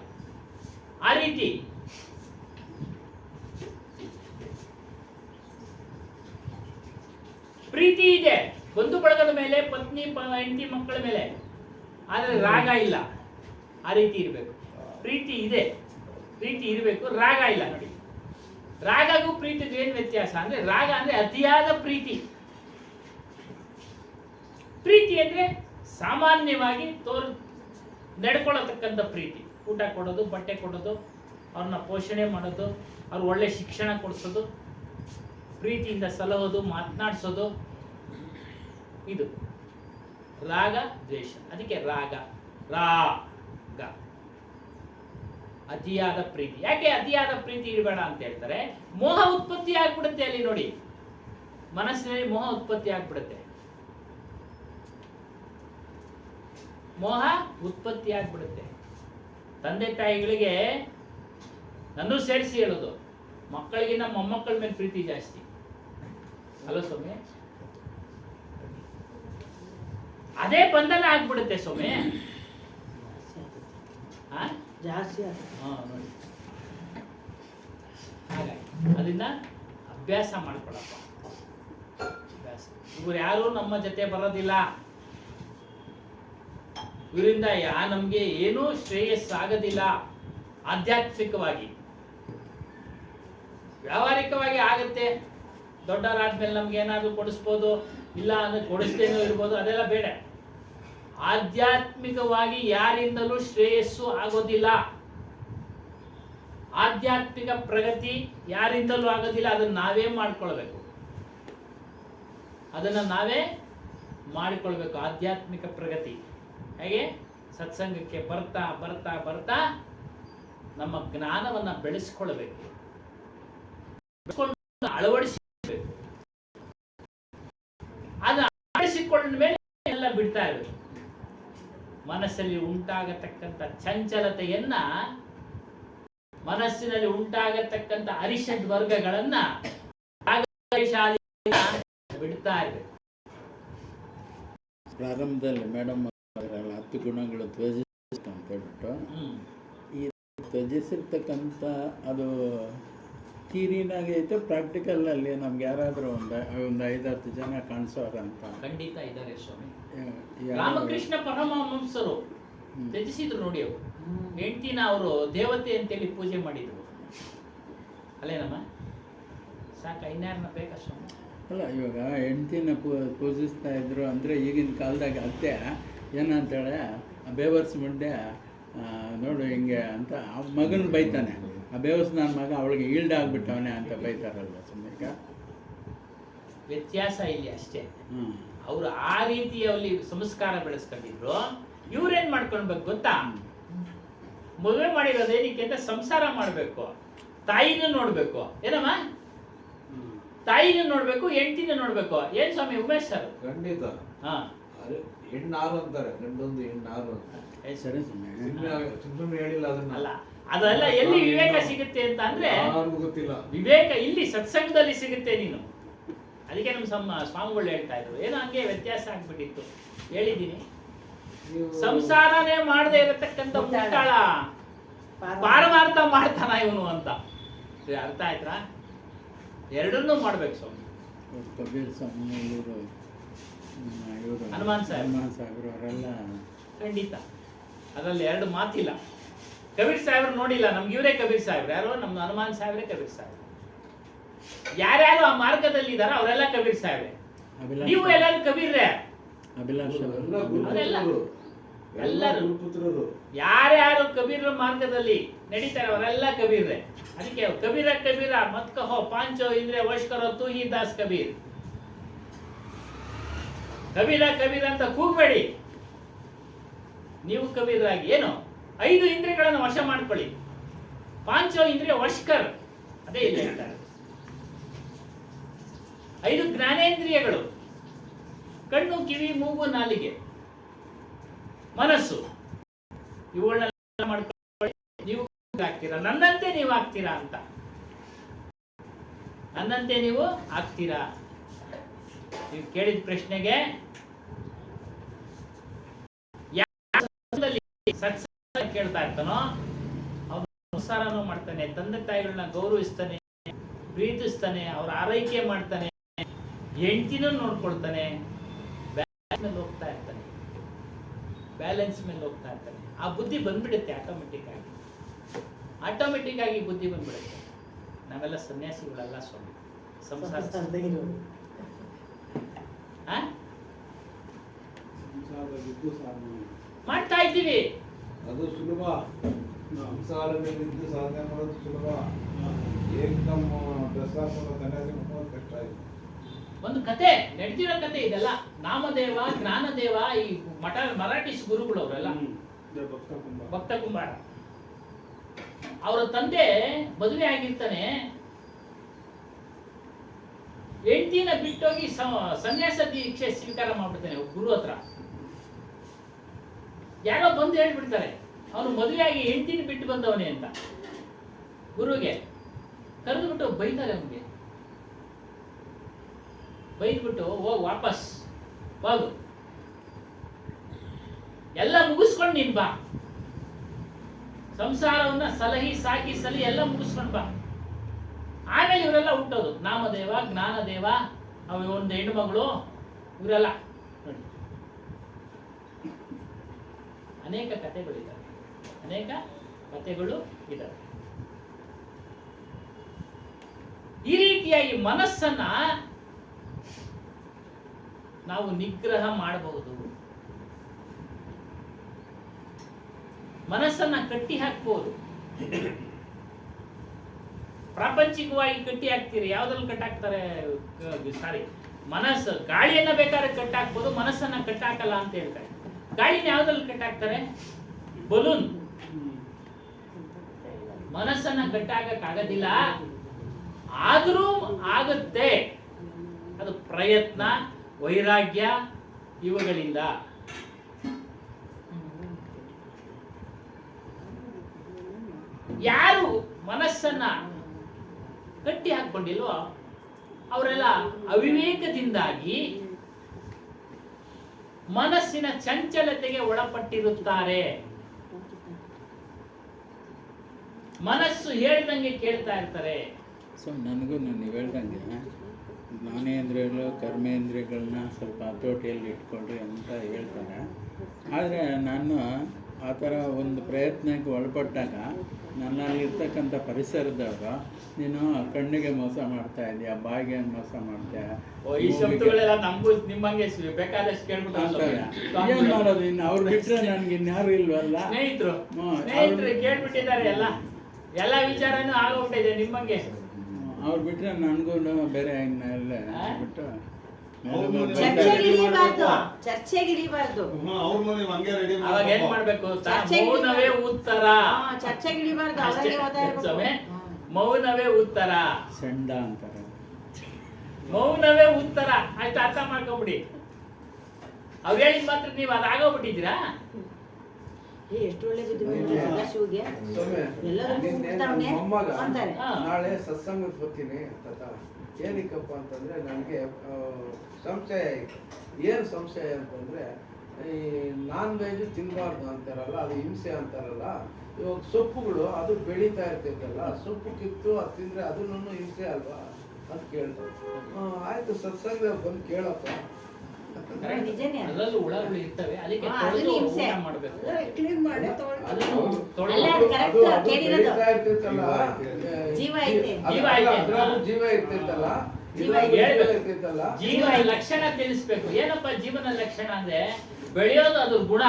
ಆ ರೀತಿ ಪ್ರೀತಿ ಇದೆ ಬಂಧು ಬಳಗದ ಮೇಲೆ, ಪತ್ನಿ ಹೆಂಡತಿ ಮಕ್ಕಳ ಮೇಲೆ, ಆದರೆ ರಾಗ ಇಲ್ಲ. ಆ ರೀತಿ ಇರಬೇಕು. ಪ್ರೀತಿ ಇದೆ, ಪ್ರೀತಿ ಇರಬೇಕು, ರಾಗ ಇಲ್ಲ. ನೋಡಿ, ರಾಗಗೂ ಪ್ರೀತಿಗೂ ಏನು ವ್ಯತ್ಯಾಸ ಅಂದ್ರೆ, ರಾಗ ಅಂದ್ರೆ ಅತಿಯಾದ ಪ್ರೀತಿ. ಪ್ರೀತಿ ಅಂದ್ರೆ ಸಾಮಾನ್ಯವಾಗಿ ನಡ್ಕೊಳ್ಳತಕ್ಕಂಥ ಪ್ರೀತಿ. ಊಟ ಕೊಡೋದು, ಬಟ್ಟೆ ಕೊಡೋದು, ಅವ್ರನ್ನ ಪೋಷಣೆ ಮಾಡೋದು, ಅವ್ರು ಒಳ್ಳೆ ಶಿಕ್ಷಣ ಕೊಡಿಸೋದು, ಪ್ರೀತಿಯಿಂದ ಸಲಹೋದು, ಮಾತನಾಡಿಸೋದು, ಇದು ರಾಗ ದ್ವೇಷ. ಅದಕ್ಕೆ ರಾಗ ಅತಿಯಾದ ಪ್ರೀತಿ. ಯಾಕೆ ಅತಿಯಾದ ಪ್ರೀತಿ ಇರಬೇಡ ಅಂತ ಹೇಳ್ತಾರೆ? ಮೋಹ ಉತ್ಪತ್ತಿ ಆಗ್ಬಿಡುತ್ತೆ ಅಲ್ಲಿ. ನೋಡಿ, ಮನಸ್ಸಿನಲ್ಲಿ ಮೋಹ ಉತ್ಪತ್ತಿ ಆಗ್ಬಿಡುತ್ತೆ. ಮೋಹ ಉತ್ಪತ್ತಿ ಆಗ್ಬಿಡುತ್ತೆ. ತಂದೆ ತಾಯಿಗಳಿಗೆ ನನ್ನೂ ಸೇರಿಸಿ ಹೇಳೋದು, ಮಕ್ಕಳಿಗಿನ್ನ ಮೊಮ್ಮಕ್ಕಳ ಮೇಲೆ ಪ್ರೀತಿ ಜಾಸ್ತಿ ಅಲ್ಲ ಸ್ವಾಮಿ? ಅದೇ ಬಂಧನ ಆಗ್ಬಿಡುತ್ತೆ ಸ್ವಾಮಿ. ಜಾಸ್ತಿ ಆಗುತ್ತೆ. ನೋಡಿ, ಹಾಗಾಗಿ ಅದನ್ನ ಅಭ್ಯಾಸ ಮಾಡ್ಕೊಳಪ್ಪ. ಅಭ್ಯಾಸ. ಇವ್ರು ಯಾರು ನಮ್ಮ ಜೊತೆ ಬರೋದಿಲ್ಲ, ಇವರಿಂದ ನಮ್ಗೆ ಏನೂ ಶ್ರೇಯಸ್ಸಾಗೋದಿಲ್ಲ. ಆಧ್ಯಾತ್ಮಿಕವಾಗಿ, ವ್ಯಾವಹಾರಿಕವಾಗಿ ಆಗುತ್ತೆ. ದೊಡ್ಡವರಾದ್ಮೇಲೆ ನಮ್ಗೆ ಏನಾದ್ರು ಕೊಡಿಸ್ಬೋದು, ಇಲ್ಲ ಅಂದ್ರೆ ಕೊಡಿಸ್ತೇನೋ ಇರ್ಬೋದು, ಅದೆಲ್ಲ ಬೇಡ. ಆಧ್ಯಾತ್ಮಿಕವಾಗಿ ಯಾರಿಂದಲೂ ಶ್ರೇಯಸ್ಸು ಆಗೋದಿಲ್ಲ. ಆಧ್ಯಾತ್ಮಿಕ ಪ್ರಗತಿ ಯಾರಿಂದಲೂ ಆಗೋದಿಲ್ಲ. ಅದನ್ನ ನಾವೇ ಮಾಡ್ಕೊಳ್ಬೇಕು. ಅದನ್ನ ನಾವೇ ಮಾಡಿಕೊಳ್ಬೇಕು. ಆಧ್ಯಾತ್ಮಿಕ ಪ್ರಗತಿ ಹೇಗೆ? ಸತ್ಸಂಗಕ್ಕೆ ಬರ್ತಾ ಬರ್ತಾ ಬರ್ತಾ ನಮ್ಮ ಜ್ಞಾನವನ್ನ ಬೆಳೆಸ್ಕೊಳ್ಬೇಕು, ಅಳವಡಿಸಿಬೇಕು. ಅದನ್ನ ಅಳವಡಿಸಿಕೊಂಡ ಮೇಲೆ ಎಲ್ಲ ಬಿಡ್ತಾ ಇರಬೇಕು. ಮನಸ್ಸಲ್ಲಿ ಉಂಟಾಗತಕ್ಕಂಥ ಚಂಚಲತೆಯನ್ನ, ಮನಸ್ಸಿನಲ್ಲಿ ಉಂಟಾಗತಕ್ಕಂಥ ಅರಿಷಡ್ ವರ್ಗಗಳನ್ನ ಬಿಡ್ತಾ ಇರಬೇಕು. ಪ್ರಾರಂಭದಲ್ಲಿ ಮೇಡಮ್ 10 ಗುಣಗಳು ತ್ಯಜಿಸ ಅಂತ ಹೇಳ್ಬಿಟ್ಟು, ಈ ತ್ಯಜಿಸಿರ್ತಕ್ಕಂಥ ಅದು ಥಿಯರಿನಾಗೈತೆ, ಪ್ರಾಕ್ಟಿಕಲಲ್ಲಿ ನಮ್ಗೆ ಯಾರಾದರೂ ಒಂದು 5-10 ಜನ ಕಾಣಿಸೋರ ಅಂತ? ಖಂಡಿತ ಇದ್ದಾರೆ ಸ್ವಾಮಿ. ಯಾರು? ರಾಮಕೃಷ್ಣ ಪರಮಹಂಸರು ತ್ಯಜಿಸಿದ್ರು ನೋಡಿ. ಅವರು ಹೆಂಡತಿನ ಅವರು ದೇವತೆ ಅಂತೇಳಿ ಪೂಜೆ ಮಾಡಿದ್ರು. ಅಲ್ಲೇನಮ್ಮ? ಸಾಕ, ಇನ್ಯಾರನ್ನ ಬೇಕಾ ಸ್ವಾಮಿ? ಅಲ್ಲ, ಇವಾಗ ಹೆಂಡ್ತಿನ ಪೂಜಿಸ್ತಾ ಇದ್ರು ಅಂದರೆ ಈಗಿನ ಕಾಲದಾಗ ಅತ್ತೆ ಏನಂತೇಳಿ ಬೇವರ್ಸ್ ಮುಂಡೆ ನೋಡು ಹಿಂಗೆ ಅಂತ ಆ ಮಗನ ಬೈತಾನೆ. ಆ ಬೇವರ್ಸ್ ನನ್ನ ಮಗ ಅವಳಿಗೆ ಈಲ್ಡ್ ಆಗ್ಬಿಟ್ಟವನೆ ಅಂತ ಬೈತಾರಲ್ವ ಸುಮ್ಮನೆ. ವ್ಯತ್ಯಾಸ ಇಲ್ಲಿ ಅಷ್ಟೇ. ಅವರು ಆ ರೀತಿಯಲ್ಲಿ ಸಂಸ್ಕಾರ ಬೆಳೆಸ್ಕೊಂಡಿದ್ರು. ಇವ್ರೇನ್ ಮಾಡ್ಕೊಳ್ಬೇಕು ಗೊತ್ತಾ? ಮದುವೆ ಮಾಡಿರೋದು ಏನಕ್ಕೆ ಅಂತ ಸಂಸಾರ ಮಾಡ್ಬೇಕು, ತಾಯಿನೂ ನೋಡ್ಬೇಕು. ಏನಮ್ಮ? ತಾಯಿನೂ ನೋಡ್ಬೇಕು, ಹೆಂಡತಿನೂ ನೋಡ್ಬೇಕು. ಏನ್ ಸ್ವಾಮಿ ಉಮೇಶ್ ಸರ್? ಖಂಡಿತ. ಹಾ, ಹೆಣ್ಣಾರು ಅಂತಾರೆ, ಗಂಡೊಂದು ಹೆಣ್ಣಾರು ಅಂತ. ಸರಿ ಸುಮ್ಮನೆ ಹೇಳಿಲ್ಲ ಅದನ್ನ. ಅಲ್ಲ, ಅದೆಲ್ಲ ಎಲ್ಲಿ ವಿವೇಕ ಸಿಗುತ್ತೆ ಅಂತ ಅಂದ್ರೆ ಯಾರಿಗೂ ಗೊತ್ತಿಲ್ಲ. ವಿವೇಕ ಇಲ್ಲಿ ಸತ್ಸಂಗದಲ್ಲಿ ಸಿಗುತ್ತೆ. ನೀನು ಅದಕ್ಕೆ ನಮ್ಮ ಸ್ವಾಮಿಗಳು ಹೇಳ್ತಾ ಇದ್ರು, ಏನೋ ಹಂಗೆ ವ್ಯತ್ಯಾಸ ಆಗ್ಬಿಟ್ಟಿತ್ತು. ಹೇಳಿದ್ದೀನಿ, ಸಂಸಾರನೇ ಮಾಡದೆ ಇರತಕ್ಕಂಥ ಮುಟ್ಟಾಳ ಪಾರಮಾರ್ಥ ಮಾಡ್ತಾನ ಇವನು ಅಂತ. ಅರ್ಥ ಆಯ್ತಾ? ಎರಡನ್ನೂ ಮಾಡ್ಬೇಕು ಸ್ವಾಮಿ. ಕಬೀರ್ ಸ್ವಾಮಿ, ಇವರು ಹನುಮಾನ್ ಸಾಹೇಬ್ರು ಅವರೆಲ್ಲ ಖಂಡಿತ ಅದರಲ್ಲಿ ಎರಡು ಮಾತಿಲ್ಲ. ಕಬೀರ್ ಸಾಹೇಬ್ರು ನೋಡಿಲ್ಲ, ನಮ್ಗೆ ಇವರೇ ಕಬೀರ್ ಸಾಹೇಬ್ರು. ಯಾರು? ನಮ್ಮ ಹನುಮಾನ್ ಸಾಹೇಬ್ರೆ ಕಬೀರ್ ಸಾಹೇಬ್ರು. ಯಾರ್ಯಾರು ಆ ಮಾರ್ಗದಲ್ಲಿ ಇದಾರ ಅವರೆಲ್ಲ ಕಬೀರ್ ಸಾಹೇಬ್ರೆ. ನೀವು ಎಲ್ಲರೂ ಕಬೀರ್ರೆ. ಅಭಿಲಾಷ ಎಲ್ಲರೂ ಯಾರ್ಯಾರು ಕಬೀರ ಮಾರ್ಗದಲ್ಲಿ ನಡೀತಾರೆ ಅವರೆಲ್ಲ ಕಬೀರ್ರೆ. ಅದಕ್ಕೆ ಕಬೀರ ಕಬೀರ ಮತ್ ಕಹೋ ಪಾಂಚೋ ಇಂದ್ರೆ ವಶ್ಕರೋ ತೂ ಹಿ ದಾಸ್ ಕಬೀರ್. ಕಬೀರ ಕಬೀರ ಅಂತ ಕೂಗಬೇಡಿ. ನೀವು ಕಬೀರಾಗಿ ಏನು 5 ಇಂದ್ರಿಯಗಳನ್ನು ವಶ ಮಾಡ್ಕೊಳ್ಳಿ. ಪಾಂಚೋ ಇಂದ್ರಿಯ ವಶ್ಕರ್, ಅದೇ ಇಲ್ಲ ಹೇಳ್ತಾರೆ. 5 ಜ್ಞಾನೇಂದ್ರಿಯಗಳು: ಕಣ್ಣು, ಕಿವಿ, ಮೂಗು, ನಾಲಿಗೆ, ಮನಸ್ಸು. ಇವುಗಳನ್ನೆಲ್ಲ ಮಾಡ್ಕೊಳ್ಳಿ. ನೀವು ಆಗ್ತೀರಾ, ನನ್ನಂತೆ ನೀವು ಆಗ್ತೀರಾ ಅಂತ. ನನ್ನಂತೆ ನೀವು ಆಗ್ತೀರಾ? ನೀವು ಕೇಳಿದ ಪ್ರಶ್ನೆಗೆ ಸತ್ಸಂಗ ಕೇಳ್ತಾ ಇರ್ತಾನೋ ಅವನು ಸಂಸಾರನೂ ಮಾಡ್ತಾನೆ, ತಂದೆ ತಾಯಿಗಳನ್ನ ಗೌರವಿಸ್ತಾನೆ, ಪ್ರೀತಿಸ್ತಾನೆ, ಅವ್ರ ಆರೈಕೆ ಮಾಡ್ತಾನೆ, ಹೆಂಡತಿನೂ ನೋಡ್ಕೊಳ್ತಾನೆ, ಬ್ಯಾಲೆನ್ಸ್ ಮೇಲೆ ಹೋಗ್ತಾ ಇರ್ತಾನೆ. ಆ ಬುದ್ಧಿ ಬಂದ್ಬಿಡುತ್ತೆ ಆಟೋಮೆಟಿಕ್ ಆಗಿ ಬುದ್ಧಿ ಬಂದ್ಬಿಡುತ್ತೆ. ನಾವೆಲ್ಲ ಸನ್ಯಾಸಿಗಳಲ್ಲ ಸ್ವಾಮಿ, ಸಂಸಾರ ಮಾಡ್ತಾ ಇದ್ದೀವಿ. ಅದು ಸುಲಭ. ಸಂಸಾರದಲ್ಲಿದ್ದು ಸಾಧನೆ ಮಾಡೋದು ಸುಲಭ. ಏಕದಮ್ ಡ್ರೆಸ್ ಹಾಕೊಂಡು ಸನ್ಯಾಸಿ ಮಾಡೋದು ಕಷ್ಟ ಇದೆ. ಒಂದು ಕತೆ ನಡೆದಿರೋ ಕತೆ ಇದೆಲ್ಲ. ನಾಮದೇವ, ಜ್ಞಾನದೇವ, ಈ ಮರಾಠಿ ಗುರುಗಳು ಅವರೆಲ್ಲ ಭಕ್ತ ಕುಂಬಾರ. ಅವರ ತಂದೆ ಮದುವೆ ಆಗಿರ್ತಾನೆ, ಹೆಂಡತಿನ ಬಿಟ್ಟೋಗಿ ಸನ್ಯಾಸ ದೀಕ್ಷೆ ಸ್ವೀಕಾರ ಮಾಡ್ಬಿಡ್ತಾನೆ ಗುರು ಹತ್ರ. ಯಾರೋ ಬಂದು ಹೇಳ್ಬಿಡ್ತಾರೆ ಅವನು ಮದುವೆಯಾಗಿ ಹೆಂಡತಿನ ಬಿಟ್ಟು ಬಂದವನೇ ಅಂತ. ಗುರುಗೆ ಕರೆದುಬಿಟ್ಟು ಬೈತಾರೆ, ಅವನಿಗೆ ಬೈದ್ಬಿಟ್ಟು ಹೋಗ್ ವಾಪಸ್ ಹೋಗು, ಎಲ್ಲ ಮುಗಿಸ್ಕೊಂಡು ನೀನ್ ಬಾ, ಸಂಸಾರವನ್ನ ಸಲಹಿ ಸಾಕಿ ಸಲಿ ಎಲ್ಲ ಮುಗಿಸ್ಕೊಂಡು ಬಾ. ಆಮೇಲೆ ಇವರೆಲ್ಲ ಹುಟ್ಟೋದು, ನಾಮದೇವ ಜ್ಞಾನದೇವ, ಅವ ಒಂದು ಹೆಣ್ಣು ಮಗಳು, ಇವರೆಲ್ಲ ನೋಡಿ ಅನೇಕ ಕಥೆಗಳಿದ್ದಾವೆ, ಅನೇಕ ಕಥೆಗಳು ಇದ್ದಾವೆ. ಈ ರೀತಿಯಾಗಿ ಮನಸ್ಸನ್ನ ನಾವು ನಿಗ್ರಹ ಮಾಡಬಹುದು, ಮನಸ್ಸನ್ನ ಕಟ್ಟಿ ಹಾಕ್ಬೋದು. ಪ್ರಾಪಂಚಿಕವಾಗಿ ಕಟ್ಟಿ ಹಾಕ್ತೀರಿ, ಯಾವ್ದ್ರಲ್ಲಿ ಕಟ್ಟಾಕ್ತಾರೆ? ಸಾರಿ, ಮನಸ್ಸು ಗಾಳಿಯನ್ನ ಬೇಕಾದ್ರೆ ಕಟ್ಟಾಕ್ಬೋದು, ಮನಸ್ಸನ್ನ ಕಟ್ಟಾಕಲ್ಲ ಅಂತ ಹೇಳ್ತಾರೆ. ಗಾಳಿನ ಯಾವ್ದ್ರಲ್ಲಿ ಕಟ್ಟಾಕ್ತಾರೆ? ಬಲೂನ್. ಮನಸ್ಸನ್ನ ಕಟ್ಟಾಕಕ್ಕಾಗೋದಿಲ್ಲ, ಆದರೂ ಆಗುತ್ತೆ. ಅದು ಪ್ರಯತ್ನ, ವೈರಾಗ್ಯ ಇವುಗಳಿಂದ. ಯಾರು ಮನಸ್ಸನ್ನ ಕಟ್ಟಿ ಹಾಕೊಂಡಿಲ್ವೋ ಅವರೆಲ್ಲ ಅವಿವೇಕದಿಂದಾಗಿ ಮನಸ್ಸಿನ ಚಂಚಲತೆಗೆ ಒಳಪಟ್ಟಿರುತ್ತಾರೆ. ಮನಸ್ಸು ಹೇಳ್ದಂಗೆ ಕೇಳ್ತಾ ಇರ್ತಾರೆ. ಸೊ ನನಗೂ ನೀವು ಹೇಳ್ದಂಗೆ ಜ್ಞಾನೇಂದ್ರಿಯಗಳು ಕರ್ಮೇಂದ್ರಿಯಗಳನ್ನ ಸ್ವಲ್ಪ ಹತೋಟಿಯಲ್ಲಿ ಇಟ್ಕೊಳ್ರಿ ಅಂತ ಹೇಳ್ತಾರೆ. ಆದರೆ ನಾನು ಆ ಥರ ಒಂದು ಪ್ರಯತ್ನಕ್ಕೆ ಒಳಪಟ್ಟಾಗ ನನ್ನಲ್ಲಿರ್ತಕ್ಕಂಥ ಪರಿಸರದವರು ನೀನು ಕಣ್ಣಿಗೆ ಮೋಸ ಮಾಡ್ತಾ ಇದೆಯಾ, ಬಾಯಿಗೆ ಮೋಸ ಮಾಡ್ತೀಯ, ಈ ಶಬ್ದಗಳೆಲ್ಲ ನಮಗೂ ನಿಮ್ಮಂಗೆ ಬೇಕಾದಷ್ಟು ಕೇಳ್ಬಿಟ್ಟು ಏನು ಮಾಡೋದು? ಇನ್ನು ಅವ್ರು ಬಿಟ್ಟರೆ ನನಗೆ ಇನ್ಯಾರು ಇಲ್ವಲ್ಲ. ಸ್ನೇಹಿತರು ಕೇಳ್ಬಿಟ್ಟಿದ್ದಾರೆ, ಎಲ್ಲ ವಿಚಾರನೂ ಆಗೋಗ್ಬಿಟ್ಟಿದೆ ನಿಮ್ಮಂಗೆ. ಅವ್ರು ಬಿಟ್ಟರೆ ನನಗೂ ಬೇರೆ ಇನ್ನೆಲ್ಲ ಬಿಟ್ಟು ಚರ್ಚೆಗಿಳಿಬಾರ್ದು. ಅವಾಗ ಏನ್ ಮಾಡ್ಬೇಕು? ಮೌನವೇ ಉತ್ತರ. ಚರ್ಚೆಗಿಳಿಬಾರ್ದು. ಮೌನವೇ ಉತ್ತರ. ಸಂಡ ಅಂತಾರೆ. ಮೌನವೇ ಉತ್ತರ. ಅಷ್ಟು ಅರ್ಥ ಮಾಡ್ಕೊಂಬಿಡಿ. ಅವ್ರು ಹೇಳಿದ ಮಾತ್ರ ನೀವು ಅದಾಗೋಗ್ಬಿಟ್ಟಿದ್ದೀರಾ? ಎಷ್ಟು ಒಳ್ಳೆ ಬುದ್ಧಿ ಶಿವಗೆ. ಅಂತಾರೆ ನಾಳೆ ಸತ್ಸಂಗಕ್ಕೆ ಬರ್ತೀನಿ ಅಂತ. ಏನಕ್ಕಪ್ಪ ಅಂತಂದ್ರೆ ನನಗೆ ಸಂಶಯ ಐತೆ. ಏನು ಸಂಶಯ ಅಂತಂದ್ರೆ ಈ ನಾನ್ ವೆಜ್ ತಿನ್ನಬಾರ್ದು ಅಂತಾರಲ್ಲ, ಅದು ಹಿಂಸೆ ಅಂತಾರಲ್ಲ. ಇವಾಗ ಸೊಪ್ಪುಗಳು ಅದು ಬೆಳೀತಾ ಇರ್ತೈತಲ್ಲ, ಸೊಪ್ಪು ಕಿತ್ತು ಅದು ತಿಂದ್ರೆ ಅದನ್ನು ಹಿಂಸೆ ಅಲ್ವಾ ಅಂತ ಕೇಳ್ತಾರೆ. ಆಯ್ತು, ಸತ್ಸಂಗ ಬಂದು ಕೇಳಪ್ಪ. ನಿಜನೇ. ಅದರಲ್ಲೂ ಹುಳಗಳು ಇರ್ತವೆ, ಅದಕ್ಕೆ ಊಟ ಮಾಡ್ಬೇಕು. ಜೀವ ಐತೆ. ಜೀವ ಇರ್ತೈತಲ್ಲ, ಜೀವನ ಲಕ್ಷಣ ತಿಳಿಸ್ಬೇಕು. ಏನಪ್ಪ ಜೀವನ ಲಕ್ಷಣ ಅಂದ್ರೆ ಬೆಳೆಯೋದು ಅದ್ರ ಗುಣ,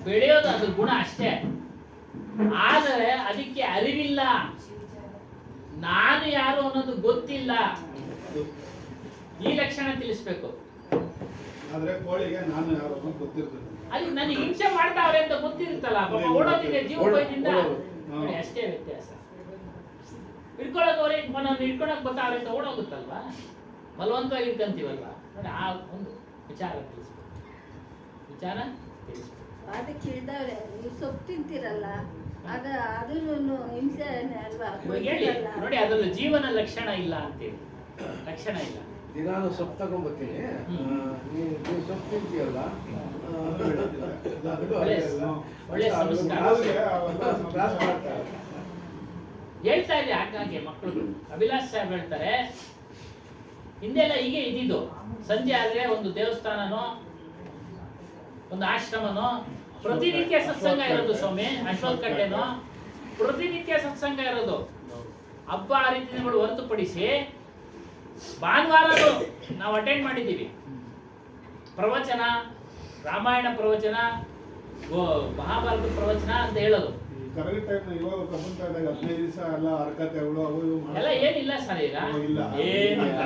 ಬೆಳೆಯೋದು ಅದ್ರ ಗುಣ ಅಷ್ಟೇ. ಆದರೆ ಅದಕ್ಕೆ ಅರಿವಿಲ್ಲ, ನಾನು ಯಾರು ಅನ್ನೋದು ಗೊತ್ತಿಲ್ಲ. ಈ ಲಕ್ಷಣ ತಿಳಿಸ್ಬೇಕು. ಆದ್ರೆ ಕೋಳಿಗೆ ನಾನು ಯಾರು ಅಂತ ಗೊತ್ತಿರ್ತದೆ. ಅದಕ್ಕೆ ನನಗೆ ಹಿಂಸೆ ಮಾಡ್ತಾವ್ರೆ ಅಂತ ಗೊತ್ತಿರುತ್ತಲ್ಲ, ಪಾಪ ಓಡೋದಿದೆ ಜೀವೋಪಾಯದಿಂದ. ನೋಡಿ ಅಷ್ಟೇ ವ್ಯತ್ಯಾಸ. ಹಿಡ್ಕೊಳ್ಳೋದವ್ರೆ ನಾನು ಹಿಡ್ಕೊಳಕ್ ಬರ್ತಾವ್ರೆ ಅಂತ ಓಡೋಗುತ್ತಲ್ವಾ, ಬಲವಂತವಾಗಿ ಇಟ್ಕೊಂತೀವಲ್ವ. ನೋಡಿ ಆ ಒಂದು ವಿಚಾರ ತಿಳಿಸ್ಬೇಕು, ವಿಚಾರ ತಿಳಿಸ್ಬೇಕು. ಅದಕ್ಕೆ ಹಿಡ್ದವ್ರೆ ನೀವು ಸೊಪ್ಪು ತಿಂತೀರಲ್ಲ, ಅದ ಅದನ್ನು ಹಿಂಸೆ ಅಲ್ವಾ? ಹೇಳಿ ನೋಡಿ, ಅದ್ರಲ್ಲಿ ಜೀವನ ಲಕ್ಷಣ ಇಲ್ಲ ಅಂತೇಳಿ, ಲಕ್ಷಣ ಇಲ್ಲ. ದಿನಾನು ಸೊಪ್ಪು ತಗೊಂಡ್ಬರ್ತೀನಿ, ನೀವು ಸೊಪ್ಪು ತಿಂತೀಯಲ್ಲ, ಒಳ್ಳೆ ಸಂಸ್ಕಾರ ಕ್ಲಾಸ್ ಮಾಡ್ತಾರೆ. ಹೇಳ್ತಾ ಇದೆ ಹಾಗಾಗಿ ಮಕ್ಕಳು. ಅಭಿಲಾಷ್ ಸಾಹೇಬ್ ಹೇಳ್ತಾರೆ, ಹಿಂದೆಲ್ಲ ಹೀಗೆ ಇದ್ದಿದ್ದು. ಸಂಜೆ ಆದ್ರೆ ಒಂದು ದೇವಸ್ಥಾನನೋ ಒಂದು ಆಶ್ರಮನೋ ಪ್ರತಿನಿತ್ಯ ಸತ್ಸಂಗ ಇರೋದು. ಸ್ವಾಮಿ ಅಶ್ವತ್ಥ ಕಟ್ಟೆನೋ ಪ್ರತಿನಿತ್ಯ ಸತ್ಸಂಗ ಇರೋದು. ಹಬ್ಬ ಹರಿದಿನಗಳು ಹೊರತುಪಡಿಸಿ ಭಾನುವಾರ ನಾವು ಅಟೆಂಡ್ ಮಾಡಿದ್ದೀವಿ. ಪ್ರವಚನ, ರಾಮಾಯಣ ಪ್ರವಚನ, ಮಹಾಭಾರತ ಪ್ರವಚನ ಅಂತ ಹೇಳೋದು. ಕರೆಕ್ಟ್ ಟೈಮ್ ಇವಾಗ ಪ್ರಪಂಚ 15 ದಿವಸ ಎಲ್ಲ ಹರಕತೆಗಳು ಅವು ಎಲ್ಲ ಏನಿಲ್ಲ ಸರ್, ಈಗ ಇಲ್ಲ. ಏನಿಲ್ಲ,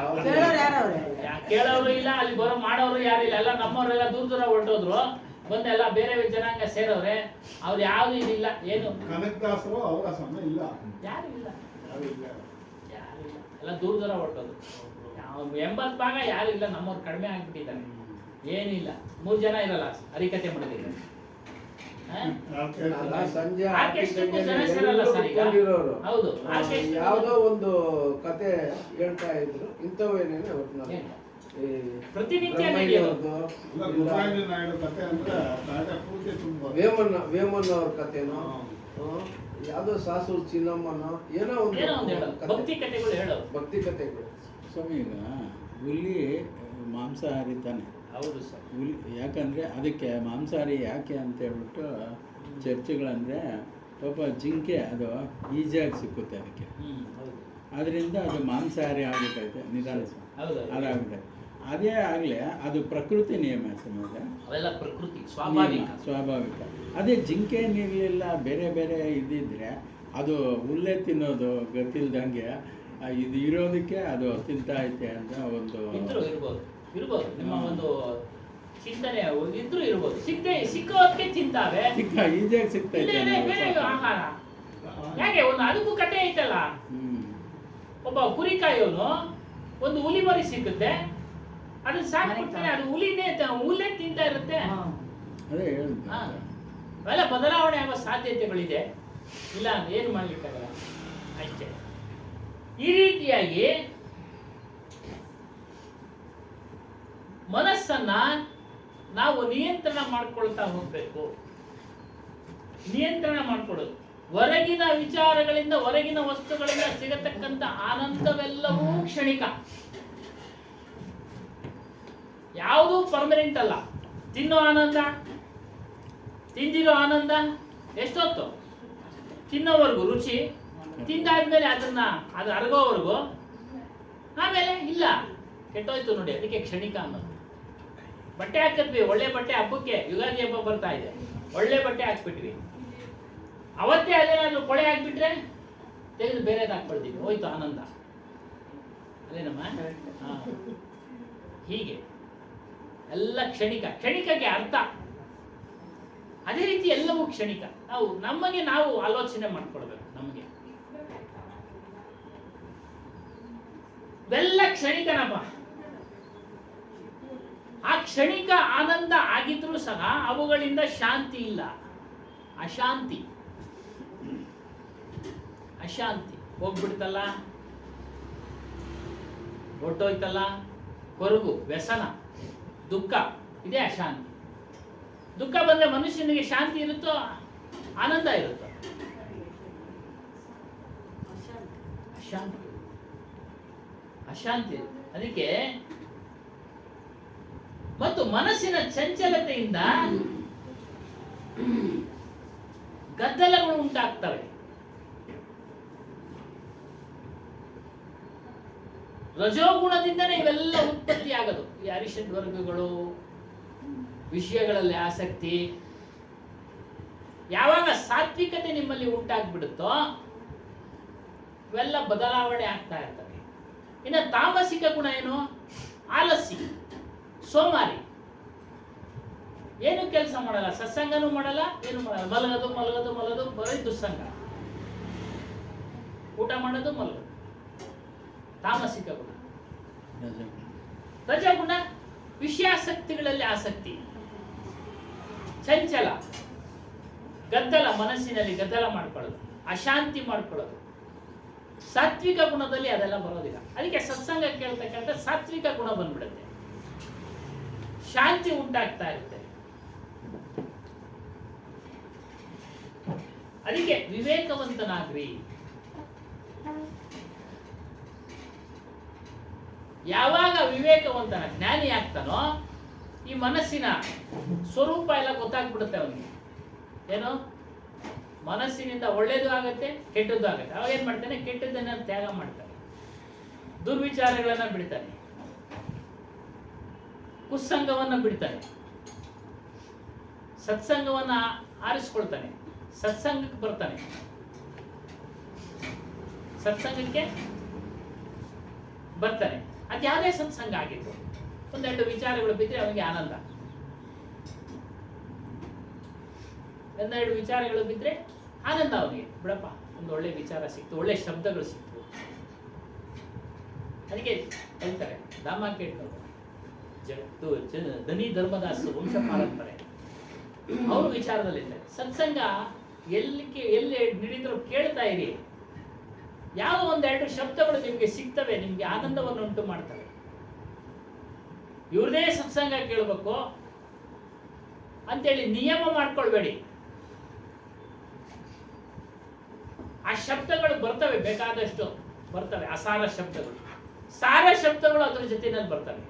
ಕೇಳೋರು ಇಲ್ಲ, ಅಲ್ಲಿ ಬರೋ ಮಾಡೋರು ಯಾರಿಲ್ಲ. ಎಲ್ಲ ನಮ್ಮವರೆಲ್ಲ ದೂರ ದೂರ ಹೊರಟೋದ್ರು, ಬಂದೆಲ್ಲ ಬೇರೆ ಜನಾಂಗ ಸೇರವ್ರೆ. ಅವ್ರು ಯಾವ್ದು ಇದಿಲ್ಲ, ಏನು ಕನಕದಾಸರು ಅವರ ಸಮಯ ಇಲ್ಲ, ಯಾರು ಇಲ್ಲ, ಯಾರು ಇಲ್ಲ. ಯಾರಿಲ್ಲ, ಎಲ್ಲ ದೂರ ದೂರ ಹೊರಟೋದು. 80 ಭಾಗ ಯಾರಿಲ್ಲ, ನಮ್ಮವ್ರು ಕಡಿಮೆ ಆಗ್ಬಿಟ್ಟಿದ್ದಾರೆ. ಏನಿಲ್ಲ, 3 ಜನ ಇರಲ್ಲ ಹರಿಕತೆ ಮಾಡೋದಿಲ್ಲ. ಅಲ್ಲ, ಸಂಜೆ ಆರ್ಕೆಸ್ಟ್ರಾಕ್ಕೂ ಜನ ಸೇರಲ್ಲ ಸರ್ ಈಗ. ಕೂತ್ಕೊಂಡಿರೋರು. ಹೌದು, ಆರ್ಕೆಸ್ಟ್ರಾ ಯಾವುದೋ ಒಂದು ಕತೆ ಹೇಳ್ತಾ ಇದ್ರು, ಇಂಥವೇನೇನೆ ಒಟ್ಟಿನಲ್ಲಿ ಈ ಪ್ರತಿನಿತ್ಯ ಬ್ರಹ್ಮಯ್ಯವ್ರದ್ದು, ಇಲ್ಲ, ಗುರುರಾಜ ನಾಯ್ಡು ಕತೆ ಅಂದ್ರೆ ತಾಜಾ ಪೂರ್ತಿ ತುಂಬ ವೇಮನ್ ಅವ್ರ ಕತೆನೋ, ಯಾವುದೋ ಸಾಸೂರು ಚಿನ್ನಮ್ಮನೋ ಏನೋ ಒಂದು ಹೇಳೋದು, ಕತೆ. ಭಕ್ತಿ ಕಥೆಗಳು ಹೇಳೋದು. ಭಕ್ತಿ ಕತೆಗಳು. ಸ್ವಾಮಿ, ಈಗ ಹುಲಿ ಮಾಂಸಾಹಾರಿ ತಾನೆ. ಹೌದು ಸರ್. ಹುಲಿ ಯಾಕಂದರೆ ಅದಕ್ಕೆ ಮಾಂಸಾಹಾರಿ ಯಾಕೆ ಅಂತ ಹೇಳ್ಬಿಟ್ಟು ಚರ್ಚೆಗಳಂದರೆ, ಪಾಪ ಜಿಂಕೆ ಅದು ಈಸಿಯಾಗಿ ಸಿಕ್ಕುತ್ತೆ ಅದಕ್ಕೆ, ಹೌದು ಅದರಿಂದ ಅದು ಮಾಂಸಾಹಾರಿ ಆಗ್ಬಿಟ್ಟೈತೆ, ನಿಧಾನ ಹೌದು. ಅದಾಗ್ಬಿಟ್ಟೈತೆ. ಅದೇ ಆಗಲೇ ಅದು ಪ್ರಕೃತಿ ನಿಯಮ ಸಮಯ, ಅವೆಲ್ಲ ಪ್ರಕೃತಿ ಸ್ವಾಭಾವಿಕ. ಸ್ವಾಭಾವಿಕ. ಅದೇ ಜಿಂಕೆ ನೀರಲಿಲ್ಲ ಬೇರೆ ಬೇರೆ ಇದ್ದಿದ್ರೆ ಅದು ಹುಲ್ಲೆ ತಿನ್ನೋದು ಗೊತ್ತಿಲ್ದಂಗೆ ಇದು ಇರೋದಕ್ಕೆ ಅದು ತಿಂತಾ ಐತೆ ಅಂತ ಒಂದು ಇರ್ಬೋದು ನಿಮ್ಮ ಒಂದು ಚಿಂತನೆ ಇದ್ರೂ ಇರ್ಬೋದು. ಸಿಕ್ಕೋದಕ್ಕೆ ತಿಂತಾವೆ, ಈಜಿಯಾಗಿ ಸಿಗ್ತೈತೆ. ಬೇರೆ ಆಹಾರ ಯಾಕೆ ಒಂದು ಅದಕ್ಕೂ ಕತೆ ಐತಲ್ಲ. ಒಬ್ಬ ಕುರಿ ಕಾಯೋನು ಒಂದು ಹುಲಿ ಮರಿ ಸಿಕ್ಕುತ್ತೆ, ಅದನ್ನ ಸಾಕ್ಬಿಟ್ರೆ ಅದು ಹುಲ್ಲೇ ತಿಂತಾ ಇರುತ್ತೆ. ಅದೇ ಹೇಳಿದ್ದು. ಅವೆಲ್ಲ ಬದಲಾವಣೆ ಆಗೋ ಸಾಧ್ಯತೆಗಳಿದೆ, ಇಲ್ಲ ಏನು ಮಾಡ್ಲಿಕ್ಕಾಗಲ್ಲ ಅಷ್ಟೇ. ಈ ರೀತಿಯಾಗಿ ಮನಸ್ಸನ್ನ ನಾವು ನಿಯಂತ್ರಣ ಮಾಡ್ಕೊಳ್ತಾ ಹೋಗ್ಬೇಕು. ನಿಯಂತ್ರಣ ಮಾಡ್ಕೊಳ್ಳೋದು, ಹೊರಗಿನ ವಿಚಾರಗಳಿಂದ, ಹೊರಗಿನ ವಸ್ತುಗಳಿಂದ ಸಿಗತಕ್ಕಂಥ ಆನಂದವೆಲ್ಲವೂ ಕ್ಷಣಿಕ, ಯಾವುದೂ ಪರ್ಮನೆಂಟ್ ಅಲ್ಲ. ತಿನ್ನೋ ಆನಂದ, ತಿಂದಿರೋ ಆನಂದ ಎಷ್ಟೊತ್ತು, ತಿನ್ನೋವರೆಗೂ ರುಚಿ, ತಿಂದಾದ್ಮೇಲೆ ಅದು ಅರಗೋವರೆಗೂ, ಆಮೇಲೆ ಇಲ್ಲ, ಕೆಟ್ಟೋಯ್ತು ನೋಡಿ. ಅದಕ್ಕೆ ಕ್ಷಣಿಕ ಅನ್ನೋದು. ಬಟ್ಟೆ ಹಾಕಿದ್ವಿ, ಒಳ್ಳೆ ಬಟ್ಟೆ, ಹಬ್ಬಕ್ಕೆ ಯುಗಾದಿ ಹಬ್ಬ ಬರ್ತಾ ಇದೆ, ಒಳ್ಳೆ ಬಟ್ಟೆ ಹಾಕ್ಬಿಟ್ವಿ, ಅವತ್ತೇ ಅದೇನಾದ್ರು ಕೊಳೆ ಹಾಕ್ಬಿಟ್ರೆ ತೆಗೆದು ಬೇರೆದು ಹಾಕ್ಬಿಡ್ತೀವಿ, ಹೋಯ್ತು ಆನಂದ. ಅದೇನಮ್ಮ? ಹೀಗೆ ಎಲ್ಲ ಕ್ಷಣಿಕ, ಕ್ಷಣಿಕಕ್ಕೆ ಅರ್ಥ. ಅದೇ ರೀತಿ ಎಲ್ಲವೂ ಕ್ಷಣಿಕ. ನಾವು ಆಲೋಚನೆ ಮಾಡ್ಕೊಳ್ಬೇಕು. ನಮಗೆ ಇವೆಲ್ಲ ಕ್ಷಣಿಕನಪ್ಪ. ಆ ಕ್ಷಣಿಕ ಆನಂದ ಆಗಿದ್ರೂ ಸಹ ಅವುಗಳಿಂದ ಶಾಂತಿ ಇಲ್ಲ, ಅಶಾಂತಿ. ಹೋಗ್ಬಿಡ್ತಲ್ಲ, ಹೊರಟೋಯ್ತಲ್ಲ, ಕೊರಗು, ವ್ಯಸನ, ದುಃಖ, ಇದೇ ಅಶಾಂತಿ. ದುಃಖ ಬಂದ್ರೆ ಮನುಷ್ಯನಿಗೆ ಶಾಂತಿ ಇರುತ್ತೋ, ಆನಂದ ಇರುತ್ತೋ? ಅಶಾಂತಿ. ಅದಕ್ಕೆ ಮತ್ತು ಮನಸ್ಸಿನ ಚಂಚಲತೆಯಿಂದ ಗದ್ದಲಗಳು ಉಂಟಾಗ್ತವೆ. ರಜೋಗುಣದಿಂದನೇ ಇವೆಲ್ಲ ಉತ್ಪತ್ತಿ ಆಗೋದು. ಈ ಅರಿಷಡ್ ವರ್ಗಗಳು, ವಿಷಯಗಳಲ್ಲಿ ಆಸಕ್ತಿ. ಯಾವಾಗ ಸಾತ್ವಿಕತೆ ನಿಮ್ಮಲ್ಲಿ ಉಂಟಾಗ್ಬಿಡುತ್ತೋ ಇವೆಲ್ಲ ಬದಲಾವಣೆ ಆಗ್ತಾ ಇರ್ತವೆ. ಇನ್ನು ತಾಮಸಿಕ ಗುಣ ಏನು? ಆಲಸ್ಯ, ಸೋಮಾರಿ, ಏನು ಕೆಲಸ ಮಾಡಲ್ಲ, ಸತ್ಸಂಗನೂ ಮಾಡಲ್ಲ, ಏನು ಮಾಡಲ್ಲ, ಮಲಗೋದು, ಬರೀ ದುಸ್ಸಂಗ, ಊಟ ಮಾಡೋದು, ಮಲಗೋದು. ತಾಮಸಿಕ ಗುಣ. ರಜಗುಣ, ವಿಷಯಾಸಕ್ತಿಗಳಲ್ಲಿ ಆಸಕ್ತಿ, ಚಂಚಲ, ಗದ್ದಲ, ಮನಸ್ಸಿನಲ್ಲಿ ಗದ್ದಲ ಮಾಡ್ಕೊಳ್ಳೋದು, ಅಶಾಂತಿ ಮಾಡ್ಕೊಳ್ಳೋದು. ಸಾತ್ವಿಕ ಗುಣದಲ್ಲಿ ಅದೆಲ್ಲ ಬರೋದಿಲ್ಲ. ಅದಕ್ಕೆ ಸತ್ಸಂಗ ಕೇಳ್ತಕ್ಕಂಥ ಸಾತ್ವಿಕ ಗುಣ ಬಂದ್ಬಿಡುತ್ತೆ, ಶಾಂತಿ ಉಂಟಾಗ್ತಾ ಇರುತ್ತೆ. ಅದಕ್ಕೆ ವಿವೇಕವಂತನಾಗ್ರಿ. ಯಾವಾಗ ವಿವೇಕವಂತನ ಜ್ಞಾನಿ ಆಗ್ತಾನೋ ಈ ಮನಸ್ಸಿನ ಸ್ವರೂಪ ಎಲ್ಲ ಗೊತ್ತಾಗ್ಬಿಡುತ್ತೆ ಅವನಿಗೆ. ಏನು? ಮನಸ್ಸಿನಿಂದ ಒಳ್ಳೇದು ಆಗತ್ತೆ, ಕೆಟ್ಟದ್ದು ಆಗತ್ತೆ. ಅವಾಗ ಏನ್ ಮಾಡ್ತಾನೆ? ಕೆಟ್ಟದ್ದನ್ನ ತ್ಯಾಗ ಮಾಡ್ತಾನೆ, ದುರ್ವಿಚಾರಗಳನ್ನ ಬಿಡ್ತಾನೆ, ಕುಸ್ಸಂಗವನ್ನ ಬಿಡ್ತಾನೆ, ಸತ್ಸಂಗವನ್ನ ಆರಿಸ್ಕೊಳ್ತಾನೆ, ಸತ್ಸಂಗಕ್ಕೆ ಬರ್ತಾನೆ. ಸತ್ಸಂಗಕ್ಕೆ ಬರ್ತಾನೆ. ಅದು ಯಾವುದೇ ಸತ್ಸಂಗ ಆಗಿತ್ತು, ಒಂದೆರಡು ವಿಚಾರಗಳು ಬಿದ್ದರೆ ಅವನಿಗೆ ಆನಂದ. ಒಂದೆರಡು ವಿಚಾರಗಳು ಬಿದ್ದರೆ ಆನಂದ ಅವನಿಗೆ. ಬಿಡಪ್ಪ, ಒಂದು ಒಳ್ಳೆ ವಿಚಾರ ಸಿಕ್ತು, ಒಳ್ಳೆ ಶಬ್ದಗಳು ಸಿಕ್ತು, ಅದಕ್ಕೆ ಹೇಳ್ತಾರೆ ದಾಮ ಕೇಳ್ತಾರೆ ಜಗತ್ತು ಧನಿ ಧರ್ಮದಾಸ ವಂಶ ಪಾರಂಪರೆ ಅವ್ರ ವಿಚಾರದಲ್ಲಿದ್ದಾರೆ. ಸತ್ಸಂಗ ಎಲ್ಲಿ ನಡೀತಾರೋ ಕೇಳ್ತಾ ಇರಿ. ಯಾವುದೋ ಒಂದೆರಡು ಶಬ್ದಗಳು ನಿಮಗೆ ಸಿಗ್ತವೆ, ನಿಮ್ಗೆ ಆನಂದವನ್ನು ಉಂಟು ಮಾಡ್ತವೆ. ಇವ್ರದೇ ಸತ್ಸಂಗ ಕೇಳಬೇಕು ಅಂತೇಳಿ ನಿಯಮ ಮಾಡ್ಕೊಳ್ಬೇಡಿ. ಆ ಶಬ್ದಗಳು ಬರ್ತವೆ, ಬೇಕಾದಷ್ಟು ಬರ್ತವೆ. ಅಸಾರ ಶಬ್ದಗಳು, ಸಾರ ಶಬ್ದಗಳು ಅದ್ರ ಜೊತೆನಲ್ಲಿ ಬರ್ತವೆ.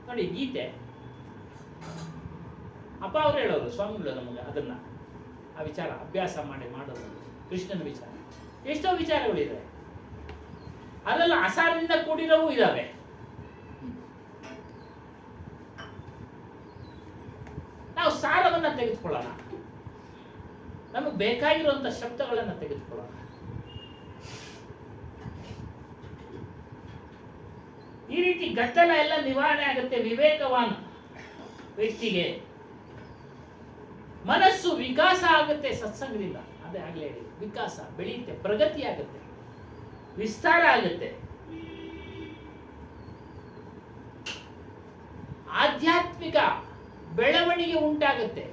ನೋಡಿ ಗೀತೆ ಅಪ್ಪ ಅವ್ರು ಹೇಳೋರು, ಸ್ವಾಮಿಗಳು ನಮಗೆ ಅದನ್ನ ಆ ವಿಚಾರ ಅಭ್ಯಾಸ ಮಾಡೋದು. ಕೃಷ್ಣನ ವಿಚಾರ ಎಷ್ಟೋ ವಿಚಾರಗಳಿದೆ, ಅಲ್ಲೆಲ್ಲ ಅಸಾರದಿಂದ ಕೂಡಿರೋವು ಇದಾವೆ. ನಾವು ಸಾರವನ್ನ ತೆಗೆದುಕೊಳ್ಳೋಣ, ನಮಗೆ ಬೇಕಾಗಿರುವಂತ ಶಬ್ದಗಳನ್ನ ತೆಗೆದುಕೊಳ್ಳೋಣ. ಈ ರೀತಿ ಗದ್ದಲ ಎಲ್ಲ ನಿವಾರಣೆ ಆಗುತ್ತೆ. ವಿವೇಕವಾನ್ ವ್ಯಕ್ತಿಗೆ ಮನಸ್ಸು ವಿಕಾಸ ಆಗುತ್ತೆ ಸತ್ಸಂಗದಿಂದ. ಅದೇ ಆಗ್ಲೇ ಹೇಳಿ, ವಿಕಾಸ ಬೆಳೆಯುತ್ತೆ, ಪ್ರಗತಿ ಆಗುತ್ತೆ, ವಿಸ್ತಾರ ಆಗುತ್ತೆ, ಆಧ್ಯಾತ್ಮಿಕ ಬೆಳವಣಿಗೆ ಉಂಟಾಗುತ್ತೆ.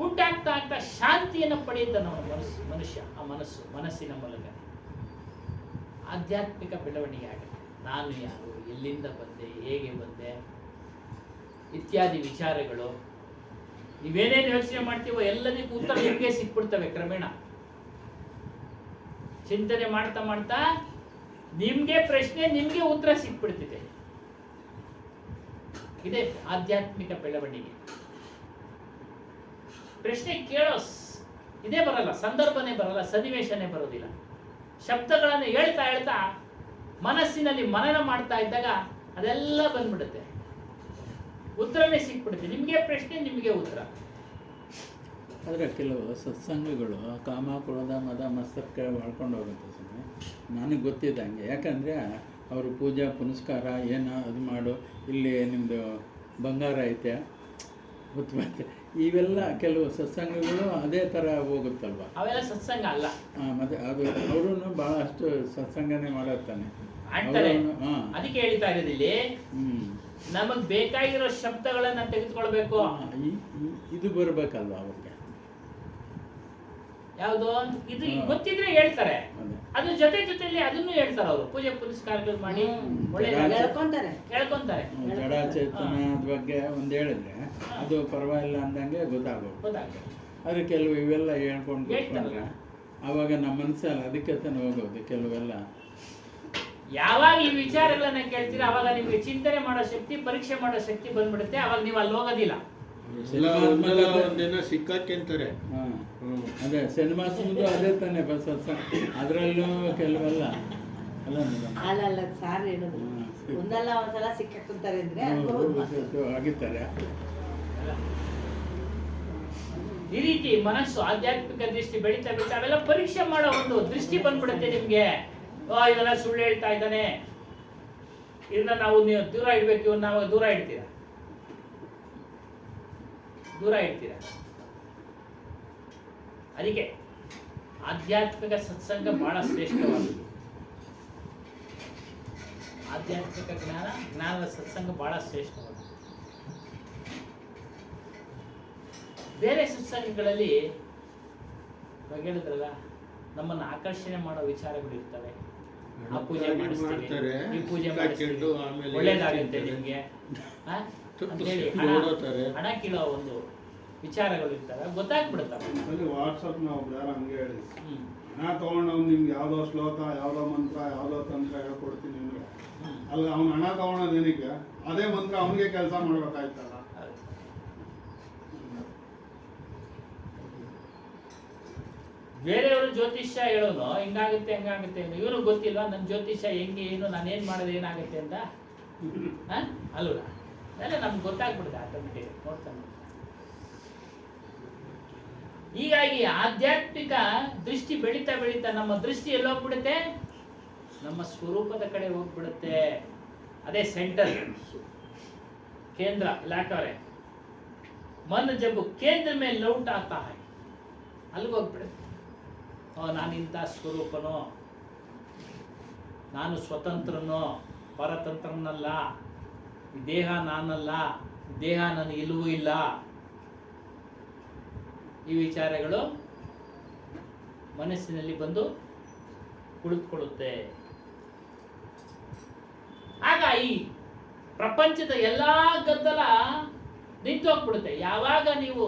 ಉಂಟಾಗ್ತಾ ಆಗ್ತಾ ಶಾಂತಿಯನ್ನು ಪಡೆಯುತ್ತೆ ನಮ್ಮ ಮನುಷ್ಯ. ಆ ಮನಸ್ಸಿನ ಮೂಲಕ ಆಧ್ಯಾತ್ಮಿಕ ಬೆಳವಣಿಗೆ ಆಗುತ್ತೆ. ನಾನು ಯಾರು, ಎಲ್ಲಿಂದ ಬಂದೆ, ಹೇಗೆ ಬಂದೆ ಇತ್ಯಾದಿ ವಿಚಾರಗಳು ನೀವೇನೇನು ಯೋಚನೆ ಮಾಡ್ತೀವೋ ಎಲ್ಲದಕ್ಕೂ ಉತ್ತರ ನಿಮಗೆ ಸಿಕ್ಬಿಡ್ತವೆ. ಕ್ರಮೇಣ ಚಿಂತನೆ ಮಾಡ್ತಾ ಮಾಡ್ತಾ ನಿಮ್ಗೆ ಪ್ರಶ್ನೆ, ನಿಮ್ಗೆ ಉತ್ತರ ಸಿಕ್ಬಿಡ್ತಿದೆ. ಇದೇ ಆಧ್ಯಾತ್ಮಿಕ ಬೆಳವಣಿಗೆ. ಪ್ರಶ್ನೆ ಕೇಳೋ ಇದೇ ಬರಲ್ಲ, ಸಂದರ್ಭನೇ ಬರಲ್ಲ, ಸನ್ನಿವೇಶನೇ ಬರೋದಿಲ್ಲ. ಶಬ್ದಗಳನ್ನು ಹೇಳ್ತಾ ಹೇಳ್ತಾ ಮನಸ್ಸಿನಲ್ಲಿ ಮನನ ಮಾಡ್ತಾ ಇದ್ದಾಗ ಅದೆಲ್ಲ ಬಂದ್ಬಿಡುತ್ತೆ, ಉತ್ತರನೇ ಸಿಕ್ಬಿಡುತ್ತೆ. ನಿಮಗೆ ಪ್ರಶ್ನೆ, ನಿಮಗೆ ಉತ್ತರ. ಆದರೆ ಕೆಲವು ಸತ್ಸಂಗಗಳು ಕಾಮ ಕ್ರೋಧ ಮದ ಮತ್ಸರಕ್ಕೆ ಮಾಡ್ಕೊಂಡು ಹೋಗುತ್ತೆ ಸ್ವಾಮಿ, ನನಗೆ ಗೊತ್ತಿದ್ದಂಗೆ. ಯಾಕಂದರೆ ಅವರು ಪೂಜಾ ಪುನಸ್ಕಾರ ಏನೋ ಅದು ಮಾಡು, ಇಲ್ಲಿ ನಿಮ್ಮದು ಬಂಗಾರ ಐತೆ ಗೊತ್ತು, ಇವೆಲ್ಲ ಕೆಲವು ಸತ್ಸಂಗಗಳು ಅದೇ ಥರ ಹೋಗುತ್ತಲ್ವ. ಅವೆಲ್ಲ ಸತ್ಸಂಗ ಅಲ್ಲ. ಮತ್ತೆ ಅದು ಅವರು ಭಾಳಷ್ಟು ಸತ್ಸಂಗನೇ ಮಾಡಿರ್ತಾನೆ. ಅದಕ್ಕೆ ಹೇಳ್ತಾ ಇರೋದು ಇಲ್ಲಿ, ನಮಗ್ ಬೇಕಾಗಿರೋ ಶಬ್ದಗಳನ್ನ ತೆಗೆದುಕೊಳ್ಬೇಕು. ಇದು ಬರ್ಬೇಕಲ್ವ ಅವ್ರಿಗೆ, ಯಾವುದು ಇದು ಗೊತ್ತಿದ್ರೆ ಹೇಳ್ತಾರೆ. ಅದ್ರ ಜೊತೆಲಿ ಅದನ್ನು ಹೇಳ್ತಾರೆ ಅವರು. ಪೂಜೆ ಪುನಸ್ಕಾರಗಳು ಮಾಡಿ ಹೇಳ್ಕೊಂತಾರೆ. ಜಡ ಚೇತನ ಬಗ್ಗೆ ಒಂದು ಹೇಳಿದ್ರೆ ಅದು ಪರವಾಗಿಲ್ಲ ಅಂದಂಗೆ ಗೊತ್ತಾಗುತ್ತೆ. ಆದ್ರೆ ಕೆಲವು ಇವೆಲ್ಲ ಹೇಳ್ಕೊಂಡು ಅವಾಗ ನಮ್ಮ ಮನಸ್ಸಲ್ಲಿ ಅದಕ್ಕೆ ತಾನೇ ಹೋಗೋದು. ಕೆಲವೆಲ್ಲ ಯಾವಾಗ ಈ ವಿಚಾರಗಳನ್ನ ಕೇಳ್ತೀರಾ ಅವಾಗ ನಿಮ್ಗೆ ಚಿಂತನೆ ಮಾಡೋ ಶಕ್ತಿ, ಪರೀಕ್ಷೆ ಮಾಡೋ ಶಕ್ತಿ ಬಂದ್ಬಿಡುತ್ತೆ. ಅವಾಗ ನೀವು ಅಲ್ಲಿ ಹೋಗೋದಿಲ್ಲ. ಒಂದಿನ ಸಿಕ್ಕಾಕೆಂತಾರೆ. ಅದೇ ಸಿನಿಮಾ ಸುಮ್ಮದು ಅದೇ ತಾನೇ ಬಸ್. ಅದರಲ್ಲೂ ಕೆಲವೆಲ್ಲ ಅಲ್ಲ ಸಾರ್ ಹೇಳೋದು ಒಂದಲ್ಲ ಒಂದ್ಸಲ ಸಿಕ್ಕಾಕೊಂತಾರೆ ಅಂದ್ರೆ ಆಗಿದ್ದಾರೆ. ಈ ರೀತಿ ಮನಸ್ಸು ಆಧ್ಯಾತ್ಮಿಕ ದೃಷ್ಟಿ ಬೆಳೀತಾ ಅವೆಲ್ಲ ಪರೀಕ್ಷೆ ಮಾಡೋ ಒಂದು ದೃಷ್ಟಿ ಬಂದ್ಬಿಡುತ್ತೆ ನಿಮ್ಗೆ. ಇವೆಲ್ಲ ಸುಳ್ಳು ಹೇಳ್ತಾ ಇದ್ದಾನೆ, ಇದನ್ನ ನಾವು ನೀವು ದೂರ ಇಡ್ಬೇಕು, ಇವನ್ನ ನಾವು ದೂರ ಇಡ್ತೀರಾ. ಅದಕ್ಕೆ ಆಧ್ಯಾತ್ಮಿಕ ಸತ್ಸಂಗ ಬಹಳ ಶ್ರೇಷ್ಠವಾದದ್ದು. ಆಧ್ಯಾತ್ಮಿಕ ಜ್ಞಾನದ ಸತ್ಸಂಗ ಬಹಳ ಶ್ರೇಷ್ಠವಾದದ್ದು. ಬೇರೆ ಸತ್ಸಂಗಗಳಲ್ಲಿ ಹೇಳಿದ್ರಲ್ಲ, ನಮ್ಮನ್ನು ಆಕರ್ಷಣೆ ಮಾಡೋ ವಿಚಾರಗಳು ಇರ್ತವೆ. ಆ ಪೂಜೆ ಮಾಡಿಸ್ತೀವಿ, ಈ ಪೂಜೆ ಮಾಡಿಸ್ತೀವಿ, ಒಳ್ಳೇದಾಗುತ್ತೆ ನಿಮ್ಗೆ ಅಂತೇಳಿ ಹಣ ಕೀಳೋ ಒಂದು ವಿಚಾರಗಳು ಇರ್ತವೆ. ಗೊತ್ತಾಗ್ಬಿಡುತ್ತವೆ. ವಾಟ್ಸಪ್ ನ ಒಬ್ರು ಯಾರು ಹಂಗೆ ಹೇಳಿ, ಹಣ ತಗೊಂಡು ಅವ್ನು ನಿಮ್ಗೆ ಯಾವ್ದೋ ಶ್ಲೋಕ, ಯಾವ್ದೋ ಮಂತ್ರ, ಯಾವ್ದೋ ತಂತ್ರ ಹೇಳ್ಕೊಡ್ತೀನಿ ಅಂದ್ರೆ ಅಲ್ಲ, ಅವ್ನು ಹಣ ತಗೊಳೋದೇನಕ್ಕೆ? ಅದೇ ಮಂತ್ರ ಅವನಿಗೆ ಕೆಲಸ ಮಾಡ್ಬೇಕಾಯ್ತಲ್ಲ. ಬೇರೆಯವರು ಜ್ಯೋತಿಷ್ಯ ಹೇಳೋನು ಹಿಂಗಾಗುತ್ತೆ ಹಂಗಾಗುತ್ತೆ, ಇವ್ರಿಗೆ ಗೊತ್ತಿಲ್ವಾ ನನ್ನ ಜ್ಯೋತಿಷ್ಯ ಹೆಂಗೆ, ಏನು ನಾನೇನ್ ಮಾಡೋದು ಏನಾಗುತ್ತೆ ಅಂತ ಅಲ್ವ? ಅದೆಲ್ಲ ನಮ್ಗೆ ಗೊತ್ತಾಗ್ಬಿಡುತ್ತೆ ಆಟೋಮೆಟಿಕ್ ನೋಡ್ತಾನೆ. ಹೀಗಾಗಿ ಆಧ್ಯಾತ್ಮಿಕ ದೃಷ್ಟಿ ಬೆಳೀತಾ ನಮ್ಮ ದೃಷ್ಟಿ ಎಲ್ಲಿ ಹೋಗ್ಬಿಡುತ್ತೆ? ನಮ್ಮ ಸ್ವರೂಪದ ಕಡೆ ಹೋಗ್ಬಿಡುತ್ತೆ. ಅದೇ ಸೆಂಟರ್, ಕೇಂದ್ರ. ಇಲಾಖೆ ಮನ್ ಜಬ್ ಕೇಂದ್ರ ಮೇಲೆ ಲೌಟ್ ಆತಾ ಹೈ, ಅಲ್ಲಿಗೆ ಹೋಗ್ಬಿಡುತ್ತೆ. ನಾನು ಇಂಥ ಸ್ವರೂಪನೋ, ನಾನು ಸ್ವತಂತ್ರನೋ ಪರತಂತ್ರನಲ್ಲ, ಈ ದೇಹ ನಾನಲ್ಲ, ದೇಹ ನನಗೆ ಇಲ್ಲವೂ ಇಲ್ಲ. ಈ ವಿಚಾರಗಳು ಮನಸ್ಸಿನಲ್ಲಿ ಬಂದು ಕುಳಿತುಕೊಳ್ಳುತ್ತೆ. ಆಗ ಈ ಪ್ರಪಂಚದ ಎಲ್ಲಾ ಗದ್ದಲ ನಿಂತೋಗ್ಬಿಡುತ್ತೆ. ಯಾವಾಗ ನೀವು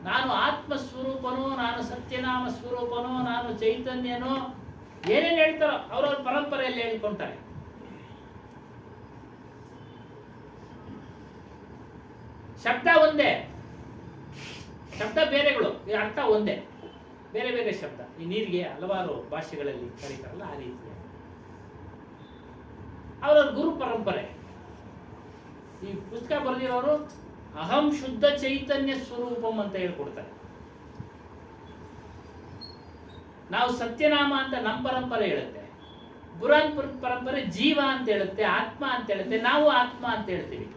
ನಾನು ಆತ್ಮ ಸ್ವರೂಪನೋ, ನಾನು ಸತ್ಯನಾಮ ಸ್ವರೂಪನೋ, ನಾನು ಚೈತನ್ಯನೋ ಏನೇನು ಹೇಳ್ತಾರೋ ಅವ್ರವ್ರ ಪರಂಪರೆಯಲ್ಲಿ ಹೇಳ್ಕೊಂತಾರೆ. ಶಬ್ದ ಒಂದೇ, ಶಬ್ದ ಬೇರೆಗಳು, ಈ ಅರ್ಥ ಒಂದೇ, ಬೇರೆ ಬೇರೆ ಶಬ್ದ. ಈ ನೀರಿಗೆ ಹಲವಾರು ಭಾಷೆಗಳಲ್ಲಿ ಕರೀತಾರಲ್ಲ ಆ ರೀತಿ ಅವರವ್ರ ಗುರು ಪರಂಪರೆ. ಈ ಪುಸ್ತಕ ಬರೆದಿರೋರು ಅಹಂ ಶುದ್ಧ ಚೈತನ್ಯ ಸ್ವರೂಪಂ ಅಂತ ಹೇಳ್ಕೊಡ್ತಾರೆ. ನಾವು ಸತ್ಯನಾಮ ಅಂತ ನಮ್ಮ ಪರಂಪರೆ ಹೇಳುತ್ತೆ, ಬುರಾನ್ ಪರಂಪರೆ ಜೀವ ಅಂತ ಹೇಳುತ್ತೆ, ಆತ್ಮ ಅಂತ ಹೇಳುತ್ತೆ, ನಾವು ಆತ್ಮ ಅಂತ ಹೇಳ್ತೀವಿ.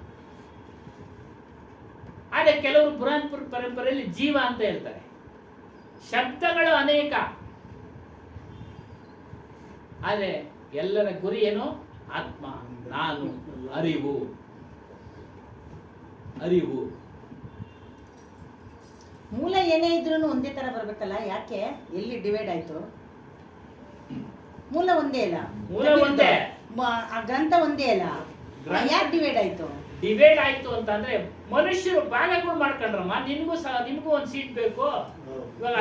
ಆದರೆ ಕೆಲವರು ಬುರಾನ್ ಪರಂಪರೆಯಲ್ಲಿ ಜೀವ ಅಂತ ಹೇಳ್ತಾರೆ. ಶಬ್ದಗಳು ಅನೇಕ, ಆದರೆ ಎಲ್ಲರ ಗುರಿ ಏನು? ಆತ್ಮ, ನಾನು, ಅರಿವು. ಅರಿವು ಮೂಲ ಏನೇ ಇದ್ರೂ ಒಂದೇ ತರ ಬರ್ಬೇಕಲ್ಲ, ಯಾಕೆ ಎಲ್ಲಿ ಡಿವೈಡ್ ಆಯ್ತು? ಮೂಲ ಒಂದೇ ಅಲ್ಲ, ಮೂಲ ಒಂದೇ, ಆ ಗ್ರಂಥ ಒಂದೇ ಅಲ್ಲ, ಯಾಕೆ ಡಿವೈಡ್ ಆಯ್ತು? ಡಿವೈಡ್ ಆಯ್ತು ಅಂತಂದ್ರೆ ಮನುಷ್ಯರು ಭಾಗಗಳು ಮಾಡ್ಕೊಂಡ್ರಮ್ಮ. ನಿಮಗೂ ಒಂದು ಸೀಟ್ ಬೇಕು. ಇವಾಗ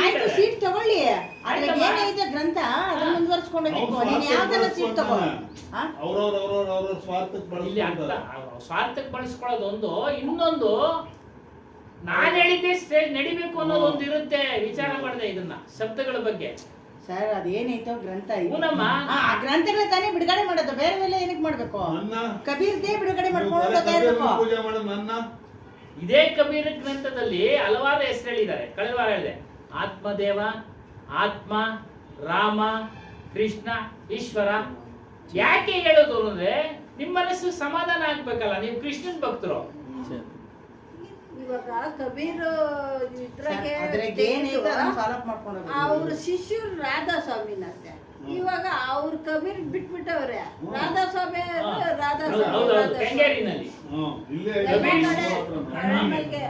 ಆಯ್ತು, ಸೀಟ್ ತಗೊಳ್ಳಿ, ಆದ್ರೆ ಏನೈತೆ ಗ್ರಂಥ ಅದನ್ನ ಮುಂದುವರ್ಸ್ಕೊಂಡು ಹೋಗ್ಬೇಕು. ನೀನ್ ಯಾವ್ದನ್ನ ಸೀಟ್ ತಗೋ. ಅವ್ರವ್ರ ಸ್ವಾರ್ಥಕ್ಕೆ ಇಲ್ಲಿ ಅರ್ಥ ಬಳಸ್ಕೊಳ್ತಾರೆ. ಸ್ವಾರ್ಥಕ್ಕೆ ಬಳಸ್ಕೊಳ್ಳೋದೊಂದು, ಇನ್ನೊಂದು ನಾನ್ ಹೇಳಿದ್ದೆ ಸ್ಟೇಜ್ ನಡಿಬೇಕು ಅನ್ನೋದೊಂದು ಇರುತ್ತೆ. ವಿಚಾರ ಮಾಡಿದೆ ಇದನ್ನ ಶಬ್ದಗಳ ಬಗ್ಗೆ. ಸರ್ ಅದೇನೈತೋ ಗ್ರಂಥ ಇದೆ. ಹೂನಮ್ಮ. ಆ ಗ್ರಂಥಗಳ ತಾನೇ ಬಿಡುಗಡೆ ಮಾಡೋದು, ಬೇರೆ ಮೇಲೆ ಏನಕ್ಕೆ ಮಾಡ್ಬೇಕು? ನನ್ನ ಕಬೀರ್ದೇ ಬಿಡುಗಡೆ ಮಾಡ್ಕೊಂಡು ಹೋಗ್ತಾ ಇರ್ಬೇಕು. ಪೂಜೆ ಮಾಡೋದು ನನ್ನ. ಇದೇ ಕಬೀರ ಗ್ರಂಥದಲ್ಲಿ ಹಲವಾರು ಹೆಸರು ಹೇಳಿದ್ದಾರೆ. ಕಳೆದ ವಾರ ಹೇಳಿದೆ, ಆತ್ಮದೇವ, ಆತ್ಮ, ರಾಮ, ಕೃಷ್ಣ, ಈಶ್ವರ. ಯಾಕೆ ಹೇಳೋದು ಅಂದ್ರೆ ನಿಮ್ಮ ಮನಸ್ಸು ಸಮಾಧಾನ ಆಗ್ಬೇಕಲ್ಲ. ನೀವು ಕೃಷ್ಣನ್ ಭಕ್ತರು. ಇವಾಗ ಕಬೀರ್ ಇದ್ರಾಗೆ ಅದ್ರಾಗೆ ಏನೈತೆ ಅದನ್ನ ಫಾಲೋ ಅಪ್ ಮಾಡ್ಕೊಂಡು ಹೋಗ್ಬೇಕು. ಅವ್ರ ಶಿಷ್ಯರು ರಾಧಾ ಸ್ವಾಮಿನಂತೆ. ಇವಾಗ ಅವ್ರ ಕಬೀರ್ ಬಿಟ್ಬಿಟ್ಟವ್ರೆ. ರಾಧಾ ಸ್ವಾಮಿ ರಾಧಾ ಹೌದೌದು, ಸ್ವಾಮಿ ಕೆಂಗೇರಿನಲ್ಲಿ. ಇಲ್ಲೇ ಎಲ್ಲ ನಮ್ಮ ಕಡೆ ಅರಮನೆಗೆ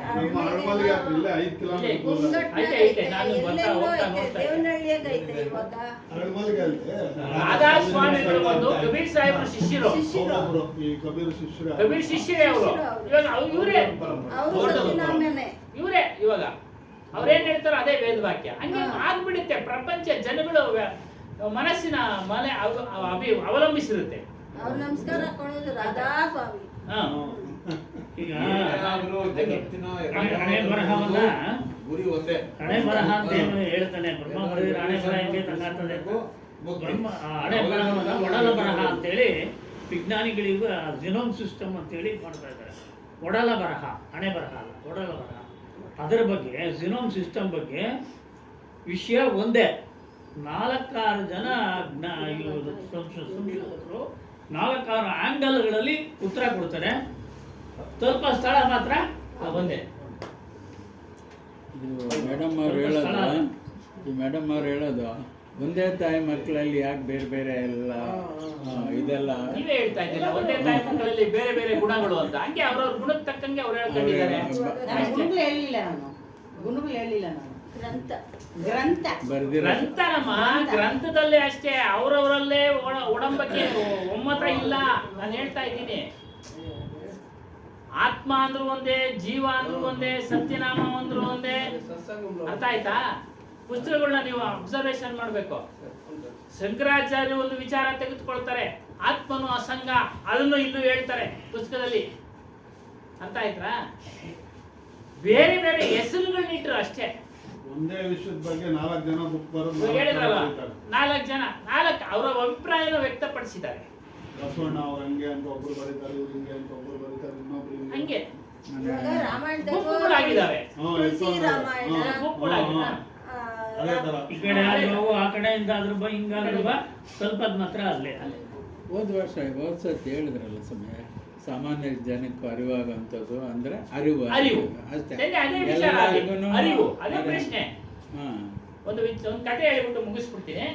ಇಲ್ಲೇ 5 ಕಿಲೋಮೀಟರ್ ಐತೆ, ಐತೆ. ನಾನು ಬರ್ತಾ ಹೋಗ್ತಾ ನೋಡ್ತಾ ಇದ್ದೆ. ದೇವನಹಳ್ಳಿಯಾಗ ಐತೆ ಇವಾಗ. ಅರಮನೆಗೆ ಅಲ್ಲೇ ರಾಧಾ ಸ್ವಾಮಿಗಳು ಬಂದು ಕಬೀರ್ ಸಾಹೇಬ್ರ ಶಿಷ್ಯರು. ಒಬ್ಬೊಬ್ರು ಈ ಕಬೀರ್ ಶಿಷ್ಯರು. ಕಬೀರ್ ಶಿಷ್ಯರೇ ಅವರು. ಇವಾಗ ಇವರೇ ಅವ್ರು ಸತ್ಯನಾಮನೆ. ಇವರೇ ಇವಾಗ ಅವ್ರೇನ್ ಹೇಳ್ತಾರೋ ಅದೇ ವೇದವಾಕ್ಯ. ಹಂಗೆ ಆಗ್ಬಿಡುತ್ತೆ. ಪ್ರಪಂಚ ಜನಗಳು ಮನಸ್ಸಿನ ಮನೆ ಅವಲಂಬಿಸಿರುತ್ತೆ. ಅವ್ರು ನಮಸ್ಕಾರ ಕೊಡೋದು ರಾಧಾ ಸ್ವಾಮಿ. ಈಗ ಹಣೆ ಬರಹವನ್ನ ಗುರಿ ಒಂದೇ. ಹಣೆ ಬರಹ ಅಂತ ಏನು ಹೇಳ್ತಾನೆ ಬ್ರಹ್ಮ ಬರೆದಿರೋ ಹಣೆ ಬರಹ ಹೆಂಗೆ ತಂಗಾಗ್ತದೆ? ಬ್ರಹ್ಮ ಹಣೆ ಬರಹವನ್ನ ಒಡಲ ಬರಹ ಅಂತೇಳಿ ವಿಜ್ಞಾನಿಗಳಿಗೂ ಜಿನೋಮ್ ಸಿಸ್ಟಮ್ ಅಂತೇಳಿ ಮಾಡ್ತಾ ಇದ್ದಾರೆ. ಒಡಲ ಬರಹ, ಹಣೆ ಬರಹ ಅಲ್ಲ, ಒಡಲ ಬರಹ. ಅದರ ಬಗ್ಗೆ ಜಿನೋಮ್ ಸಿಸ್ಟಮ್ ಬಗ್ಗೆ ವಿಷಯ ಒಂದೇ. 4-6 ಜನ ಸಂಶೋಧಕರು 4-6 ಆಂಗಲ್ಗಳಲ್ಲಿ ಉತ್ತರ ಕೊಡ್ತಾರೆ. ಸ್ವಲ್ಪ ಸ್ಥಳ ಮಾತ್ರ ಒಂದೇ. ಮೇಡಮ್ ಅವ್ರು ಹೇಳೋದು ಒಂದೇ ತಾಯಿ ಮಕ್ಕಳಲ್ಲಿ ಯಾಕೆ ಬೇರೆ ಬೇರೆ ಎಲ್ಲ ಇದೆಲ್ಲ ನೀವೇ ಹೇಳ್ತಾ ಇದ್ದೀರಾ ಒಂದೇ ತಾಯಿ ಮಕ್ಕಳಲ್ಲಿ ಬೇರೆ ಬೇರೆ ಗುಣಗಳು ಅಂತ. ಹಂಗೆ ಅವ್ರವ್ರ ಗುಣಕ್ಕೆ ತಕ್ಕಂಗೆ ಅವ್ರು ಹೇಳ್ಕೊಂಡಿದ್ದಾರೆ. ಗುಣಗಳು ಹೇಳಿಲ್ಲ ನಾನು, ಗುಣಗಳು ಹೇಳಿಲ್ಲ ನಾನು. ಗ್ರಂಥ ಬರ್ದಿರೋ ಗ್ರಂಥನಮ್ಮ, ಗ್ರಂಥದಲ್ಲೇ ಅಷ್ಟೇ. ಅವರವರಲ್ಲೇ ಒಡಂಬಕ್ಕೆ ಒಮ್ಮತ ಇಲ್ಲ. ನಾನು ಹೇಳ್ತಾ ಇದ್ದೀನಿ, ಆತ್ಮ ಅಂದ್ರೂ ಒಂದೇ, ಜೀವ ಅಂದ್ರೂ ಒಂದೇ, ಸತ್ಯನಾಮ ಅಂದ್ರೂ ಒಂದೇ. ಅರ್ಥ ಆಯ್ತಾ? ಪುಸ್ತಕಗಳನ್ನ ನೀವು ಅಬ್ಸರ್ವೇಷನ್ ಮಾಡ್ಬೇಕು. ಶಂಕರಾಚಾರ್ಯ ಒಂದು ವಿಚಾರ ತೆಗೆದುಕೊಳ್ತಾರೆ, ಆತ್ಮನು ಅಸಂಗ, ಅದನ್ನು ಇಲ್ಲೂ ಹೇಳ್ತಾರೆ ಪುಸ್ತಕದಲ್ಲಿ. ಅರ್ಥ ಆಯ್ತಾ? ಬೇರೆ ಬೇರೆ ಹೆಸರುಗಳನ್ನಿಟ್ರು ಅಷ್ಟೇ. ಒಂದೇ ವಿಷಯದ ಬಗ್ಗೆ 4 ಜನ ಬುಕ್ ಬರೋದು ಹೇಳಿದ್ರಲ್ಲ, 4 ಜನ ಅವರ ಅಭಿಪ್ರಾಯನ ವ್ಯಕ್ತಪಡಿಸಿದ್ದಾರೆ. ಬಸವಣ್ಣ ಅವ್ರು ಹಂಗೆ ಅಂತ ಒಬ್ರು ಬರೀತಾರೆ, ಇವ್ರು ಹಿಂಗೆ ಅಂತ ಒಬ್ರು ಬರೀತಾರೆ, ಇನ್ನೊಬ್ರು ಹಿಂಗೆ. ಹಂಗೆ ಇವಾಗ ರಾಮಾಯಣದಲ್ಲಿ ಬುಕ್ಗಳಾಗಿದ್ದಾವೆ. ತುಳಸಿ ರಾಮಾಯಣ, ಬುಕ್ಗಳಾಗಿದ್ದಾವೆ. ಅದೇ ತರ ಈ ಕಡೆ ಆದ್ರೂ ಆ ಕಡೆಯಿಂದ ಆದ್ರೂ ಬಾ, ಹಿಂಗಾದ್ರೂ ಬಾ, ಸ್ವಲ್ಪದ ಮಾತ್ರ ಅಲ್ಲೇ. ಹೋದ ಸತಿ ಹೇಳಿದ್ರಲ್ಲ ಸಮಯ ಸಾಮಾನ್ಯ ಜನಕ್ಕೂ ಅರಿವಾಗುವಂಥದ್ದು ಅಂದ್ರೆ ಅರಿವು ಅಷ್ಟೇ. ಅದೇ ವಿಚಾರ, ಅರಿವು, ಅದೇ ಪ್ರಶ್ನೆ. ಹಾಂ, ಒಂದು ಕಥೆ ಹೇಳ್ಬಿಟ್ಟು ಮುಗಿಸ್ಬಿಡ್ತೀನಿ.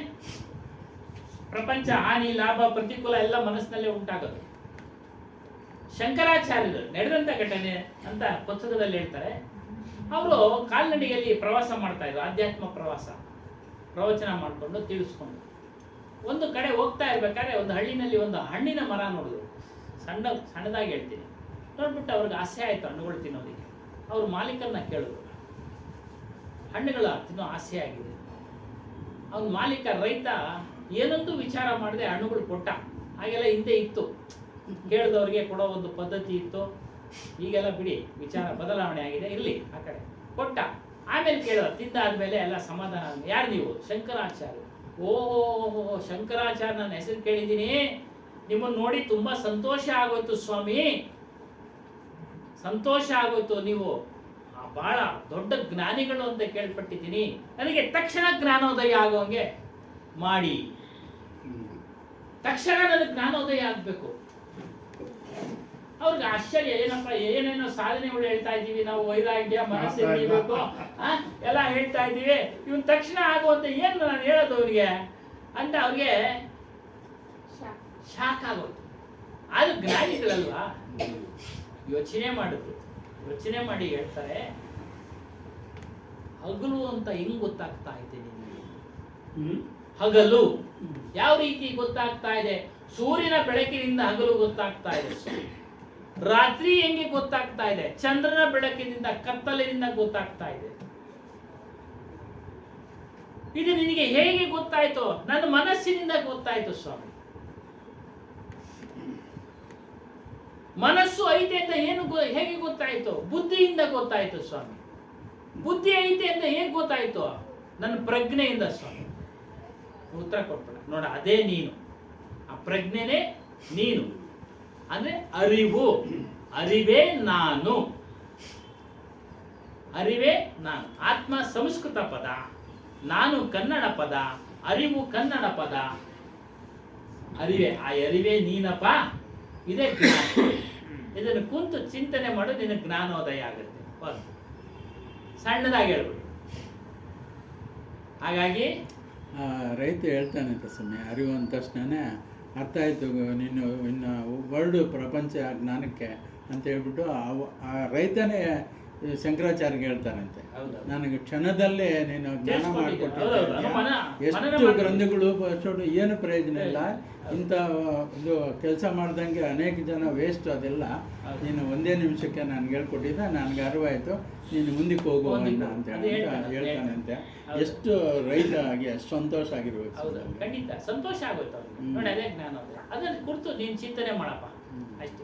ಪ್ರಪಂಚ ಹಾನಿ ಲಾಭ ಪ್ರತಿಕೂಲ ಎಲ್ಲ ಮನಸ್ಸಿನಲ್ಲೇ ಉಂಟಾಗೋದು. ಶಂಕರಾಚಾರ್ಯರು ನಡೆದಂತ ಘಟನೆ ಅಂತ ಪುಸ್ತಕದಲ್ಲಿ ಹೇಳ್ತಾರೆ. ಅವರು ಕಾಲ್ನಡಿಗೆಯಲ್ಲಿ ಪ್ರವಾಸ ಮಾಡ್ತಾ ಇದ್ರು, ಆಧ್ಯಾತ್ಮ ಪ್ರವಚನ ಮಾಡಿಕೊಂಡು ತಿಳಿಸ್ಕೊಂಡು ಒಂದು ಕಡೆ ಹೋಗ್ತಾ ಇರ್ಬೇಕಾದ್ರೆ ಒಂದು ಹಳ್ಳಿನಲ್ಲಿ ಒಂದು ಹಣ್ಣಿನ ಮರ ನೋಡಿದ್ರು. ಸಣ್ಣದಾಗಿ ಹೇಳ್ತೀನಿ. ನೋಡ್ಬಿಟ್ಟು ಅವ್ರಿಗೆ ಆಸೆ ಆಯ್ತು ಹಣ್ಣುಗಳು ತಿನ್ನೋದಕ್ಕೆ. ಅವ್ರ ಮಾಲೀಕರನ್ನ ಕೇಳಿದ್ರು, ಹಣ್ಣುಗಳ ತಿನ್ನೋ ಆಸೆ ಆಗಿದೆ. ಅವ್ನ ಮಾಲೀಕ ರೈತ ಏನೊಂದು ವಿಚಾರ ಮಾಡದೆ ಹಣ್ಣುಗಳು ಕೊಟ್ಟ. ಹಾಗೆಲ್ಲ ಹಿಂದೆ ಇತ್ತು, ಕೇಳಿದವ್ರಿಗೆ ಕೊಡೋ ಒಂದು ಪದ್ಧತಿ ಇತ್ತು. ಈಗೆಲ್ಲ ಬಿಡಿ, ವಿಚಾರ ಬದಲಾವಣೆ ಆಗಿದೆ, ಇರಲಿ ಆ ಕಡೆ. ಕೊಟ್ಟ, ಆಮೇಲೆ ಕೇಳೋ, ತಿಂದಾದ್ಮೇಲೆ ಎಲ್ಲ ಸಮಾಧಾನ. ಯಾರು ನೀವು? ಶಂಕರಾಚಾರ್ಯ. ಓಹೋ, ಶಂಕರಾಚಾರ್ಯ, ನನ್ನ ಹೆಸರು ಕೇಳಿದ್ದೀನಿ, ನಿಮ್ಮನ್ನು ನೋಡಿ ತುಂಬಾ ಸಂತೋಷ ಆಗೋಯ್ತು ಸ್ವಾಮಿ, ಸಂತೋಷ ಆಗೋಯ್ತು. ನೀವು ಬಹಳ ದೊಡ್ಡ ಜ್ಞಾನಿಗಳು ಅಂತ ಕೇಳ್ಪಟ್ಟಿದ್ದೀನಿ. ನನಗೆ ತಕ್ಷಣ ಜ್ಞಾನೋದಯ ಆಗೋಂಗೆ ಮಾಡಿ. ತಕ್ಷಣ ನನಗೆ ಜ್ಞಾನೋದಯ ಆಗ್ಬೇಕು. ಅವ್ರಿಗೆ ಆಶ್ಚರ್ಯ, ಏನಪ್ಪ ಏನೇನೋ ಸಾಧನೆಗಳು ಹೇಳ್ತಾ ಇದ್ದೀವಿ ನಾವು, ವೈರಾಗ್ಯ, ಮನಸ್ಸು ಹಿಡಿಬೇಕು ಎಲ್ಲ ಹೇಳ್ತಾ ಇದ್ದೀವಿ, ಇವನ್ ತಕ್ಷಣ ಆಗುವಂತ ಏನು ನಾನು ಹೇಳೋದು ಅವ್ರಿಗೆ ಅಂತ ಅವ್ರಿಗೆ ಶಾಕ್ ಆಗೋದು. ಅದು ಜ್ಞಾನಿಗಳಲ್ವಾ, ಯೋಚನೆ ಮಾಡಿದ್ರು. ಯೋಚನೆ ಮಾಡಿ ಹೇಳ್ತಾರೆ, ಹಗಲು ಅಂತ ಹೆಂಗ್ ಗೊತ್ತಾಗ್ತಾ ಇದೆ ನಿಮಗೆ? ಹಗಲು ಯಾವ ರೀತಿ ಗೊತ್ತಾಗ್ತಾ ಇದೆ? ಸೂರ್ಯನ ಬೆಳಕಿನಿಂದ ಹಗಲು ಗೊತ್ತಾಗ್ತಾ ಇದೆ. ರಾತ್ರಿ ಹೆಂಗೆ ಗೊತ್ತಾಗ್ತಾ ಇದೆ? ಚಂದ್ರನ ಬೆಳಕಿನಿಂದ, ಕತ್ತಲಿನಿಂದ ಗೊತ್ತಾಗ್ತಾ ಇದೆ. ಇದು ನಿನಗೆ ಹೇಗೆ ಗೊತ್ತಾಯ್ತು? ನನ್ನ ಮನಸ್ಸಿನಿಂದ ಗೊತ್ತಾಯ್ತು ಸ್ವಾಮಿ. ಮನಸ್ಸು ಐತೆ ಅಂತ ಏನು ಹೇಗೆ ಗೊತ್ತಾಯ್ತು? ಬುದ್ಧಿಯಿಂದ ಗೊತ್ತಾಯ್ತು ಸ್ವಾಮಿ. ಬುದ್ಧಿ ಐತೆ ಅಂತ ಹೇಗೆ ಗೊತ್ತಾಯ್ತು? ನನ್ನ ಪ್ರಜ್ಞೆಯಿಂದ ಸ್ವಾಮಿ. ಉತ್ತರ ಕೊಟ್ಬಿಡ. ನೋಡ, ಅದೇ ನೀನು, ಆ ಪ್ರಜ್ಞೆನೇ ನೀನು. ಅಂದ್ರೆ ಅರಿವು, ಅರಿವೇ ನಾನು, ಅರಿವೇ ನಾನು. ಆತ್ಮ ಸಂಸ್ಕೃತ ಪದ, ನಾನು ಕನ್ನಡ ಪದ, ಅರಿವು ಕನ್ನಡ ಪದ. ಅರಿವೇ, ಆ ಅರಿವೇ ನೀನಪ್ಪ. ಇದೇ ಜ್ಞಾನ. ಇದನ್ನು ಕುಂತು ಚಿಂತನೆ ಮಾಡು, ನಿನ್ನ ಜ್ಞಾನೋದಯ ಆಗುತ್ತೆ. ಸಣ್ಣದಾಗಿ ಹೇಳ್ಬಿಡು. ಹಾಗಾಗಿ ರೈತ ಹೇಳ್ತಾನೆ ಅಂತ ಸ್ವಾಮಿ, ಅರಿವು ಅಂದ ತಕ್ಷಣನೇ ಅರ್ಥ ಆಯಿತು ನೀನು ಇನ್ನು ವರ್ಲ್ಡ್ ಪ್ರಪಂಚ ಜ್ಞಾನಕ್ಕೆ ಅಂತ ಹೇಳ್ಬಿಟ್ಟು ಆ ರೈತನೇ ಶಂಕರಾಚಾರ್ಯಗೆ ಹೇಳ್ತಾರಂತೆ, ನನಗೆ ಕ್ಷಣದಲ್ಲೇ ನೀನು ಜ್ಞಾನ ಮಾಡಿಕೊಟ್ಟಿದ್ದೆ. ಎಷ್ಟು ಗ್ರಂಥಗಳು ಏನು ಪ್ರಯೋಜನ ಇಲ್ಲ, ಇಂಥ ಇದು ಕೆಲಸ ಮಾಡ್ದಂಗೆ ಅನೇಕ ಜನ ವೇಸ್ಟ್. ಅದೆಲ್ಲ ನೀನು ಒಂದೇ ನಿಮಿಷಕ್ಕೆ ನನಗೆ ಹೇಳ್ಕೊಟ್ಟಿದ್ದೆ, ನನಗೆ ಅರಿವಾಯಿತು, ನೀನು ಮುಂದಕ್ಕೆ ಹೋಗು ಅಂತ ಹೇಳ್ತಾನಂತೆ. ಎಷ್ಟು ರೈತ ಆಗಿ ಎಷ್ಟು ಸಂತೋಷ ಆಗಿರ್ಬೇಕು. ಖಂಡಿತ ಸಂತೋಷ ಆಗುತ್ತೆ ನೋಡಿ. ಅದೇ ಜ್ಞಾನ, ಅದನ್ನ ಕುರಿತು ನೀನು ಚಿಂತನೆ ಮಾಡಪ್ಪ, ಅಷ್ಟೇ.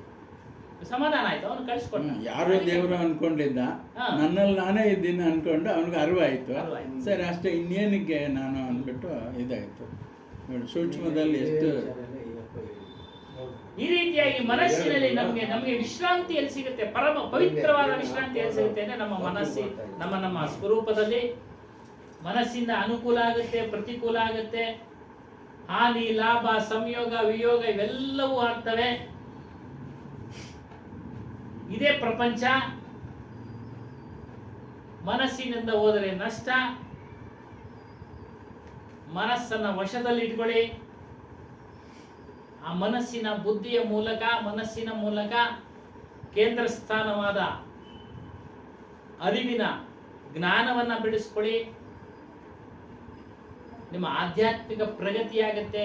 ಸಮಾಧಾನ ಆಯ್ತು, ಅವನು ಕಳಿಸ್ಕೊಟ್ಟ. ಯಾರೋ ದೇವರು ಅನ್ಕೊಂಡಿದ್ದ, ನನ್ನಲ್ಲಿ ನಾನೇ ಇದ್ದೀನಿ ಅನ್ಕೊಂಡು ಅವನಿಗೆ ಅರಿವಾಯ್ತು. ಸರಿ ಅಷ್ಟೇ, ಇನ್ನೇನಿಗೆ ನಾನು ಅಂದ್ಬಿಟ್ಟು ಇದಾಯ್ತು ನೋಡಿ. ಸೂಕ್ಷ್ಮದಲ್ಲಿ ಎಷ್ಟು ಈ ರೀತಿಯಾಗಿ ಮನಸ್ಸಿನಲ್ಲಿ ನಮಗೆ ವಿಶ್ರಾಂತಿ ಎಲ್ಲಿ ಸಿಗುತ್ತೆ? ಪರಮ ಪವಿತ್ರವಾದ ವಿಶ್ರಾಂತಿ ಎಲ್ಲಿ ಸಿಗುತ್ತೆ ಅಂದ್ರೆ ನಮ್ಮ ಮನಸ್ಸಿ, ನಮ್ಮ ಸ್ವರೂಪದಲ್ಲಿ. ಮನಸ್ಸಿಂದ ಅನುಕೂಲ ಆಗುತ್ತೆ, ಪ್ರತಿಕೂಲ ಆಗುತ್ತೆ, ಹಾನಿ ಲಾಭ ಸಂಯೋಗ ವಿಯೋಗ ಇವೆಲ್ಲವೂ ಆಗ್ತವೆ. ಇದೇ ಪ್ರಪಂಚ. ಮನಸ್ಸಿನಿಂದ ಹೋದರೆ ನಷ್ಟ. ಮನಸ್ಸನ್ನ ವಶದಲ್ಲಿ ಇಟ್ಕೊಳ್ಳಿ. ಆ ಮನಸ್ಸಿನ ಬುದ್ಧಿಯ ಮೂಲಕ, ಮನಸ್ಸಿನ ಮೂಲಕ ಕೇಂದ್ರ ಸ್ಥಾನವಾದ ಅರಿವಿನ ಜ್ಞಾನವನ್ನ ಬೆಳೆಸ್ಕೊಳ್ಳಿ. ನಿಮ್ಮ ಆಧ್ಯಾತ್ಮಿಕ ಪ್ರಗತಿಯಾಗತ್ತೆ,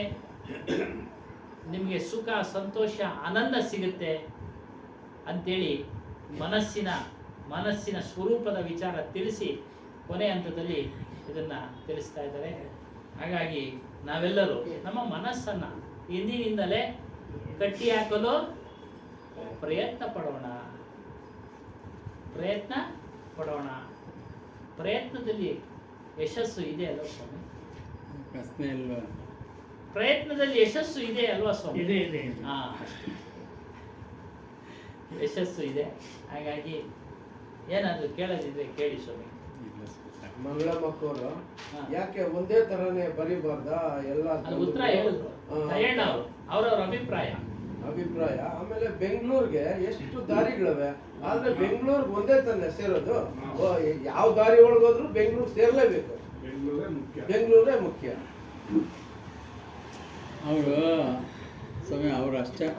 ನಿಮಗೆ ಸುಖ ಸಂತೋಷ ಆನಂದ ಸಿಗುತ್ತೆ ಅಂತೇಳಿ ಮನಸ್ಸಿನ ಸ್ವರೂಪದ ವಿಚಾರ ತಿಳಿಸಿ ಕೊನೆ ಹಂತದಲ್ಲಿ ಇದನ್ನ ತಿಳಿಸ್ತಾ ಇದ್ದಾರೆ. ಹಾಗಾಗಿ ನಾವೆಲ್ಲರೂ ನಮ್ಮ ಮನಸ್ಸನ್ನ ಇಂದಿನಿಂದಲೇ ಕಟ್ಟಿ ಹಾಕಲು ಪ್ರಯತ್ನ ಪಡೋಣ. ಪ್ರಯತ್ನದಲ್ಲಿ ಯಶಸ್ಸು ಇದೆ ಅಲ್ವಾ ಸ್ವಾಮಿ? ಪ್ರಶ್ನೆ ಇಲ್ವಾ? ಪ್ರಯತ್ನದಲ್ಲಿ ಯಶಸ್ಸು ಇದೆ ಅಲ್ವಾ ಸ್ವಾಮಿ? ಇದೆ. ಹಾ, ಯಶಸ್ಸು ಇದೆ. ಹಾಗಾಗಿ ಏನಾದ್ರು ಕೇಳೋದಿದ್ರೆ ಕೇಳಿ ಸ್ವಾಮಿ. ಮಂಗಳಮ್ಮಕ್ಕವರು ಯಾಕೆ ಒಂದೇ ತರನೇ ಬರೀಬಾರ್ದ ಎಲ್ಲ? ಉತ್ತರ ಹೇಳಿದ್ರು ಅವ್ರವ್ರ ಅಭಿಪ್ರಾಯ. ಆಮೇಲೆ ಬೆಂಗಳೂರಿಗೆ ಎಷ್ಟು ದಾರಿಗಳಿವೆ, ಆದ್ರೆ ಬೆಂಗಳೂರಿಗೆ ಒಂದೇ ತಾನೆ ಸೇರೋದು. ಯಾವ ದಾರಿ ಒಳಗೋದ್ರು ಬೆಂಗಳೂರು ಸೇರ್ಲೇಬೇಕು. ಬೆಂಗಳೂರೇ ಮುಖ್ಯ. ಅವರು ಸ್ವಾಮಿ ಅವ್ರು ಅಷ್ಟೇ